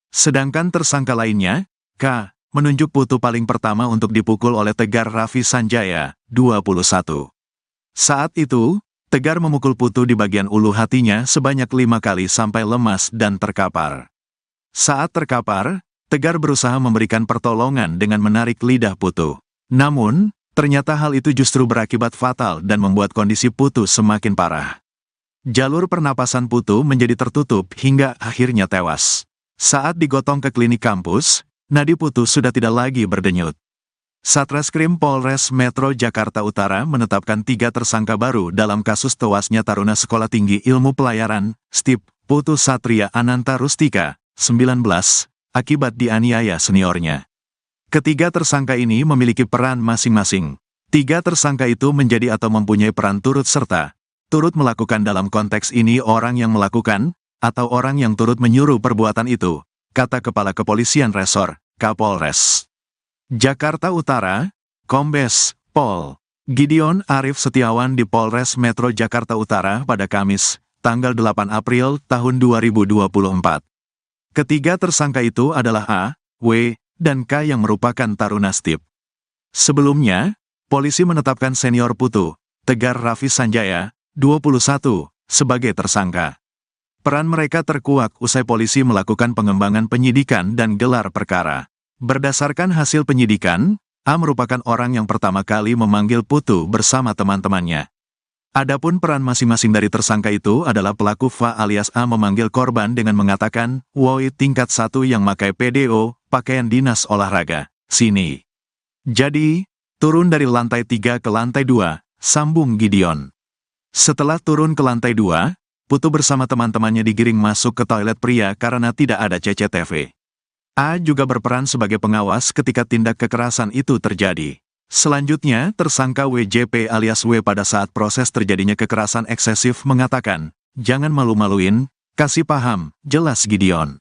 Sedangkan tersangka lainnya, K, menunjuk Putu paling pertama untuk dipukul oleh Tegar Raffi Sanjaya, 21. Saat itu, Tegar memukul Putu di bagian ulu hatinya sebanyak 5 kali sampai lemas dan terkapar. Saat terkapar, Tegar berusaha memberikan pertolongan dengan menarik lidah Putu. Namun, ternyata hal itu justru berakibat fatal dan membuat kondisi Putu semakin parah. Jalur pernapasan Putu menjadi tertutup hingga akhirnya tewas. Saat digotong ke klinik kampus, nadi Putu sudah tidak lagi berdenyut. Satreskrim Polres Metro Jakarta Utara menetapkan 3 tersangka baru dalam kasus tewasnya taruna Sekolah Tinggi Ilmu Pelayaran, STIP, Putu Satria Ananta Rustika, 19, akibat dianiaya seniornya. Ketiga tersangka ini memiliki peran masing-masing. 3 tersangka itu menjadi atau mempunyai peran turut serta. Turut melakukan dalam konteks ini orang yang melakukan, atau orang yang turut menyuruh perbuatan itu, kata Kepala Kepolisian Resor, Kapolres Jakarta Utara, Kombes Pol Gideon Arif Setiawan di Polres Metro Jakarta Utara pada Kamis, tanggal 8 April tahun 2024. Ketiga tersangka itu adalah A, W, dan K yang merupakan taruna STIP. Sebelumnya, polisi menetapkan senior Putu, Tegar Raffi Sanjaya, 21, sebagai tersangka. Peran mereka terkuak usai polisi melakukan pengembangan penyidikan dan gelar perkara. Berdasarkan hasil penyidikan, A merupakan orang yang pertama kali memanggil Putu bersama teman-temannya. Adapun peran masing-masing dari tersangka itu adalah pelaku Fa alias A memanggil korban dengan mengatakan, "Woi tingkat 1 yang pakai PDO, pakaian dinas olahraga, sini." Jadi, turun dari lantai 3 ke lantai 2, sambung Gideon. Setelah turun ke lantai 2, Putu bersama teman-temannya digiring masuk ke toilet pria karena tidak ada CCTV. A juga berperan sebagai pengawas ketika tindak kekerasan itu terjadi. Selanjutnya, tersangka WJP alias W pada saat proses terjadinya kekerasan eksesif mengatakan, "Jangan malu-maluin, kasih paham," jelas Gideon.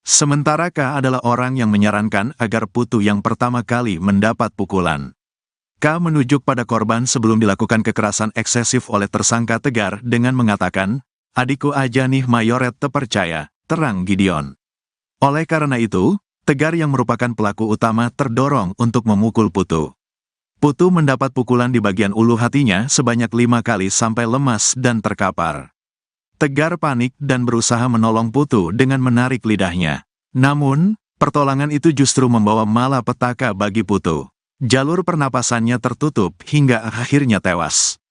Sementara K adalah orang yang menyarankan agar Putu yang pertama kali mendapat pukulan. K menunjuk pada korban sebelum dilakukan kekerasan eksesif oleh tersangka Tegar dengan mengatakan, "Adikku aja nih mayoret terpercaya," terang Gideon. Oleh karena itu, Tegar yang merupakan pelaku utama terdorong untuk memukul Putu. Putu mendapat pukulan di bagian ulu hatinya sebanyak 5 kali sampai lemas dan terkapar. Tegar panik dan berusaha menolong Putu dengan menarik lidahnya. Namun, pertolongan itu justru membawa malapetaka bagi Putu. Jalur pernapasannya tertutup hingga akhirnya tewas.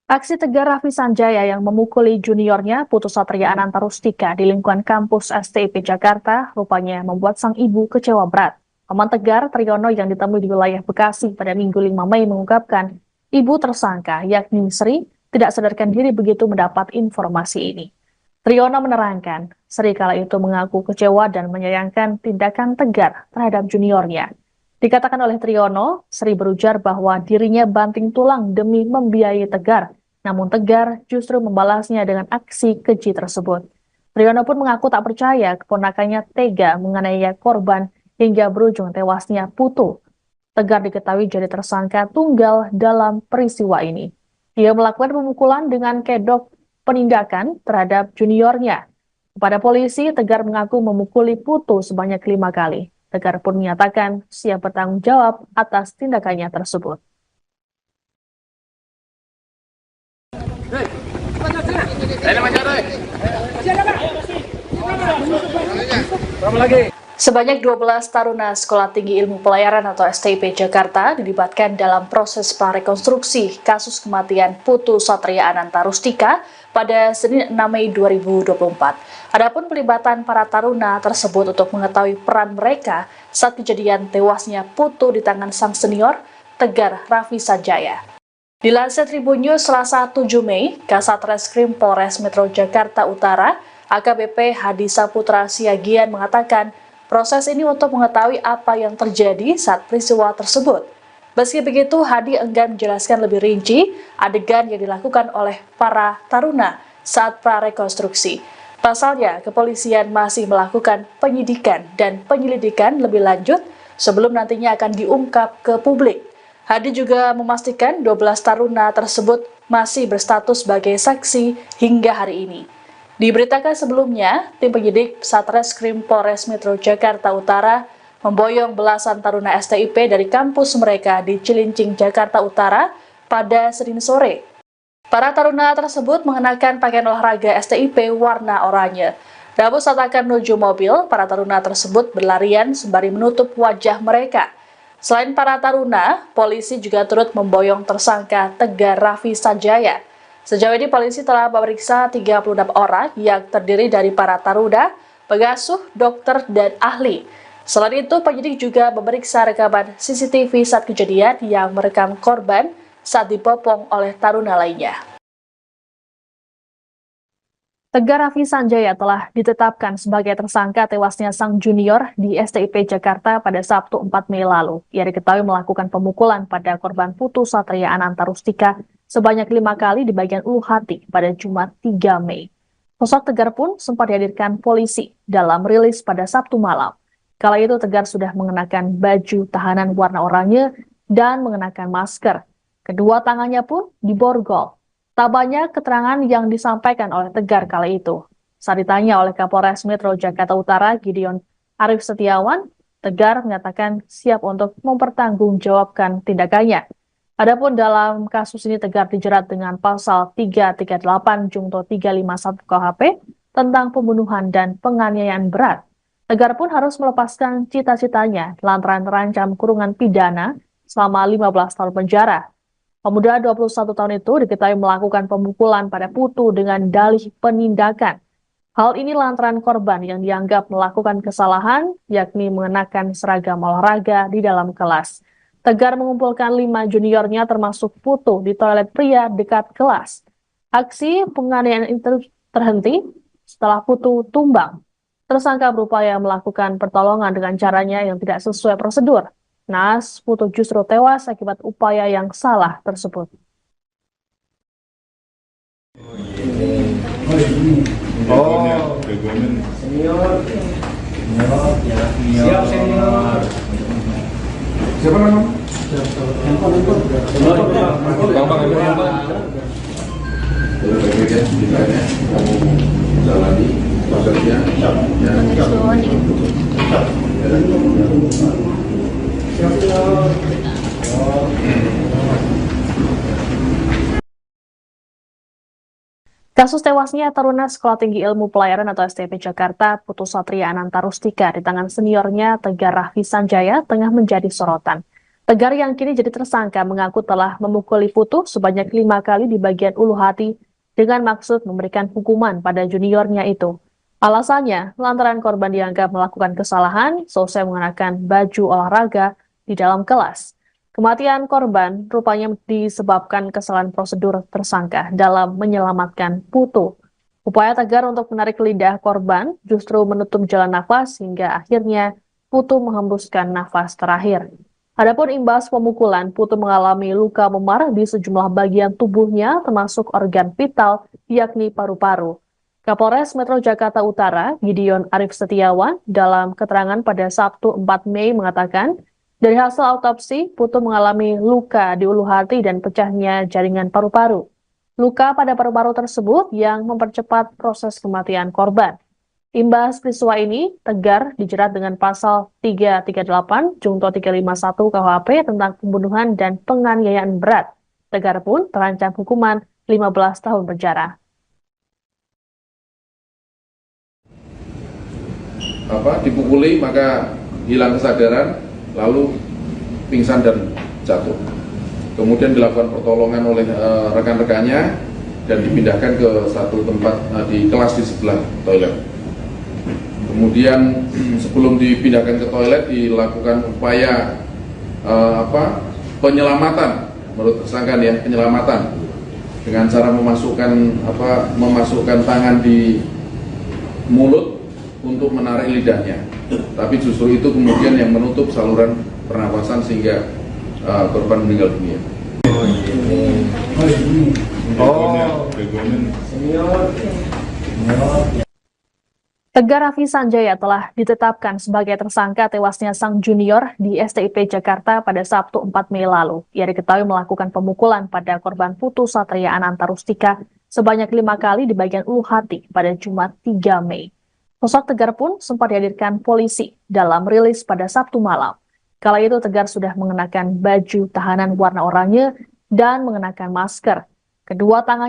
Aksi Tegar Raffi Sanjaya yang memukuli juniornya Putu Satria Ananta Rustika di lingkungan kampus STIP Jakarta rupanya membuat sang ibu kecewa berat. Paman Tegar, Triyono yang ditemui di wilayah Bekasi pada Minggu 5 Mei mengungkapkan, ibu tersangka yakni Sri tidak sadarkan diri begitu mendapat informasi ini. Triyono menerangkan, Sri kala itu mengaku kecewa dan menyayangkan tindakan Tegar terhadap juniornya. Dikatakan oleh Triyono, Sri berujar bahwa dirinya banting tulang demi membiayai Tegar. Namun Tegar justru membalasnya dengan aksi keji tersebut. Triyono pun mengaku tak percaya keponakannya tega menganiaya korban hingga berujung tewasnya Putu. Tegar diketahui jadi tersangka tunggal dalam peristiwa ini. Dia melakukan pemukulan dengan kedok penindakan terhadap juniornya. Kepada polisi, Tegar mengaku memukuli Putu sebanyak 5 kali. Tegar pun menyatakan siap bertanggung jawab atas tindakannya tersebut. Sebanyak 12 taruna Sekolah Tinggi Ilmu Pelayaran atau STIP Jakarta dilibatkan dalam proses prarekonstruksi kasus kematian Putu Satria Ananta Rustika pada Senin 6 Mei 2024. Adapun pelibatan para taruna tersebut untuk mengetahui peran mereka saat kejadian tewasnya Putu di tangan sang senior, Tegar Raffi Sanjaya. Dilansir Tribun News Selasa 7 Mei, Kasat Reskrim Polres Metro Jakarta Utara, AKBP Hadi Saputra Siagian mengatakan proses ini untuk mengetahui apa yang terjadi saat peristiwa tersebut. Meski begitu, Hadi enggan menjelaskan lebih rinci adegan yang dilakukan oleh para taruna saat prarekonstruksi. Pasalnya, kepolisian masih melakukan penyidikan dan penyelidikan lebih lanjut sebelum nantinya akan diungkap ke publik. Hadi juga memastikan 12 taruna tersebut masih berstatus sebagai saksi hingga hari ini. Diberitakan sebelumnya, tim penyidik Satreskrim Polres Metro Jakarta Utara memboyong belasan taruna STIP dari kampus mereka di Cilincing, Jakarta Utara pada Senin sore. Para taruna tersebut mengenakan pakaian olahraga STIP warna oranye. Namun saat akan menuju mobil, para taruna tersebut berlarian sembari menutup wajah mereka. Selain para taruna, polisi juga turut memboyong tersangka Tegar Raffi Sanjaya. Sejauh ini polisi telah memeriksa 36 orang yang terdiri dari para taruna, pengasuh, dokter, dan ahli. Selain itu, penyidik juga memeriksa rekaman CCTV saat kejadian yang merekam korban saat dibopong oleh taruna lainnya. Tegar Raffi Sanjaya telah ditetapkan sebagai tersangka tewasnya sang junior di STIP Jakarta pada Sabtu 4 Mei lalu. Ia diketahui melakukan pemukulan pada korban Putu Satria Ananta Rustika sebanyak 5 kali di bagian ulu hati pada Jumat 3 Mei. Sosok Tegar pun sempat dihadirkan polisi dalam rilis pada Sabtu malam. Kala itu Tegar sudah mengenakan baju tahanan warna oranye dan mengenakan masker. Kedua tangannya pun diborgol. Tak banyak keterangan yang disampaikan oleh Tegar kala itu. Saat ditanya oleh Kapolres Metro Jakarta Utara, Gideon Arif Setiawan, Tegar menyatakan siap untuk mempertanggungjawabkan tindakannya. Adapun dalam kasus ini Tegar dijerat dengan pasal 338 Junto 351 KUHP tentang pembunuhan dan penganiayaan berat. Tegar pun harus melepaskan cita-citanya lantaran terancam kurungan pidana selama 15 tahun penjara. Pemuda 21 tahun itu diketahui melakukan pemukulan pada Putu dengan dalih penindakan. Hal ini lantaran korban yang dianggap melakukan kesalahan, yakni mengenakan seragam olahraga di dalam kelas. Tegar mengumpulkan 5 juniornya termasuk Putu di toilet pria dekat kelas. Aksi penganiayaan itu terhenti setelah Putu tumbang. Tersangka berupaya melakukan pertolongan dengan caranya yang tidak sesuai prosedur. Naas, Putu justru tewas akibat upaya yang salah tersebut. Senior. Siap senior. Siapa nama? Bang, handphone. Baik-baik ya, ditanya. Kamu jalani prosesnya. Kasus tewasnya taruna Sekolah Tinggi Ilmu Pelayaran atau STIP Jakarta, Putu Satria Ananta Rustika di tangan seniornya Tegar Raffi Sanjaya tengah menjadi sorotan. Tegar yang kini jadi tersangka mengaku telah memukuli Putu sebanyak 5 kali di bagian ulu hati dengan maksud memberikan hukuman pada juniornya itu. Alasannya, lantaran korban dianggap melakukan kesalahan selesai mengenakan baju olahraga di dalam kelas. Kematian korban rupanya disebabkan kesalahan prosedur tersangka dalam menyelamatkan Putu. Upaya Tegar untuk menarik lidah korban justru menutup jalan nafas hingga akhirnya Putu menghembuskan nafas terakhir. Adapun imbas pemukulan, Putu mengalami luka memar di sejumlah bagian tubuhnya termasuk organ vital yakni paru-paru. Kapolres Metro Jakarta Utara, Gideon Arif Setiawan, dalam keterangan pada Sabtu 4 Mei mengatakan, dari hasil autopsi, Putu mengalami luka di ulu hati dan pecahnya jaringan paru-paru. Luka pada paru-paru tersebut yang mempercepat proses kematian korban. Imbas peristiwa ini, Tegar dijerat dengan pasal 338 Junto 351 KUHP tentang pembunuhan dan penganiayaan berat. Tegar pun terancam hukuman 15 tahun penjara. Dipukuli maka hilang kesadaran, lalu pingsan dan jatuh. Kemudian dilakukan pertolongan oleh rekan-rekannya dan dipindahkan ke satu tempat di kelas di sebelah toilet. Kemudian sebelum dipindahkan ke toilet dilakukan upaya penyelamatan menurut tersangka ya, penyelamatan dengan cara memasukkan tangan di mulut untuk menarik lidahnya. Tapi justru itu kemudian yang menutup saluran pernapasan sehingga korban meninggal dunia. Tegar Raffi Sanjaya telah ditetapkan sebagai tersangka tewasnya sang junior di STIP Jakarta pada Sabtu 4 Mei lalu. Ia diketahui melakukan pemukulan pada korban Putu Satria Ananta Rustika sebanyak 5 kali di bagian ulu hati pada Jumat 3 Mei. Sosok Tegar pun sempat dihadirkan polisi dalam rilis pada Sabtu malam. Kala itu Tegar sudah mengenakan baju tahanan warna oranye dan mengenakan masker. Kedua tangannya